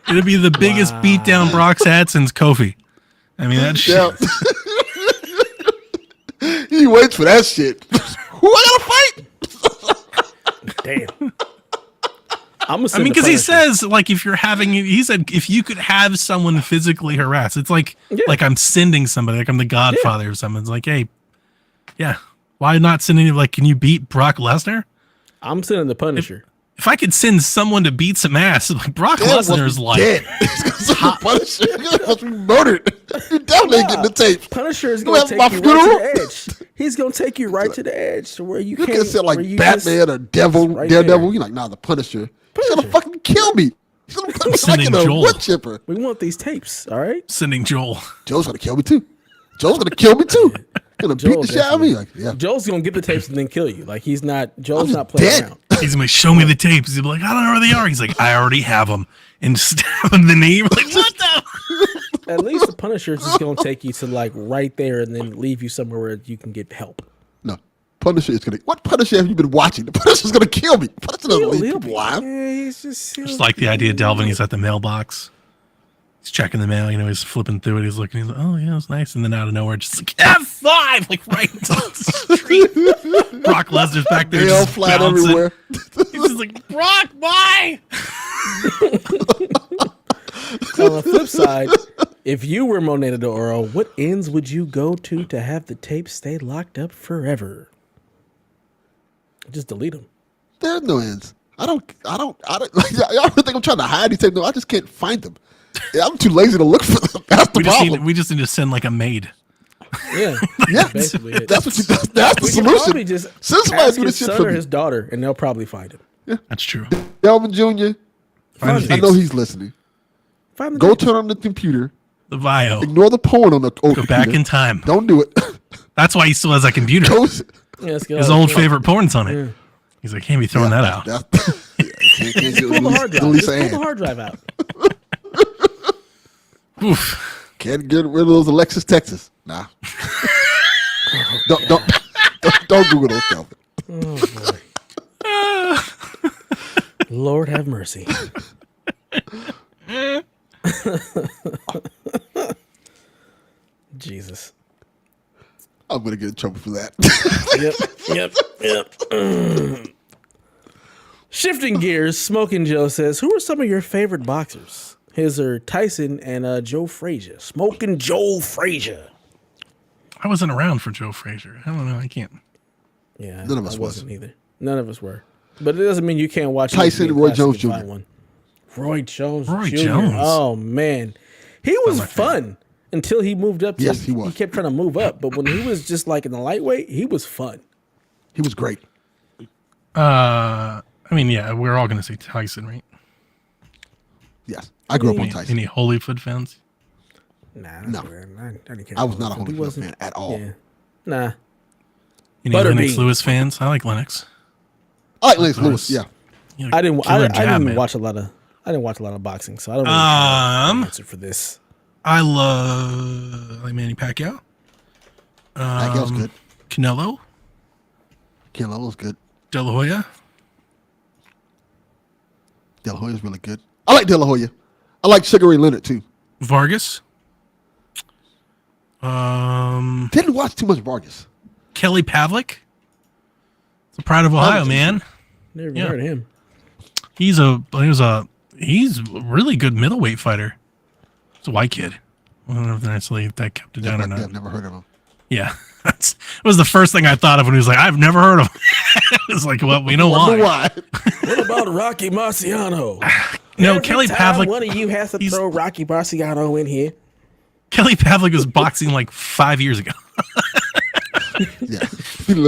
It'd be the biggest beatdown Brock's had since Kofi. I mean, that shit. Yeah. He waits for that shit. Who I gotta fight? Damn. I'm gonna I mean, because he says like if you're having, he said if you could have someone physically harass, it's like I'm sending somebody, like I'm the Godfather of someone. It's like, hey, yeah, why not sending like, can you beat Brock Lesnar? I'm sending the Punisher. If I could send someone to beat some ass, like Brock Lesnar's like dead. Punisher must be murdered. You definitely getting the tape. Punisher is gonna take you right to the edge. He's gonna take you right to the edge to where you can say like Batman or Devil, right Daredevil. there. You're like, nah, the Punisher. He's gonna fucking kill me. He's gonna put me like in a wood chipper. We want these tapes, all right? Sending Joel. Joel's gonna kill me too. Joel's gonna kill me too. Gonna beat the shit out of me. Like, yeah. Joel's gonna get the tapes and then kill you. Like Joel's not playing dead. around. He's gonna show me the tapes. He'll be like, I don't know where they are. He's like, I already have them, and stab him in the knee. Like, what the? At least the Punisher is just gonna take you to like right there and then leave you somewhere where you can get help. No, Punisher is gonna. What Punisher have you been watching? The Punisher's gonna kill me. Punisher doesn't leave people alive. Yeah, he's just like the idea of Delvin. He's at the mailbox. He's checking the mail. You know, he's flipping through it. He's looking. He's like, oh yeah, it's nice. And then out of nowhere, just like F5, like right into the street. Brock Lesnar's back there, Mail just flat bouncing. everywhere. He's just like, Brock, bye. So on the flip side, if you were Monet de Oro, what ends would you go to have the tapes stay locked up forever? Just delete them. There's no ends. I don't. Like, y'all think I'm trying to hide these tapes? No, I just can't find them. I'm too lazy to look for them. That's the problem. We just need to send like a maid. Yeah, Yeah, basically it. that's what you. That's the We could solution. probably just Send somebody ask to do his this shit son for or me. his daughter, and they'll probably find it. That's true. Delvin Jr. Find the I know tapes. he's listening. Find the Go tapes. turn on the computer. The Vio. Ignore the porn on the old Go computer. back in time. Don't do it. That's why he still has that computer. Go, Yeah, let's go. His old favorite porn's on it. He's like, can't be throwing that out. Can't get Pull the hard drive. Lisa Just pull the Ann. hard drive out. Oof. Can't get rid of those Alexis Texas. Nah. don't Google those stuff. Oh, boy. Lord have mercy. Jesus. I'm gonna get in trouble for that. Yep. Shifting gears, Smoking Joe says, who are some of your favorite boxers? His are Tyson and Joe Frazier. Smoking Joe Frazier. I wasn't around for Joe Frazier. I don't know. I can't. Yeah, None of us I was. wasn't either. None of us were. But it doesn't mean you can't watch Tyson, UFC Roy Classic Jones and find Jr. one. Roy Jones Roy Jr. Jones. Oh, man. He was fun until he moved up. Yes, he was. He kept trying to move up. But when he was just like in the lightweight, he was fun. He was great. I mean, yeah, we're all going to say Tyson, right? Yes. I grew up on Tyson. Any Holyfield fans? Nah, No. I didn't care I was for not a Holyfield. He Holyfield wasn't- fan at all. Yeah. Nah. Any Butterbean. Lennox Lewis fans? I like Lennox. I like Lennox Lewis. Yeah. You know, I didn't killer jab, didn't man. watch a lot of boxing, so I don't really have an answer for this. I like Manny Pacquiao. Pacquiao's good. Canelo. Canelo's good. De La Hoya. De La Hoya's really good. I like De La Hoya. I like Sugar Ray Leonard too. Vargas. Didn't watch too much Vargas. Kelly Pavlik. The pride of Ohio, man. Never even Yeah. heard of him. He's a really good middleweight fighter. He's a white kid. I don't know if that kept it down or not. I've never heard of him. Yeah, that was the first thing I thought of when he was like, "I've never heard of him." It's like, well, we know Wonder why. why? What about Rocky Marciano? No, Every Kelly time Pavlik. one of you has to throw Rocky Marciano in here. Kelly Pavlik was boxing like 5 years ago. Yeah.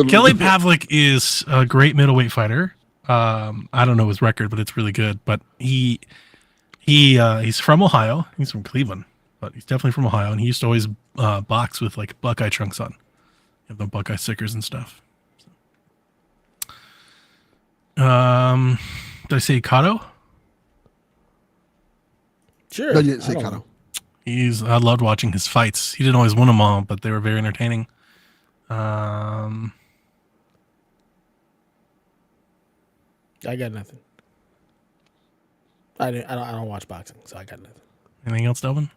Kelly Pavlik is a great middleweight fighter. I don't know his record, but it's really good. But he's from Ohio. He's from Cleveland, but he's definitely from Ohio. And he used to always box with like Buckeye trunks on. You have the Buckeye stickers and stuff. Did I say Cotto? Sure. No, you didn't say I don't Cotto. know. I loved watching his fights. He didn't always win them all, but they were very entertaining. I got nothing. I don't watch boxing, so I got nothing. Anything else, Delvin?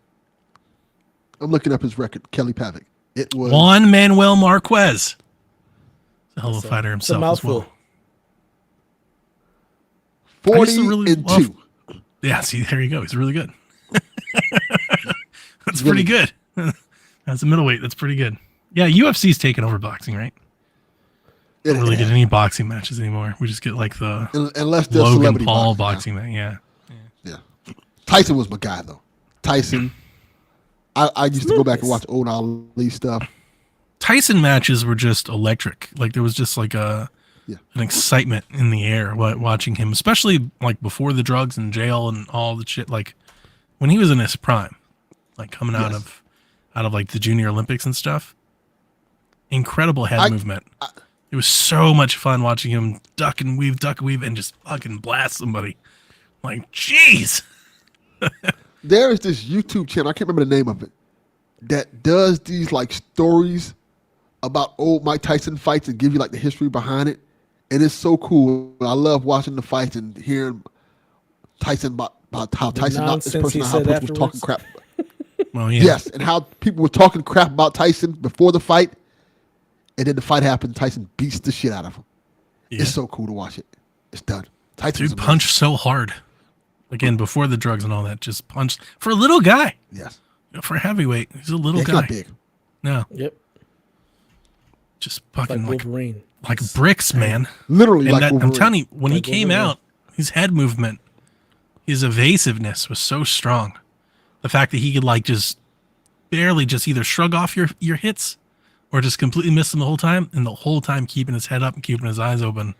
I'm looking up his record. Kelly Pavlik. It was Juan Manuel Marquez. He's a hell of a fighter It's a himself as mouthful. well. 40 really and love- 2. Yeah, see, there you go. He's really good. That's pretty good. That's a middleweight. That's pretty good. Yeah, UFC's taking over boxing, right? It, Don't really get any boxing matches anymore. We just get like the unless there's Logan celebrity Paul boxing. boxing match. Yeah. Tyson was my guy though. Tyson. I used to go back and watch old Ali stuff. Tyson matches were just electric. Like there was just like an excitement in the air watching him, especially like before the drugs and jail and all the shit. Like when he was in his prime, like coming out of like the Junior Olympics and stuff. Incredible head movement. It was so much fun watching him duck and weave, and just fucking blast somebody. Like, jeez. There is this YouTube channel, I can't remember the name of it, that does these like stories about old Mike Tyson fights and give you like the history behind it. And it's so cool. I love watching the fights and hearing Tyson about how Tyson knocked this person out, how person was talking crap. Well, yeah. Yes, and how people were talking crap about Tyson before the fight. And then the fight happened, Tyson beats the shit out of him. Yeah. It's so cool to watch it. It's done. Tyson Dude punched so hard. Again, before the drugs and all that, just punched for a little guy. Yes. For a heavyweight, he's a little He's guy. not big. No. Yep. Just fucking Like Wolverine. like bricks, man. Literally And like that, I'm Wolverine. telling you, when he Like came Wolverine. out, his head movement, his evasiveness was so strong. The fact that he could like just barely just either shrug off your hits or just completely miss them the whole time, and the whole time keeping his head up and keeping his eyes open,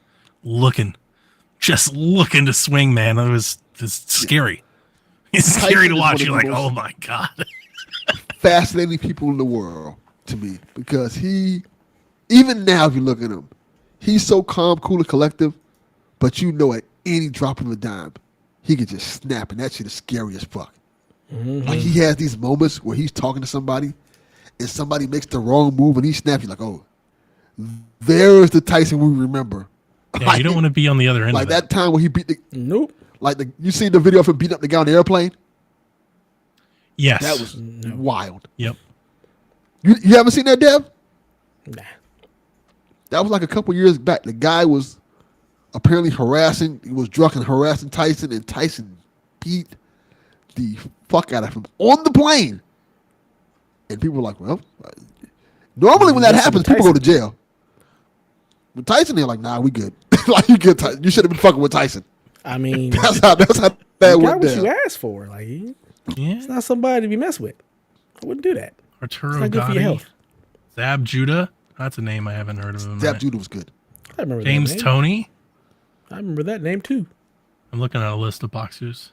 just looking to swing, man. It was just scary. It's Tyson scary to is watch. one of You're the like, most oh my God. fascinating people in the world to me because he, even now, if you look at him, he's so calm, cool, and collective. But you know, at any drop of a dime, he can just snap, and that shit is scary as fuck. Like he has these moments where he's talking to somebody, and somebody makes the wrong move, and he snaps. You're like, oh, there's the Tyson we remember. Yeah, you don't want to be on the other end Like of that time when he beat the Nope. you see the video of him beating up the guy on the airplane. Yes. That was wild. Yep. You haven't seen that, Dev? Nah. That was like a couple years back. The guy was apparently harassing. He was drunk and harassing Tyson, and Tyson beat the fuck out of him on the plane. And people were like, well, normally when that happens, people go to jail. With Tyson, they're like, nah, we good. Like, you good, Tyson. You should have been fucking with Tyson. I mean, That's how that you went got what down. you asked for. Like, Yeah. it's not somebody to be messed with. I wouldn't do that. Arturo It's not good for your Gotti. health. Zab Judah. That's a name I haven't heard of. in a Zab minute. Judah was good. I remember James that name. Toney. I remember that name too. I'm looking at a list of boxers.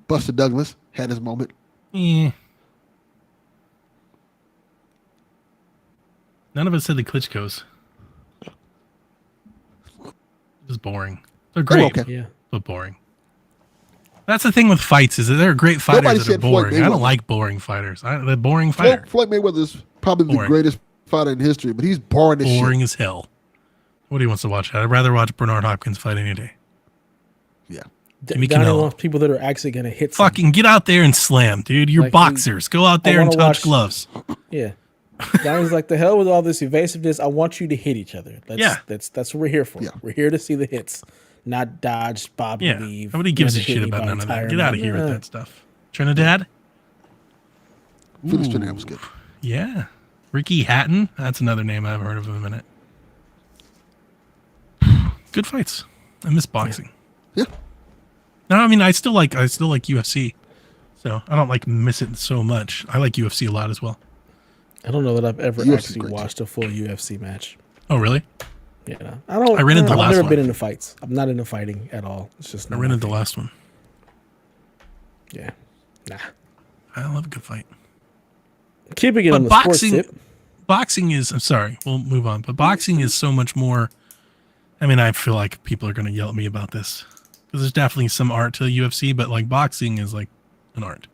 Buster Douglas had his moment. Eh. None of us said the Klitschko's. Just boring. They're great, okay. Yeah. but boring. That's the thing with fights is that they're great fighters Nobody that are said Floyd boring. I don't Mayweather. like boring fighters. The boring fighter. Floyd Mayweather is probably the Boring. greatest fighter in history, but he's boring as Boring shit. as hell. What do you wants to watch? I'd rather watch Bernard Hopkins fight any day. Yeah. Give me Donnie Canelo. wants people that are actually going to hit something. Fucking get out there and slam, dude. You're Like, boxers. Go out there and wanna touch watch- gloves. Yeah. Donnie's like, the hell with all this evasiveness. I want you to hit each other. That's what we're here for. Yeah. We're here to see the hits, not dodge, bob, Yeah. and weave. Nobody gives a never hit shit about anybody none of that. entire Get out of night. here with Yeah. that stuff. Trinidad? Felix Trinidad was good. Yeah. Ricky Hatton. That's another name I haven't heard of in a minute. Good fights. I miss boxing. Yeah. No, I mean I still like UFC. So I don't like miss it so much. I like UFC a lot as well. I don't know that I've ever UFC 's actually great, watched a full UFC match. Oh really? Yeah, I don't. I rented the I've last never one. been into fights. I'm not into fighting at all. It's just I not rented my the last one. thing. Yeah, nah. I love a good fight. Keeping it But on the sports boxing tip. boxing is I'm sorry, we'll move on. But boxing is so much more I mean, I feel like people are gonna yell at me about this. Because there's definitely some art to UFC, but like boxing is like an art.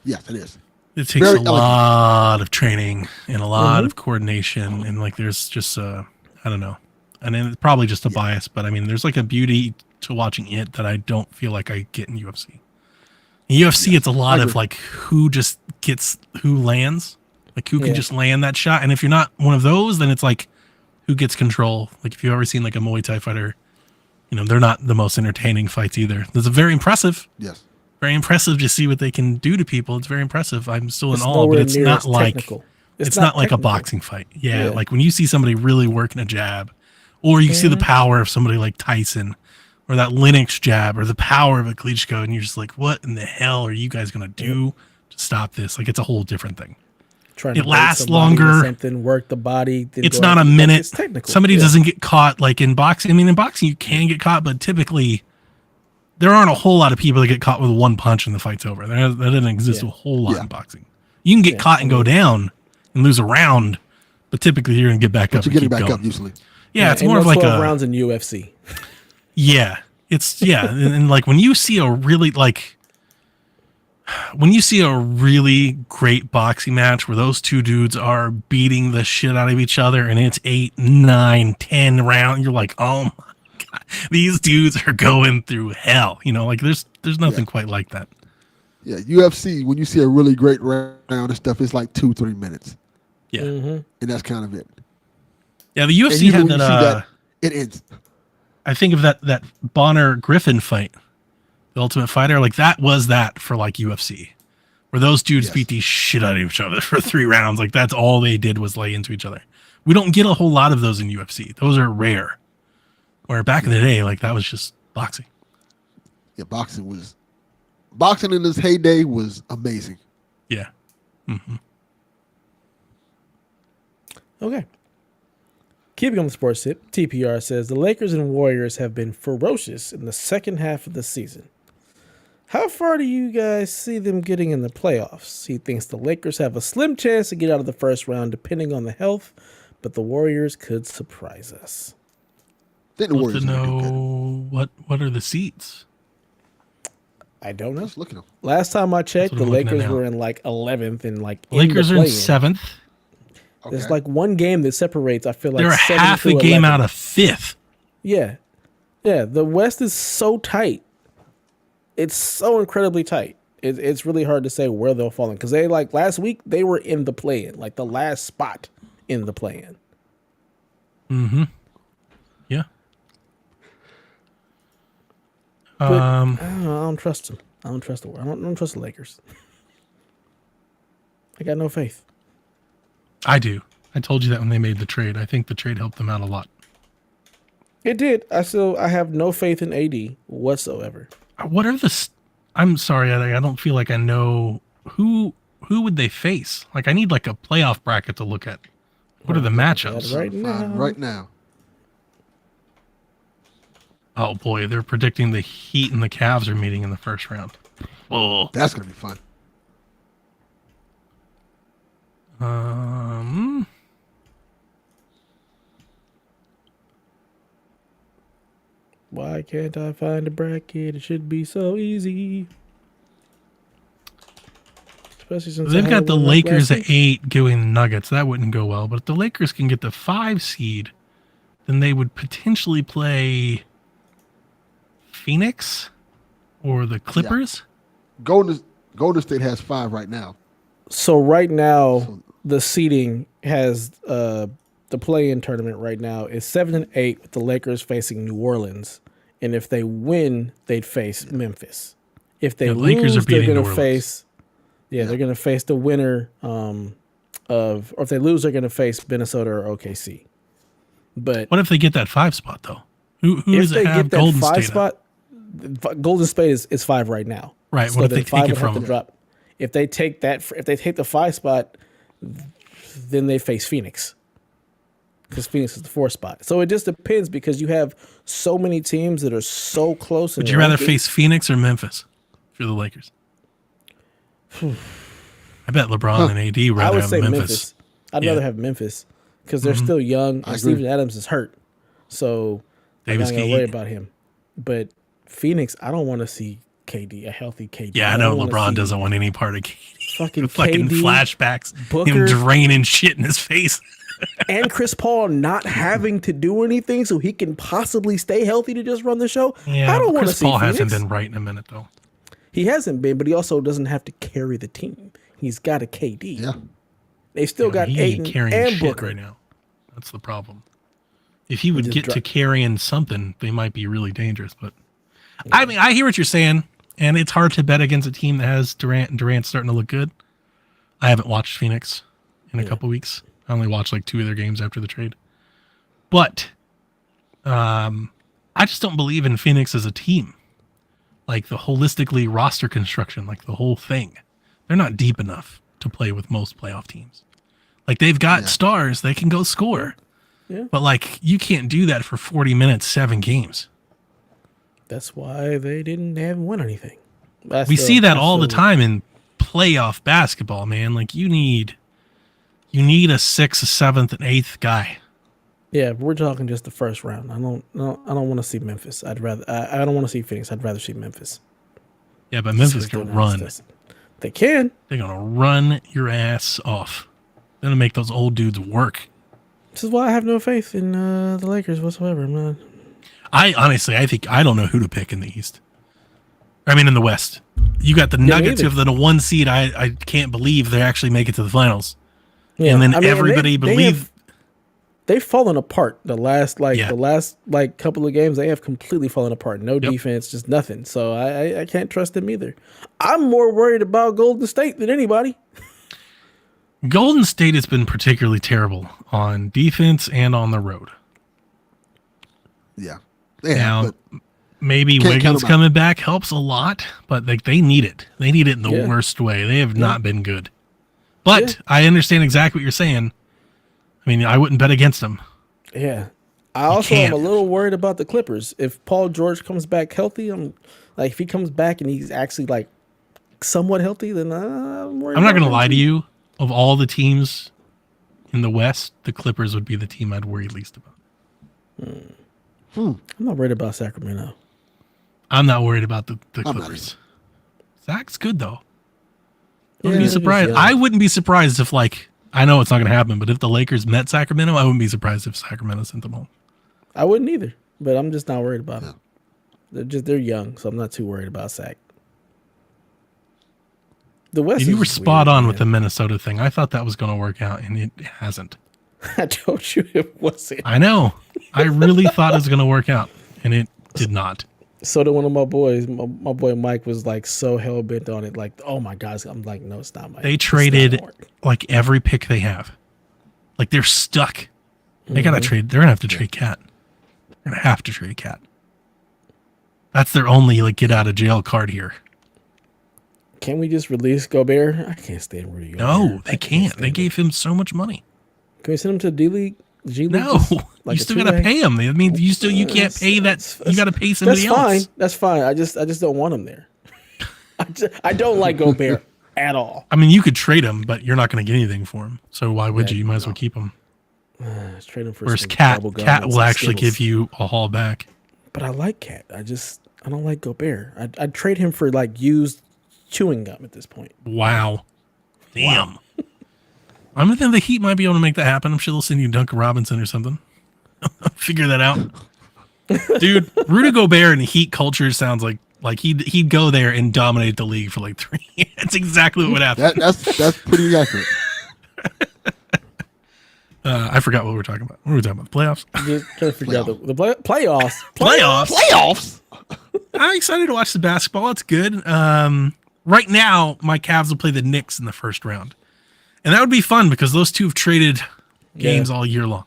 Yes, it is. It takes Very a elegant. lot of training and a lot Mhm. of coordination, and like there's just I don't know, and then it's probably just a bias, but I mean there's like a beauty to watching it that I don't feel like I get in UFC. In UFC, it's a lot I of agree. like who just gets who lands, like who can Yeah. just land that shot, and if you're not one of those, then it's like who gets control. Like if you've ever seen like a Muay Thai fighter they're not the most entertaining fights either. There's a very impressive. Yes. Very impressive to see what they can do to people. It's very impressive. I'm still in awe, but nowhere it's near not as like technical. it's not like a technical. boxing fight. Yeah, Yeah. like when you see somebody really working a jab, or you see the power of somebody like Tyson, or that Linux jab, or the power of a Klitschko, and you're just like, what in the hell are you guys gonna do to stop this? Like, it's a whole different thing. Trying It to lasts bait somebody with longer. Something work the body. Then It's go not out- a like, minute. it's technical. Somebody Yeah. doesn't get caught like in boxing. I mean, in boxing you can get caught, but typically there aren't a whole lot of people that get caught with one punch and the fight's over. That doesn't exist a whole lot in boxing. You can get caught and go down and lose a round, but typically you're gonna get back up. But you're getting back up usually. Yeah, it's ain't more no of like 12 a rounds in UFC. yeah. It's and like when you see a really great boxing match where those two dudes are beating the shit out of each other and it's 8, 9, 10 round, you're like, oh my god, these dudes are going through hell. Like there's nothing quite like that. Yeah, UFC, when you see a really great round and stuff, it's like 2-3 minutes. Yeah. And that's kind of it. Yeah, the And UFC usually had when you see that, it ends. I think of that Bonner Griffin fight, the Ultimate Fighter, like that was that for like UFC, where those dudes beat the shit out of each other for 3 rounds. Like that's all they did was lay into each other. We don't get a whole lot of those in UFC. Those are rare. Where back in the day, like that was just boxing. Yeah, boxing in its heyday was amazing. Yeah. Mm-hmm. Okay. Keeping on the sports tip, TPR says the Lakers and Warriors have been ferocious in the second half of the season. How far do you guys see them getting in the playoffs? He thinks the Lakers have a slim chance to get out of the first round depending on the health, but the Warriors could surprise us. I think the Warriors to are gonna do good. know what are the seats? I don't know. Just look at them. Last time I checked, what the I'm looking at Lakers now. were in like 11th and like Lakers in are the in play-in. 7th. There's like one game that separates. I feel like They're 7 half to a game 11. out of 5th. Yeah. Yeah. The West is so tight. It's so incredibly tight. It's really hard to say where they'll fall in because they like last week they were in the play-in, like the last spot in the play-in. Mm-hmm. Yeah. But I don't trust them. I don't trust I don't trust the Lakers. I got no faith. I do. I told you that when they made the trade. I think the trade helped them out a lot. It did. I have no faith in AD whatsoever. What are I'm sorry, I don't feel like I know who would they face. Like I need like a playoff bracket to look at. What are the matchups? Right now. Oh boy, they're predicting the Heat and the Cavs are meeting in the first round. Oh, That's gonna be fun. Why can't I find a bracket? It should be so easy. Especially since they've I got had the one up Lakers last at week. 8 going the Nuggets. That wouldn't go well. But if the Lakers can get the 5 seed, then they would potentially play Phoenix or the Clippers. Golden State has 5 right now. So right now, the seeding has the play-in tournament right now is 7 and 8 with the Lakers facing New Orleans, and if they win, they'd face Memphis. If they The Lakers lose, are they're beating going New to Orleans. face. Yeah, they're going to face the winner or if they lose, they're going to face Minnesota or OKC. But What if they get that 5 spot though? Who if does they it have get that Golden 5 State? spot, Golden State is 5 right now. Right, So what if then they take it would have from to them? drop. If they take the 5 spot, then they face Phoenix. Because Phoenix is the 4 spot. So it just depends because you have so many teams that are so close. Would you rather face Phoenix or Memphis for the Lakers? I bet LeBron and AD I rather would have say Memphis. I'd Yeah. rather have Memphis because they're still young. And Steven Adams is hurt. So I'm Davis not going to can worry eat. about him. But Phoenix, I don't want to see KD, a healthy KD. Yeah, I don't know wanna LeBron see doesn't want any part of Fucking fucking KD, flashbacks, Booker. him draining shit in his face. and Chris Paul not having to do anything so he can possibly stay healthy to just run the show. Yeah, I don't want to Chris see Paul Phoenix. hasn't been right in a minute though. He hasn't been, but he also doesn't have to carry the team. He's got a KD. Yeah. They still got He ain't Ayton carrying and shit Booker. right now. That's the problem. If he would get to carrying something, they might be really dangerous. But I mean, I hear what you're saying, and it's hard to bet against a team that has Durant, and Durant's starting to look good. I haven't watched Phoenix in a couple weeks. I only watched like 2 of their games after the trade. But I just don't believe in Phoenix as a team. Like the holistically roster construction, like the whole thing. They're not deep enough to play with most playoff teams. Like they've got stars, they can go score. Yeah. But like you can't do that for 40 minutes, 7 games. That's why they haven't won anything. We see that all the time in playoff basketball, man. Like you need a 6th, a 7th, and 8th guy. Yeah, we're talking just the first round. I don't want to see Memphis. I don't want to see Phoenix. I'd rather see Memphis. Yeah, but Memphis can run. They can. They're gonna run your ass off. They're gonna make those old dudes work. This is why I have no faith in the Lakers whatsoever. I don't know who to pick in the East. I mean, in the West. You got the Nuggets who have the 1 seed. I can't believe they actually make it to the finals. Yeah, and then everybody believed. They've fallen apart the last couple of games. They have completely fallen apart. No defense, just nothing. So I can't trust them either. I'm more worried about Golden State than anybody. Golden State has been particularly terrible on defense and on the road. Yeah. Now, maybe Wiggins coming back helps a lot, but they need it. They need it in the worst way. They have not been good. But I understand exactly what you're saying. I mean, I wouldn't bet against them. Yeah. I also am a little worried about the Clippers. If Paul George comes back healthy, if he comes back and he's actually like somewhat healthy, then I'm worried. I'm not going to lie to you. Of all the teams in the West, the Clippers would be the team I'd worry least about. I'm not worried about Sacramento. I'm not worried about the Clippers. Zach's good though. I wouldn't be surprised. I wouldn't be surprised if I know it's not going to happen, but if the Lakers met Sacramento, I wouldn't be surprised if Sacramento sent them home. I wouldn't either, but I'm just not worried about them. They're young, so I'm not too worried about Sac. The West. You were spot on with the Minnesota thing. I thought that was going to work out, and it hasn't. I told you it wasn't. I know. I really thought it was going to work out, and it did not. So did one of my boys. My boy Mike was so hell bent on it. Like, oh my God! I'm like, no, it's not Mike. They traded every pick they have. Like they're stuck. They gotta trade. They're gonna have to trade Cat. They're gonna have to trade Cat. That's their only get out of jail card here. Can we just release Gobert? I can't stand Rudy Gobert. No, they can't. They gave him so much money. Can we send him to D League? G League? No, you still gotta pay him. I mean, you can't pay that. You gotta pay somebody else. That's fine. I just don't want him there. I don't like Gobert at all. I mean, you could trade him, but you're not gonna get anything for him. So why would you? You might as well keep him. Let's trade him for. Whereas Cat will actually give you a haul back. But I like Cat. I don't like Gobert. I'd trade him for used chewing gum at this point. Wow. Damn. Wow. I'm thinking the Heat might be able to make that happen. I'm sure they'll send you Duncan Robinson or something. Figure that out. Dude, Rudy Gobert and Heat culture sounds like he'd go there and dominate the league for 3 years. That's exactly what would happen. That's pretty accurate. I forgot what we were talking about. What were we talking about? Playoffs? Just trying to figure out the playoffs. Playoffs? I'm excited to watch the basketball. It's good. Right now, my Cavs will play the Knicks in the first round. And that would be fun because those two have traded games all year long.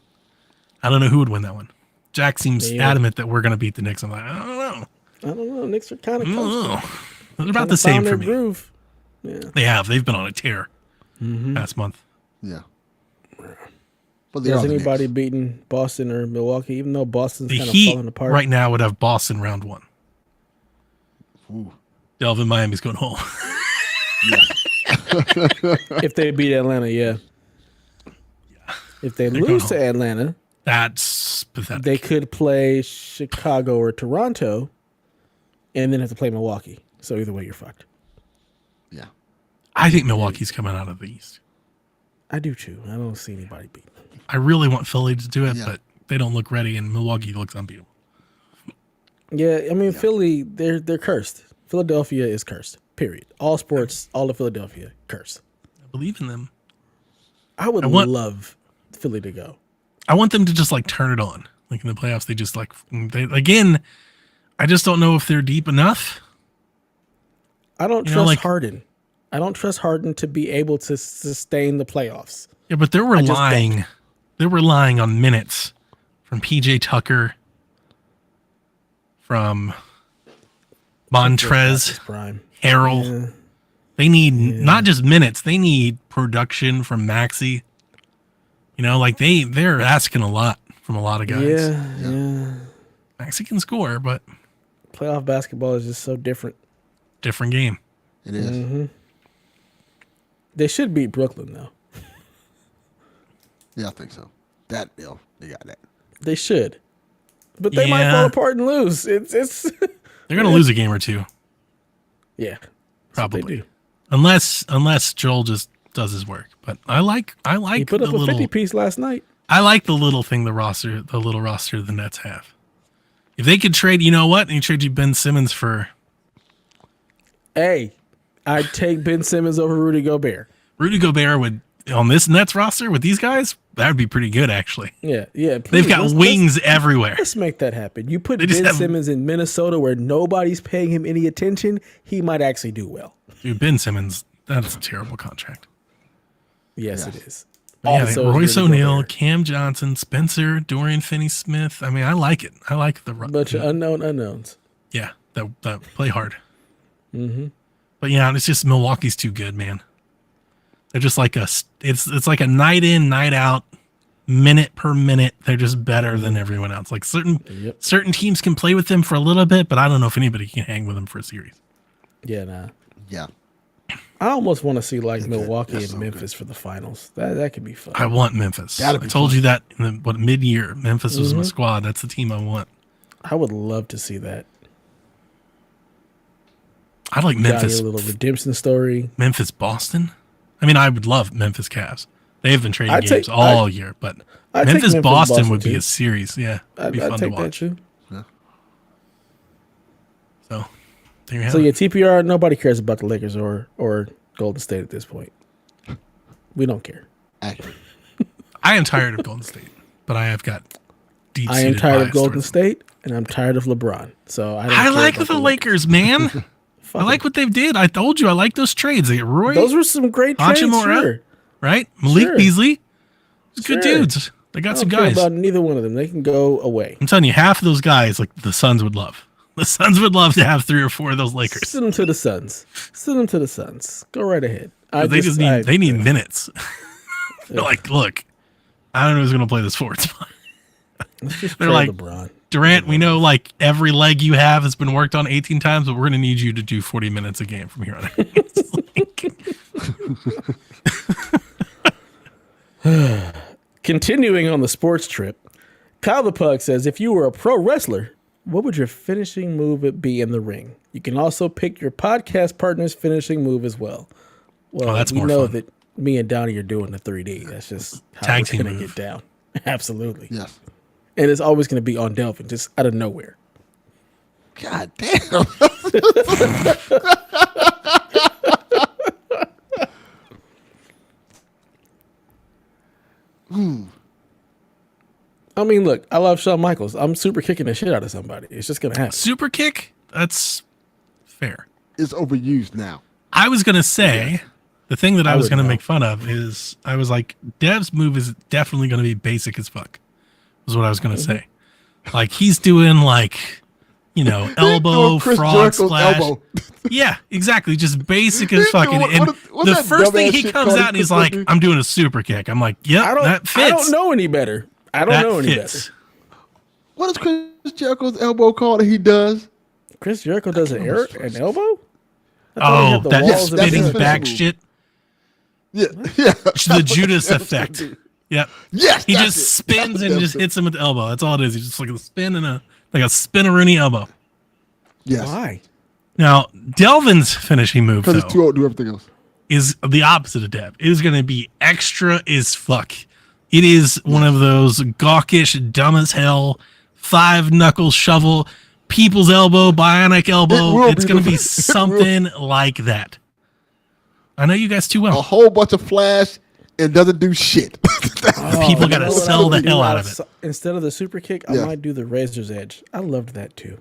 I don't know who would win that one. Jack seems adamant that we're going to beat the Knicks. I'm like, I don't know. Knicks are kind of close. They're about the same for me. Groove. Yeah. They have. They've been on a tear last month. Yeah. But has anybody beaten Boston or Milwaukee, even though Boston's kind of falling apart? Right now would have Boston round 1. Ooh. Delvin Miami's going home. Yeah. If they beat Atlanta, yeah. If they lose to Atlanta, that's pathetic. They could play Chicago or Toronto and then have to play Milwaukee. So either way, you're fucked. Yeah. I think Milwaukee's coming out of the East. I do too. I don't see anybody beat them. I really want Philly to do it, but they don't look ready, and Milwaukee looks unbeatable. Yeah, I mean, Philly, they're cursed. Philadelphia is cursed, period. All sports, all of Philadelphia, cursed. I believe in them. I would love Philly to go. I want them to just turn it on. Like in the playoffs, they just again. I just don't know if they're deep enough. I don't trust Harden. I don't trust Harden to be able to sustain the playoffs. Yeah, but they're relying on minutes from PJ Tucker, from Montrez, Harrell. Yeah. They need not just minutes, they need production from Maxey. You know, like they're asking a lot from a lot of guys. Yeah. Maxey can score, but playoff basketball is just so different. Different game. It is. Mm-hmm. They should beat Brooklyn, though. Yeah, I think so. They got that. They should. But they might fall apart and lose. It's They're going to lose a game or two. Yeah. Probably. Unless Joel just does his work. But I like he put up a 50-piece last night. I like the little thing the little roster the Nets have. If they could trade, you know what? And you trade you Ben Simmons for... Hey, I'd take Ben Simmons over Rudy Gobert. Rudy Gobert would, on this Nets roster with these guys, that would be pretty good, actually. Yeah. Please, they've got wings everywhere. Let's make that happen. You put Ben Simmons in Minnesota where nobody's paying him any attention, he might actually do well. Dude, Ben Simmons, that's a terrible contract. Yes, it is. Yeah, Royce O'Neal, Cam Johnson, Spencer, Dorian Finney-Smith. I mean, I like it. I like the bunch of unknown unknowns. Yeah, that play hard. Mm-hmm. But yeah, it's just Milwaukee's too good, man. They're just like it's like a night in, night out, minute per minute. They're just better than everyone else. Like certain teams can play with them for a little bit, but I don't know if anybody can hang with them for a series. Yeah, nah. Yeah. I almost want to see like Milwaukee and Memphis for the finals. That could be fun. I want Memphis. I told you that in mid-year. Memphis was my squad. That's the team I want. I would love to see that. I like Memphis. A little redemption story. Memphis, Boston. I mean, I would love Memphis Cavs. They've been trading games all year, but Memphis, Boston would be a series. Yeah, it'd be fun to watch. That too. Yeah. So, there you have it. TPR. Nobody cares about the Lakers or Golden State at this point. We don't care. Actually, I am tired of Golden State, but I have got deep. I am tired of Golden State, and I'm tired of LeBron. So I like the Lakers, man. I like what they did. I told you I like those trades. They get Roy. Those were some great trades, sure. Right? Malik Beasley. Good dudes. They got some guys. I don't care about neither one of them. They can go away. I'm telling you, half of those guys, like the Suns would love. The Suns would love to have 3 or 4 of those Lakers. Send them to the Suns. Go right ahead. They need minutes. They're like, look, I don't know who's going to play this forward spot. They're like, LeBron. Durant, we know like every leg you have has been worked on 18 times, but we're going to need you to do 40 minutes a game from here on out. Continuing on the sports trip, Kyle the Pug says, if you were a pro wrestler, what would your finishing move be in the ring? You can also pick your podcast partner's finishing move as well. Well, that's more know fun. That me and Donnie are doing the 3D. That's just how we're going to get down. Absolutely. Yes. And it's always going to be on Delvin, just out of nowhere. God damn. I mean, look, I love Shawn Michaels. I'm super kicking the shit out of somebody. It's just going to happen. Super kick? That's fair. It's overused now. I was going to say, the thing that I was going to make fun of is, I was like, Dev's move is definitely going to be basic as fuck, was what I was going to say. Like, he's doing, like, you know, elbow, frog splash. Elbow. Yeah, exactly. Just basic as fucking. The first thing he comes out and he's like, I'm doing a super kick. I'm like, yep, that fits. I don't know any better. I don't know any better. What is Chris Jericho's elbow called that he does? Chris Jericho does an elbow? Oh, that spinning back shit. Yeah. The Judas effect. Yep. Yes. He just spins and just hits him with the elbow. That's all it is. He's just like a spin and a spin-a-rooney elbow. Yes. Why? Now, Delvin's finishing move, because he's too old to do everything else, is the opposite of Dev. It is going to be extra as fuck. It is one of those gawkish, dumb as hell, 5-knuckle shovel, people's elbow, bionic elbow. It's going to be something like that. I know you guys too well. A whole bunch of flash and doesn't do shit. People got to sell the hell out of it. Instead of the super kick, I might do the razor's edge. I loved that too.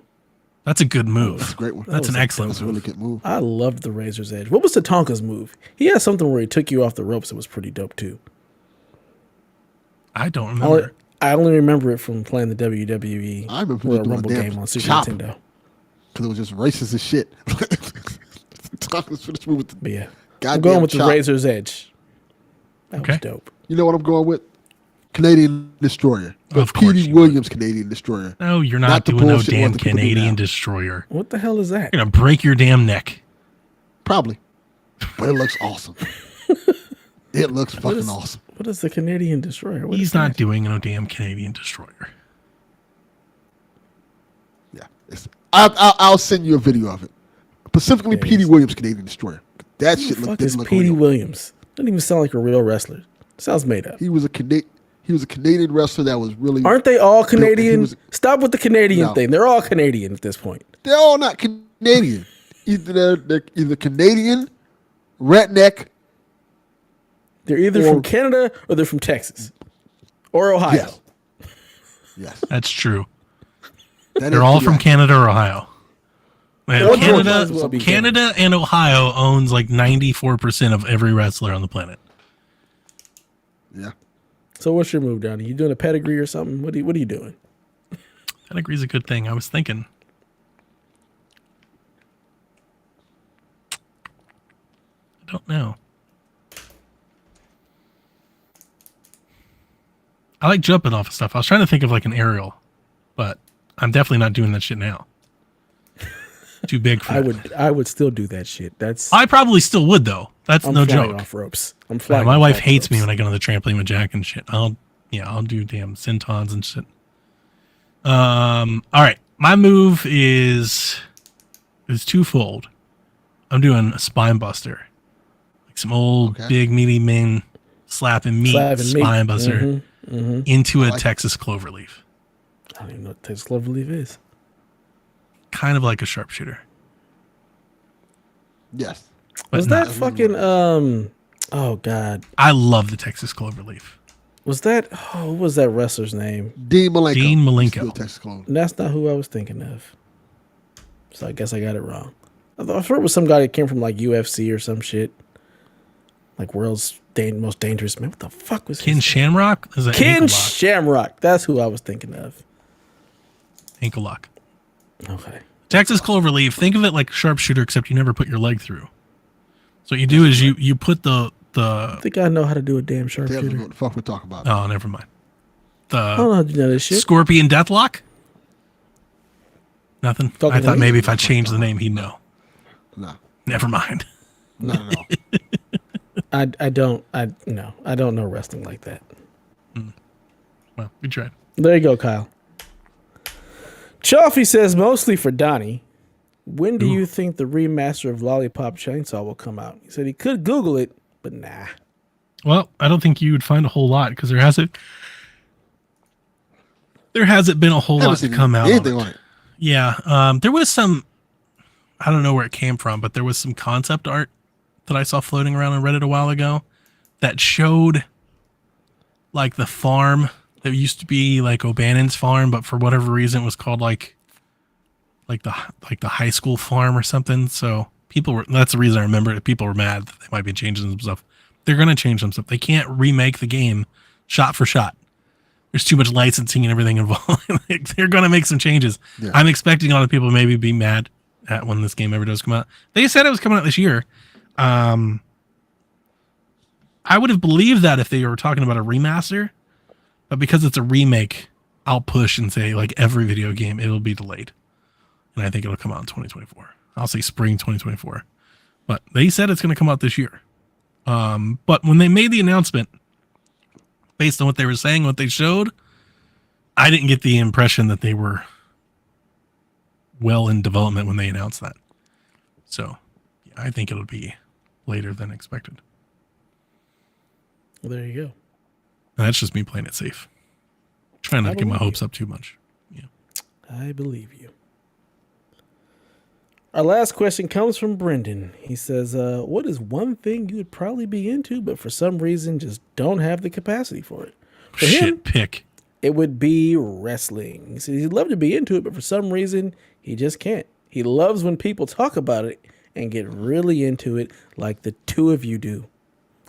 That's a good move. That's a great one. That's an excellent That's a really good move. I loved the razor's edge. What was the Tonka's move? He had something where he took you off the ropes that was pretty dope too. I don't remember. I only remember it from playing the WWE I remember Royal doing Rumble a damn game on Super chop. Nintendo. Because it was just racist as shit. Tonka's finished with the But yeah, I'm goddamn going with chop. the razor's edge. That was Okay. dope. You know what I'm going with? Canadian Destroyer. The Of course Petey you would. Williams Canadian Destroyer. No, you're Not not the doing no bullshit damn ones that people do Canadian now. Destroyer. What the hell is that? You're going to break your damn neck. Probably. But it looks awesome. It looks fucking is- awesome. What is the Canadian Destroyer? What He's is that? not doing no damn Canadian Destroyer. Yeah. I'll send you a video of it. Specifically, Yeah, Petey Williams Canadian Destroyer. That Who shit the fuck didn't is look Petey real. Williams? Doesn't even sound like a real wrestler. Sounds made up. He was a Canadian wrestler that was really. Aren't they all he Canadian? was- Stop with the Canadian No. thing. They're all Canadian at this point. They're all not Canadian. They're either Canadian, redneck. They're either Or- from Canada or they're from Texas or Ohio. Yes. Yes. That's true. That They're is all correct. from Canada or Ohio. Man, Or Georgia might as well Canada, be Canada and Ohio owns like 94% of every wrestler on the planet. Yeah. So what's your move, Donnie? You doing a pedigree or something? What are you doing? Pedigree's a good thing. I was thinking. I don't know. I like jumping off of stuff. I was trying to think of like an aerial, but I'm definitely not doing that shit now. Too big for that. I would still do that shit. That's I probably still would though. That's I'm no flying joke. off ropes. I'm Yeah, flying. my off wife back hates me ropes. when I get on the trampoline with Jack and shit. I'll do damn sentons and shit. All right. My move is twofold. I'm doing a spine buster. Like some old Okay. big meaty men slapping meat Slapping meat. spine buster into a like it. Texas cloverleaf. I don't even know what Texas cloverleaf is. Kind of like a sharpshooter. Yes. But Was not- that fucking oh god. I love the Texas cloverleaf. Was that what was that wrestler's name? Dean Malenko. Dean Malenko. Still Texas Clone. That's not who I was thinking of. So I guess I got it wrong. I thought it was some guy that came from like UFC or some shit. Like world's most dangerous man. What the fuck was Ken his name? Shamrock is an Ken ankle lock. Shamrock. That's who I was thinking of. Ankle lock. Okay. Texas cloverleaf, think of it like sharpshooter, except you never put your leg through. So what you do is you put I think I know how to do a damn Tell me sharpshooter. what the fuck we're talking about. oh, never mind. I don't know how to do this shit. Scorpion Deathlock? Nothing. Talking I thought to me? maybe if I changed the name, he'd know. No. Never mind. Not at all. I don't know wrestling like that. Well, we tried. There you go, Kyle. Chaffee says mostly for Donnie. When do you think the remaster of Lollipop Chainsaw will come out? He said he could Google it, but nah. Well, I don't think you would find a whole lot because there hasn't been a whole Haven't lot to seen come out. anything On on it. it. Yeah, there was some. I don't know where it came from, but there was some concept art that I saw floating around on Reddit a while ago that showed like the farm that used to be like O'Bannon's farm, but for whatever reason it was called like the high school farm or something. So that's the reason I remember it. People were mad that they might be changing some stuff. They're gonna change some stuff. They can't remake the game shot for shot. There's too much licensing and everything involved. They're gonna make some changes. Yeah. I'm expecting a lot of people maybe be mad at when this game ever does come out. They said it was coming out this year. I would have believed that if they were talking about a remaster, but because it's a remake, I'll push and say like every video game, it'll be delayed. And I think it'll come out in 2024. I'll say spring 2024. But they said it's going to come out this year. But when they made the announcement, based on what they were saying, what they showed, I didn't get the impression that they were well in development when they announced that. So yeah, I think it'll be later than expected. Well, there you go. And that's just me playing it safe. Trying not to get my hopes up too much. Yeah. I believe you. Our last question comes from Brendan. He says, what is one thing you would probably be into, but for some reason just don't have the capacity for it? For him, Pick. it would be wrestling. He says he'd love to be into it, but for some reason, he just can't. He loves when people talk about it and get really into it like the two of you do.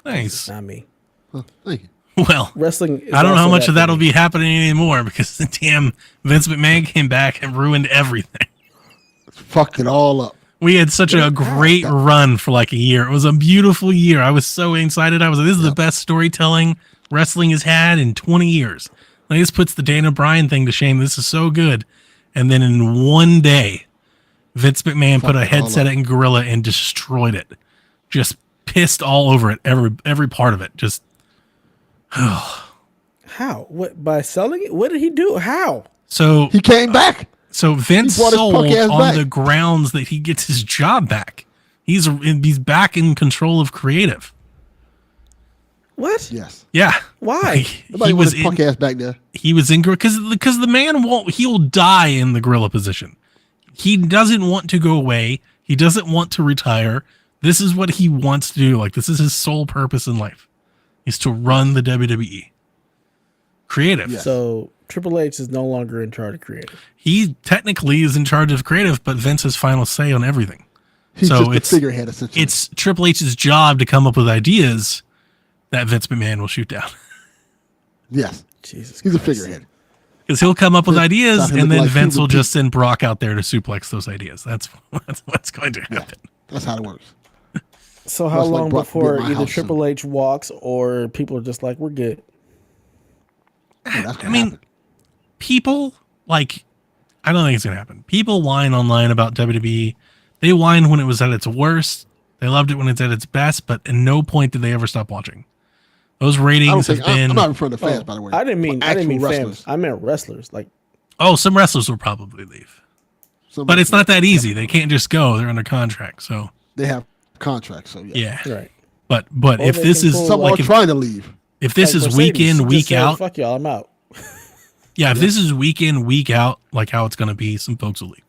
Nice. Not me. Huh, thank you. Well, Wrestling is I don't know how also much of that that'll for me. be happening anymore because the damn Vince McMahon came back and ruined everything. Fucked it all up. We had such a great run for like a year. It was a beautiful year. I was so excited. I was like, this is the best storytelling wrestling has had in 20 years. Like, this puts the Dana Bryan thing to shame. This is so good. And then in one day, Vince McMahon put a headset in Gorilla and destroyed it. Just pissed all over it. Every part of it. Just How? What, by selling it? What did he do? How? so He came back. So Vince He brought his sold punk ass on back. the grounds that he gets his job back. He's back in control of creative. What? Yes. Yeah. Why? Nobody He wants was his punk in, ass back there. he was in because the man he'll die in the gorilla position. He doesn't want to go away. He doesn't want to retire. This is what he wants to do. Like, this is his sole purpose in life, is to run the WWE. Creative. Yes. So Triple H is no longer in charge of creative. He technically is in charge of creative, but Vince has final say on everything. He's So just the figurehead, essentially. It's Triple H's job to come up with ideas that Vince McMahon will shoot down. Yes. Jesus He's a Christ. figurehead. Because he'll come up with ideas, Stop him and then looking like Vince will Cuban just send Brock out there to suplex those ideas. That's what's going to happen. That's how it works. So how Much like long Brock will be before at my either house Triple H walks or people are just like, we're good? Yeah, that's I mean, people, like, I don't think it's going to happen. People whine online about WWE. They whined when it was at its worst. They loved it when it's at its best, but at no point did they ever stop watching. Those I don't ratings have think, been... I'm not in front of the fans, by the way. I didn't mean Actual fans. wrestlers. I meant wrestlers. Like, Oh, some wrestlers will probably leave. Some But it's wrestlers, not that easy. They can't just go. They're under contract. So, They have contracts, so yeah. yeah. right. But Or if they this can is pull, Some like are if, trying to leave. if this Like is week Mercedes, in, she week just said, out, fuck y'all, I'm out. yeah, if this is week in, week out, like how it's going to be, some folks will leave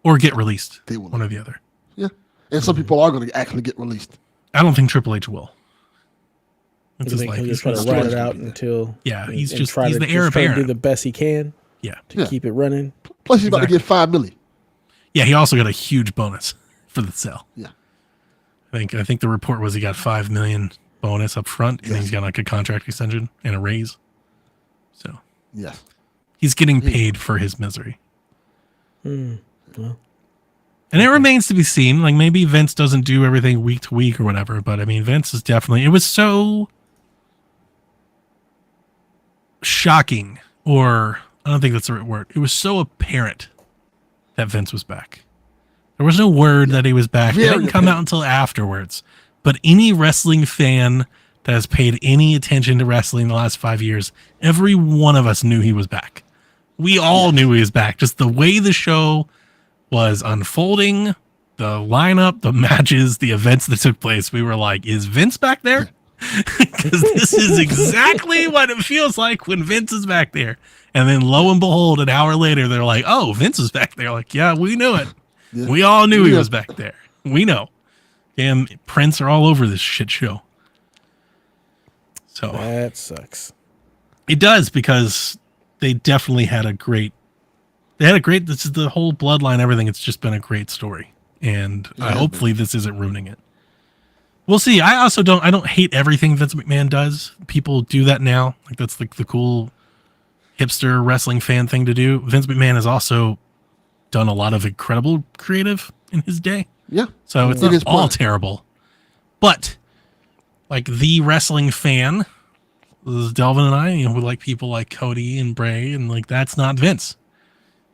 or get released. They will One or the other. Yeah. And some people are going to actually get released. I don't think Triple H will. It's You his think life. he'll He's just try to gonna ride stretch it it. out until Yeah, he's and just try he's to the heir just try to do apparent. the best he can Yeah, to keep it running. Plus, he's about to Exactly. get $5 million. yeah. He also got a huge bonus for the sale. Yeah. I think the report was he got $5 million bonus up front, and Yes. he's got like a contract extension and a raise. So Yes. he's getting paid for his misery. Well, And it remains to be seen. Like, maybe Vince doesn't do everything week to week or whatever, but I mean, Vince is definitely, it was so shocking, or I don't think that's the right word. It was so apparent that Vince was back. There was no word that he was back. It Very didn't come out until afterwards. But any wrestling fan that has paid any attention to wrestling in the last 5 years, every one of us knew he was back. We all knew he was back. Just the way the show was unfolding, the lineup, the matches, the events that took place, we were like, is Vince back there? Because this is exactly what it feels like when Vince is back there. And then lo and behold, an hour later, they're like, oh, Vince is back there. Like, yeah, we knew it. Yeah. We all knew he Yeah. was back there. We know. Damn, prints are all over this shit show. So that sucks. it does, because they definitely had a great, this is the whole bloodline, everything. It's just been a great story. And hopefully this isn't ruining it. We'll see. I don't hate everything Vince McMahon does. People do that now. Like, that's like the cool hipster wrestling fan thing to do. Vince McMahon has also done a lot of incredible creative in his day. Yeah. So it's It not is all fun. terrible. But like the wrestling fan, this is Delvin and I, we like people like Cody and Bray, and like, that's not Vince.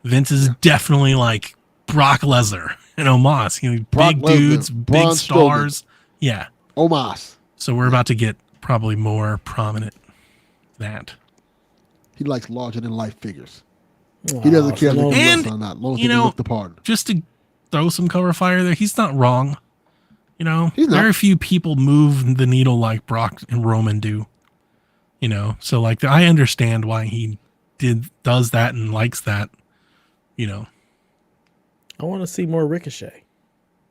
Vince is definitely like Brock Lesnar and Omos, Brock big Lesnar, dudes, big Braun stars. Yeah. Omos. So we're about to get probably more prominent that. He likes larger than life figures. He doesn't care if so they can And, wrestle or not, as long as you they can know, look the part. Just to throw some cover fire there, he's not wrong. He's not. Very few people move the needle like Brock and Roman do. So like, I understand why he does that and likes that. I want to see more Ricochet.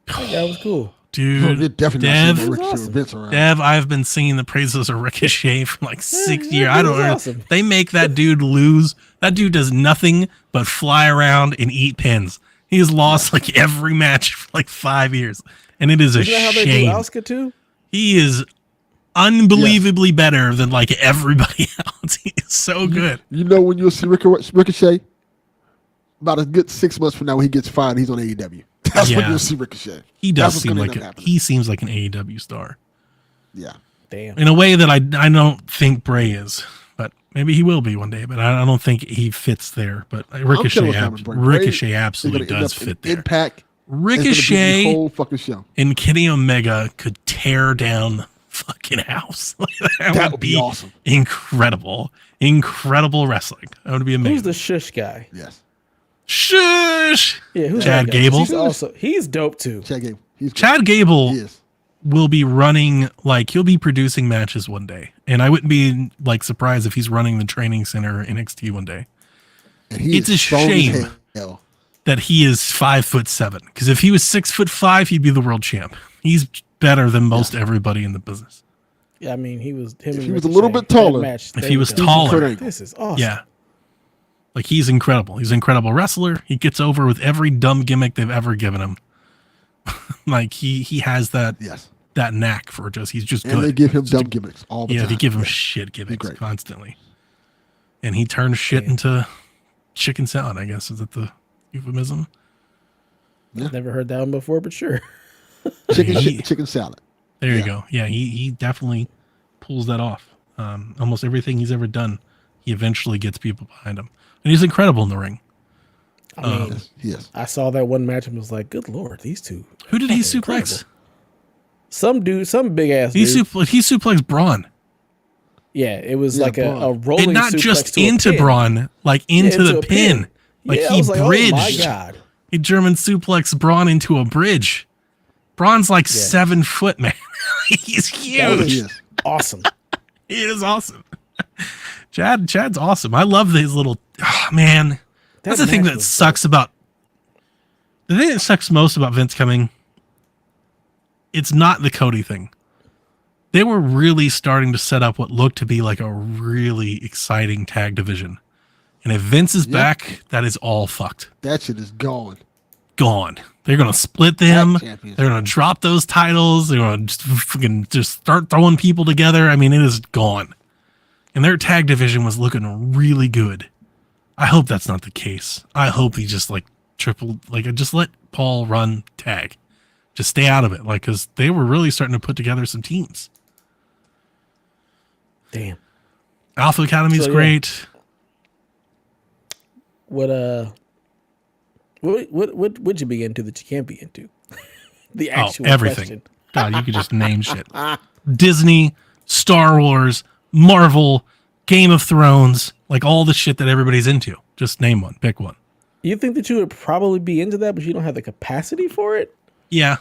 That guy was cool. Dude, You're definitely Dev, not seeing Ricochet awesome. with Vince around. Dev, I've been singing the praises of Ricochet for like 6 years. I don't know. Awesome. They make that dude lose. That dude does nothing but fly around and eat pins. He has lost like every match for like 5 years. And it is a Isn't that how they do shame. Asuka too? He is unbelievably better than like everybody else. He is so good. You know when you'll see Ricochet? About a good 6 months from now when he gets fired, he's on AEW. That's when Yeah. you'll see Ricochet. He That's does what's seem gonna like end up a, happening. he seems like an AEW star Yeah. Damn. in a way that I don't think Bray is, but maybe he will be one day. But I don't think he fits there. But I'm killing Ricochet, with Simon Bray. Bray Ricochet is absolutely gonna end does up in fit there. Impact. Ricochet The whole fucking show. and Kenny Omega could tear down the fucking house. that would be awesome. Incredible wrestling. That would be amazing. Who's the shush guy? Yes. Shush. Yeah, who's Chad that guy? Gable? He's dope too. Chad Gable. He's Chad Gable He is. will be running, like, he'll be producing matches one day, and I wouldn't be like surprised if he's running the training center NXT one day. And he It's is a strong as shame hell. That he is 5'7", because if he was 6'5", he'd be the world champ. He's better than most everybody in the business. Yeah, I mean, he was him. If and he was a little Ricochet, bit taller, that match, if they he were was dope. taller, Kurt Angle. This is awesome. Yeah. Like, he's incredible. He's an incredible wrestler. He gets over with every dumb gimmick they've ever given him. Like, he has that Yes. that knack for just, he's just And good. they give him Just dumb gimmicks all the Yeah, time. they give him Yeah. shit gimmicks great. constantly. And he turns shit into chicken salad, I guess. Is that the euphemism? Never heard that one before, but sure. Chicken salad. There you go. Yeah, he definitely pulls that off. Almost everything he's ever done, he eventually gets people behind him. And he's incredible in the ring. I mean, Yes. Yes. I saw that one match and was like, "Good lord, these two." Who did he fucking suplex? incredible. Some dude, some big ass He, dude. he suplexed Braun. Yeah, it was Yeah, like a Braun. rolling And not suplex just to a into pin. Braun, like into the a pin. Like, Yeah, I he was like, bridged. Oh my god. He German suplex Braun into a bridge. Braun's like 7 foot, man. He's That was huge. He is. awesome. He is awesome. Chad's awesome. I love his little man. That's the thing match that was sucks about the thing that sucks most about Vince coming. It's not the Cody thing. They were really starting to set up what looked to be like a really exciting tag division. And if Vince is back, that is all fucked. That shit is gone. Gone. They're gonna split them. Tag champions. They're gonna drop those titles. They're gonna just start throwing people together. I mean, it is gone. And their tag division was looking really good. I hope that's not the case. I hope he just just let Paul run tag. Just stay out of it, like, because they were really starting to put together some teams. Damn. Alpha Academy's So, yeah. great. What would you be into that you can't be into? The actual Everything. question. God, you could just name shit. Disney, Star Wars, Marvel, Game of Thrones, like all the shit that everybody's into. Just name one. Pick one. You think that you would probably be into that, but you don't have the capacity for it? Yeah.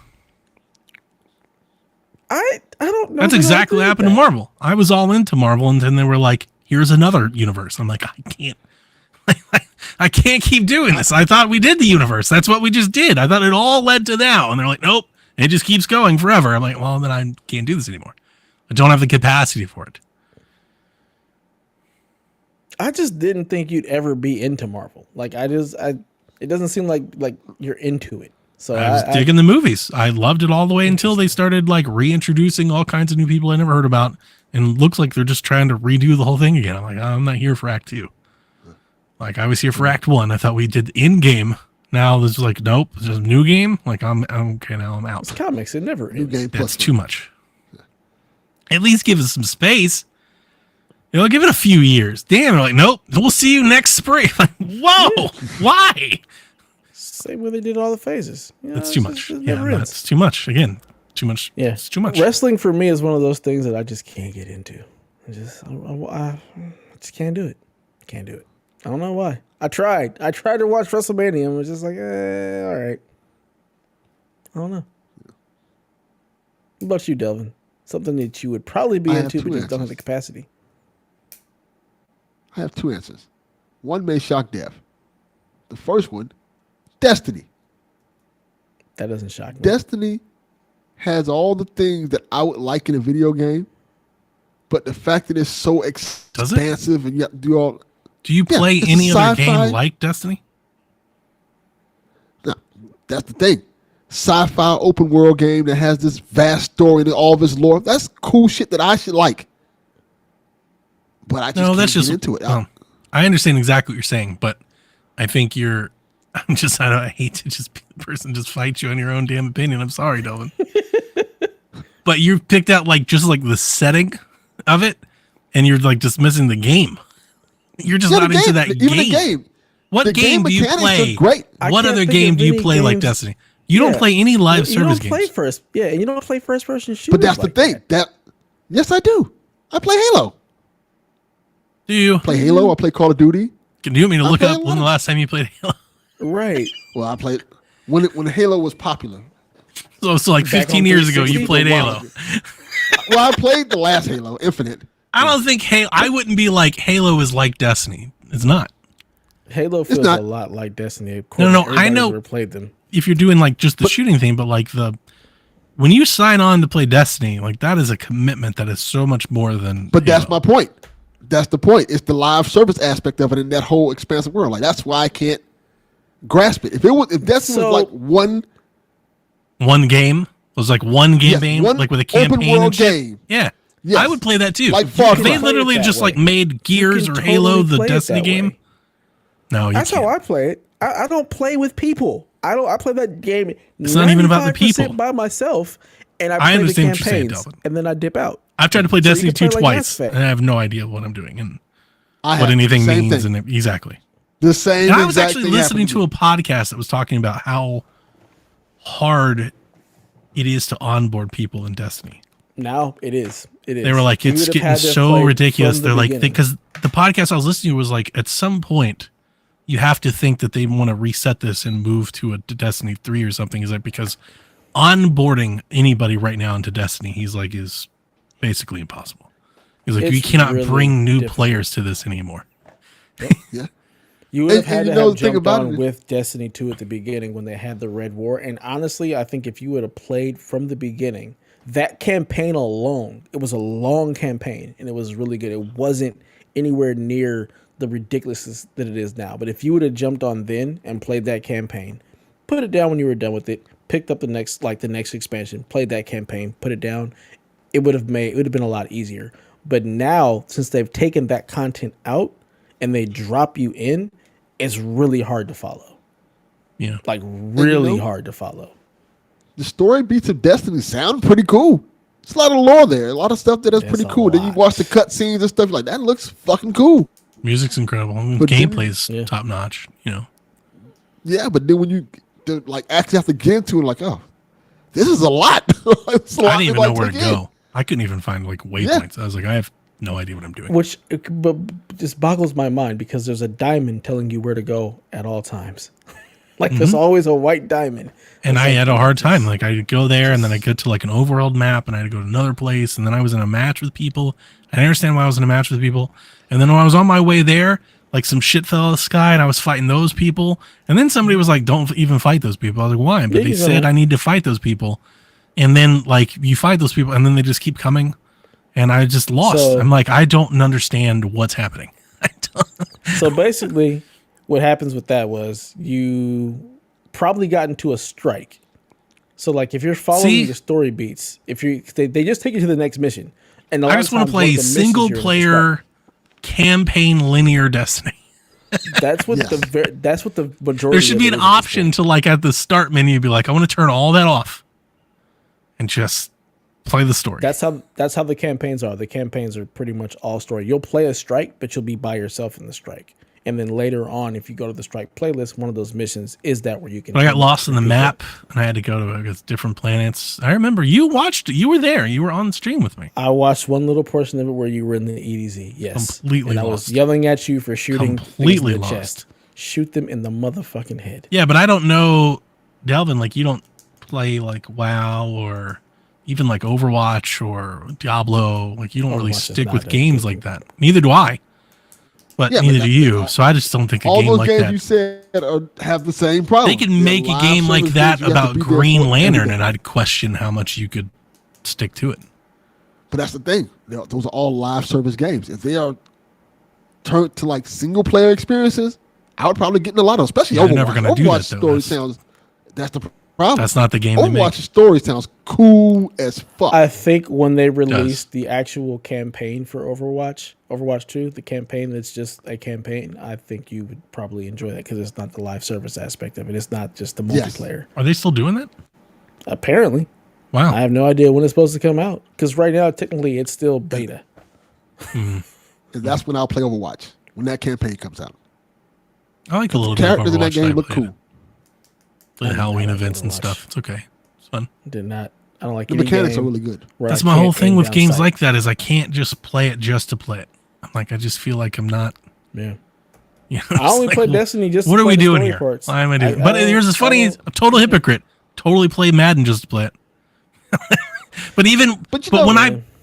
I don't know. That's if I exactly agree what with happened to that. Marvel. I was all into Marvel, and then they were like, here's another universe. I'm like, I can't. I can't keep doing this. I thought we did the universe. That's what we just did. I thought it all led to now. And they're like, nope. It just keeps going forever. I'm like, well, then I can't do this anymore. I don't have the capacity for it. I just didn't think you'd ever be into Marvel. Like it doesn't seem like you're into it. So I was digging the movies. I loved it all the way until they started like reintroducing all kinds of new people I never heard about. And it looks like they're just trying to redo the whole thing again. I'm like, I'm not here for Act 2. Like, I was here for Act 1. I thought we did in-game. Now this is like, nope, it's just a new game. Like, I'm okay now. I'm out. It's comics. It never New ends. game plus That's too much. At least give us some space. Give it a few years. Damn, they're like, nope, we'll see you next spring. Like, whoa, why? Same way they did all the phases. You know, That's it's too just- much. it Yeah, never ends. that's too much. Again, too much. Yeah, It's too much. Wrestling for me is one of those things that I just can't get into. I just can't do it. Can't do it. I don't know why. I tried to watch WrestleMania and was just like, all right. I don't know. What about you, Delvin? Something that you would probably be I have into, two but just don't have answers. the capacity. I have two answers. One may shock Dev. The first one, Destiny. That doesn't shock me. Destiny has all the things that I would like in a video game, but the fact that it's so expansive and you have to do all. Do you play it's any other sci-fi. game like Destiny? No, that's the thing. Sci-fi open world game that has this vast story and all of its lore. That's cool shit that I should like. But I just can't get into it. I understand exactly what you're saying, but I think I hate to just be the person just fight you on your own damn opinion. I'm sorry, Delvin. But you picked out just the setting of it, and you're just missing the game. You're just not into that even the game. What game do you play? Great. What other game do you play like Destiny? You don't play any live service games. And you don't play first person shooters. But that's the thing. Yes, I do. I play Halo. Do you play Halo? I play Call of Duty. Do you want me to look up when the last time you played Halo? Right. Well, I played when Halo was popular. So 15 years ago, you played Halo. Well, I played the last Halo, Infinite. I don't think I wouldn't be like Halo is like Destiny. It's not. Halo feels a lot like Destiny. No, I know. Played them. If you're doing just the shooting thing, but when you sign on to play Destiny, that is a commitment that is so much more than. But Halo. That's my point. That's the point. It's the live service aspect of it in that whole expansive world. That's why I can't grasp it. If Destiny was one game, one campaign, with a campaign open world and shit. Game. Yeah. Yes. I would play that too. They literally just made Gears or Halo the Destiny game. No, that's how I play it. I don't play with people. I play that game. It's not even about the people. By myself, and I play the campaigns, and then I dip out. I've tried to play Destiny 2 twice, and I have no idea what I'm doing and what anything means. And exactly the same. And I was actually listening to a podcast that was talking about how hard it is to onboard people in Destiny. Now it is. They were like, it's getting so ridiculous. They're because the podcast I was listening to was at some point, you have to think that they want to reset this and move to a Destiny 3 or something. Is because onboarding anybody right now into Destiny, is basically impossible. He's like, you cannot really bring new players to this anymore. Yeah. You would have had to have jumped on with Destiny 2 at the beginning when they had the Red War. And honestly, I think if you would have played from the beginning, that campaign alone, it was a long campaign and it was really good. It wasn't anywhere near the ridiculousness that it is now. But if you would have jumped on then and played that campaign, put it down when you were done with it, picked up the next expansion, played that campaign, put it down, it would have been a lot easier. But now, since they've taken that content out and they drop you in, it's really hard to follow. Yeah. Really hard to follow. The story beats of Destiny sound pretty cool. There's a lot of lore there. A lot of stuff that's pretty cool. Then you watch the cutscenes and stuff that looks fucking cool. Music's incredible. But gameplay's top notch, Yeah, but then when you actually have to get into it, oh, this is a lot. I didn't even know where to go. I couldn't even find waypoints. I was like, I have no idea what I'm doing. Which just boggles my mind because there's a diamond telling you where to go at all times. There's always a white diamond. And I had a hard time. I'd go there and then I'd get to an overworld map and I had to go to another place. And then I was in a match with people. I didn't understand why I was in a match with people. And then when I was on my way there, some shit fell out of the sky and I was fighting those people. And then somebody was like, don't even fight those people. I was like, why? But they said I need to fight those people. And then you fight those people and then they just keep coming. And I just lost. I'm like, I don't understand what's happening. So basically what happens with that was you probably got into a strike. So if you're following the story beats, they just take you to the next mission. And I just want to play single player campaign linear Destiny. That's what that's what the majority. There should be an option to at the start menu be I want to turn all that off and just play the story. That's how the campaigns are. The campaigns are pretty much all story. You'll play a strike, but you'll be by yourself in the strike. And then later on, if you go to the strike playlist, one of those missions is that where you can. I got lost in the map, and I had to go to different planets. I remember you were there. You were on the stream with me. I watched one little portion of it where you were in the EDZ. Yes, completely. And I was yelling at you for shooting completely in the lost. Chest. Shoot them in the motherfucking head. Yeah, but I don't know, Delvin. You don't play WoW or even Overwatch or Diablo. You don't really stick with games like that. Neither do I. but Yeah, neither but do you. So I just don't think a all game those like games that. you said have the same problem. They can make a game like that about Green Lantern, and I. I'd question how much you could stick to it. But that's the thing. Those are all live service games. If they are turned to like single player experiences, I would probably get in a lot of, especially They're Overwatch. never gonna do Overwatch that, though. story that's the problem. That's not the game they make. Overwatch story sounds cool as fuck. I think when they release the actual campaign for Overwatch 2, the campaign that's just a campaign, I think you would probably enjoy that because it's not the live service aspect of it. It's not just the multiplayer. Are they still doing that? Apparently. Wow. I have no idea when it's supposed to come out because right now, technically, it's still beta. And that's when I'll play Overwatch, when that campaign comes out. I like a little bit of Characters in that Overwatch. game look I cool. play the Halloween like events and Overwatch. stuff. It's okay. It's fun. Did not. I don't like The any mechanics game are really good. where That's I my can't whole thing aim with down games sight. like that is I can't just play it just to play it. I'm like, I just feel like I'm not. Yeah. You know, I only it's play like, Destiny just to What are play we the doing story here? parts. Why am I doing? I But don't- here's this funny. I A don't- total hypocrite. Totally play Madden just to play it.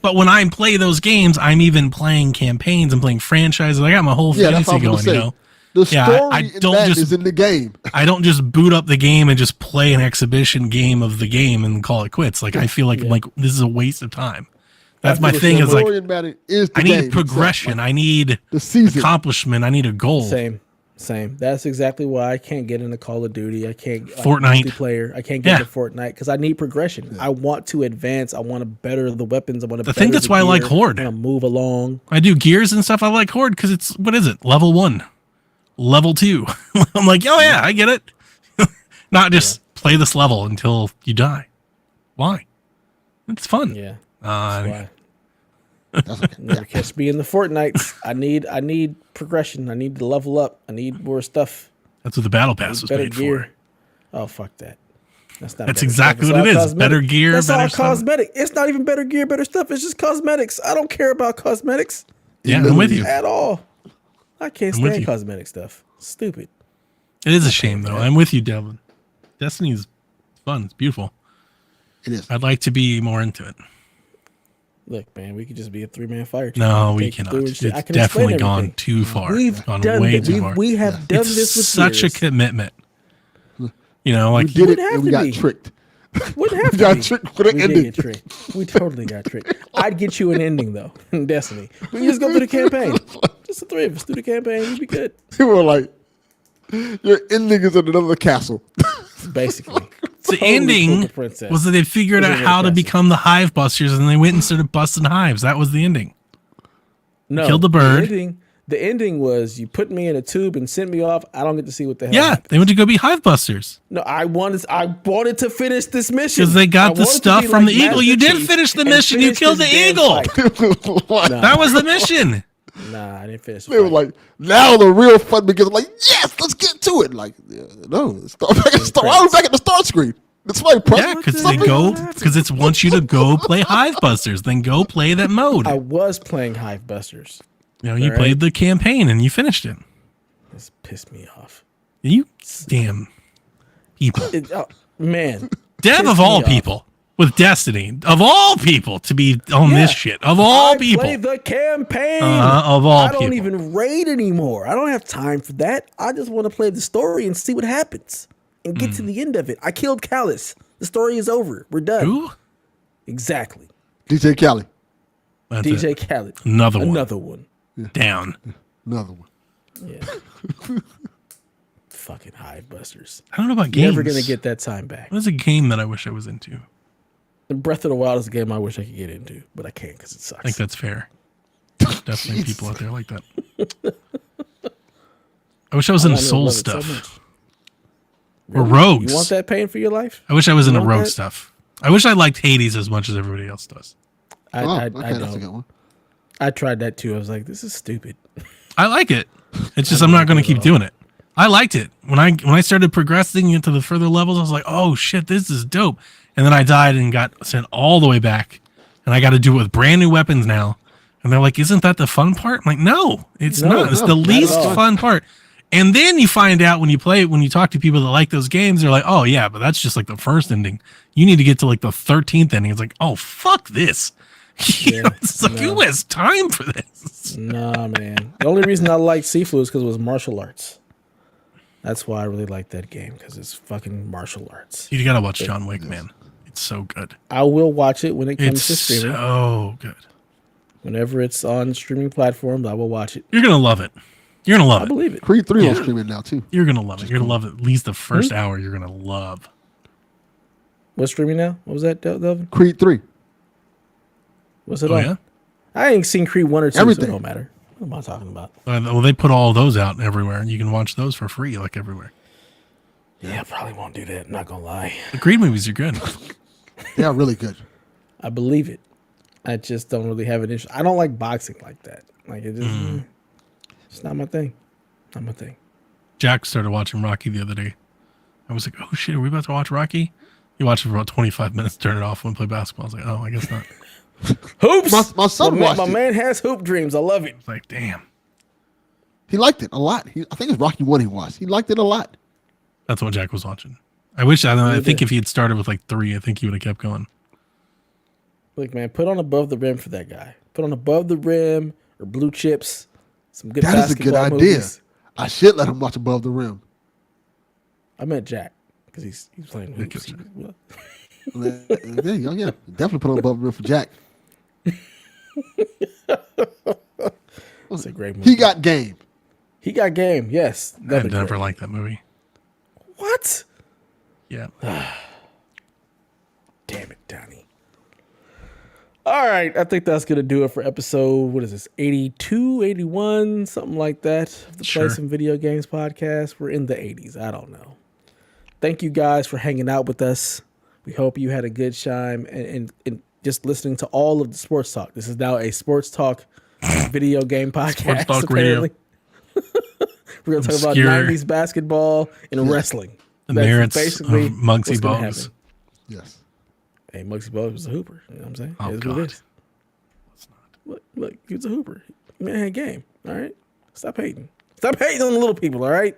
but when I play those games, I'm even playing campaigns. I'm playing franchises. I got my whole Yeah, that's fantasy what I'm going. gonna You say. know, The Yeah, story I in don't Madden just- is in the game. I don't just boot up the game and just play an exhibition game of the game and call it quits. Like I feel like this is a waste of time. That's my The thing. Is like story in Madden is the I game need progression. itself. I need The season. accomplishment. I need a goal. Same. That's exactly why I can't get into Call of Duty. I can't Fortnite. multiplayer. I can't get into Fortnite because I need progression. I want to advance. I want to better the weapons. I want to. I think that's why I like Horde. I want to move along. I do gears and stuff. I like Horde because it's what is it? Level 1, level 2. I'm like, oh yeah, I get it. Not just play this level until you die. Why? It's fun. Yeah. That's why. That's okay. Never catch me in the Fortnites. I need progression. I need to level up. I need more stuff. That's what the battle pass was Better made gear. for. Oh fuck that. That's not. That's better exactly stuff. what It's it all is. Better gear, That's better all stuff. cosmetic. It's not even better gear, better stuff. It's just cosmetics. I don't care about cosmetics Yeah, I'm with you. at all. I can't I'm with stand you. cosmetic stuff. Stupid. It is a shame though. I'm with you, Devin. Destiny's fun. It's beautiful. It is. I'd like to be more into it. Look, man, we could just be a 3-man fire team. No, we Take cannot. through and It's shit. I can definitely explain gone everything. too far. We've gone done way it. too far. We have done It's this with such years. a commitment. You know, like We did it wouldn't have and we to got be. tricked. Wouldn't have We to got be. tricked with an We did ending. get tricked. We totally got tricked. I'd get you an ending though in Destiny. We just go through the campaign. Just the three of us through the campaign. We'd be good. We were like, your ending is in another castle. Basically. the Totally ending killed the princess. was that they figured Was out in how to Castle. become the hive busters, and they went and started busting hives. That was the ending. No, killed the bird. The ending was you put me in a tube and sent me off. I don't get to see what the hell. Yeah, happened. they went to go be hive busters No, I wanted to finish this mission because they I got the wanted to stuff be from like the eagle. Master You did Chief finish the and mission. You finish killed the this damn eagle. fight. Like, Nah. That was the mission. Nah, I didn't finish. The They were fight. like, now the real fun begins. I'm like, yes, let's get to it. Like, no, start back at the start. I was back at the start screen. That's why, Yeah, because it wants you to go play hive busters. Then go play that mode. I was playing Hive Busters. You know, you All right. played the campaign and you finished it. This pissed me off. You damn people. Man, Dev pissed of all me off. people with Destiny, of all people to be on this shit. Of all I people. play the campaign. Of all I don't people. even raid anymore. I don't have time for that. I just want to play the story and see what happens and get to the end of it. I killed Callus. The story is over. We're done. Who? Exactly. DJ Khaled. That's DJ it. Khaled. Another one. Another one. Down. Another one. Yeah. Fucking Hive Busters. I don't know about games. Never gonna get that time back. What is a game that I wish I was into? Breath of the Wild is a game I wish I could get into, but I can't because it sucks. I think that's fair. There's definitely people out there like that. I wish I was into wanna soul love it so stuff. much. Or rogues. You want that pain for your life? I wish I was into want rogue that? stuff. I wish I liked Hades as much as everybody else does. I Okay, that's a don't. good one. I tried that too. I was like, this is stupid. I like it. It's just I'm not going to keep doing it. I liked it when I started progressing into the further levels. I was like, oh shit, this is dope. And then I died and got sent all the way back, and I got to do it with brand new weapons now. And they're like, isn't that the fun part? I'm like, no, it's not. It's the not at least all. fun part. And then you find out when you play it, when you talk to people that like those games, they're like, oh yeah, but that's just like the first ending. You need to get to like the 13th ending. It's like, oh fuck this. It's like, who has time for this? Nah, man. The only reason I liked Sifu is because it was martial arts. That's why I really like that game, because it's fucking martial arts. You gotta watch John Wick, man. It's so good. I will watch it when it comes to It's streaming. so good. Whenever it's on streaming platforms, I will watch it. You're gonna love it. You're gonna love I it. believe it. Creed 3 on streaming now too. You're gonna love it. You're gonna love it. At least the first hour. You're gonna love. What's streaming now? What was that, Delvin? Creed 3. What's it Oh on? yeah. I ain't seen Creed 1 or 2, so Everything. it don't matter. What am I talking about? Well, they put all those out everywhere, and you can watch those for free, like everywhere. Yeah, I probably won't do that. Not gonna lie. The Creed movies are good. They are really good. I believe it. I just don't really have an interest. I don't like boxing like that. Like it just, it's not my thing. Not my thing. Jack started watching Rocky the other day. I was like, "Oh shit, are we about to watch Rocky?" He watched it for about 25 minutes, turned it off, went play basketball. I was like, "Oh, I guess not." Hoops. My son watched My it. man has hoop dreams. I love it. It's like, damn. He liked it a lot. I think it's Rocky 1 he watched. He liked it a lot. That's what Jack was watching. I wish. I think did. if he had started with like 3, I think he would have kept going. Look, man, put on above the rim for that guy. Put on above the rim or blue chips. Some good That is a good basketball idea. movies. I should let him watch Above the Rim. I meant Jack because he's playing hoops. There you go. Yeah, definitely put on Above the Rim for Jack. It's a great movie. He got game. He got game. Yes. I That'd be never great. liked that movie. What? Yeah. Damn it, Donnie. All right. I think that's going to do it for episode, what is this, 82, 81, something like that, of the Sure. Play Some Video Games podcast. We're in the 80s. I don't know. Thank you guys for hanging out with us. We hope you had a good time and just listening to all of the sports talk. This is now a sports talk video game podcast. Sports talk radio. apparently. We're going to talk about Obscure. 90s basketball and wrestling. The That's merits basically of Muggsy what's gonna Bogues. happen. Yes. Hey, Muggsy Bogues was a hooper. You know what I'm saying? Oh, It is what it God. is. Look, he was a hooper. Man had game. All right? Stop hating. Stop hating on the little people, all right?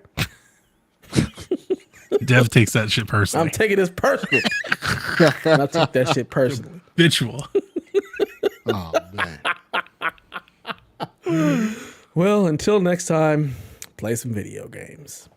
Dev takes that shit personally. I'm taking this personal. And I took that shit personally. Habitual. Oh, man. Well, until next time, play some video games.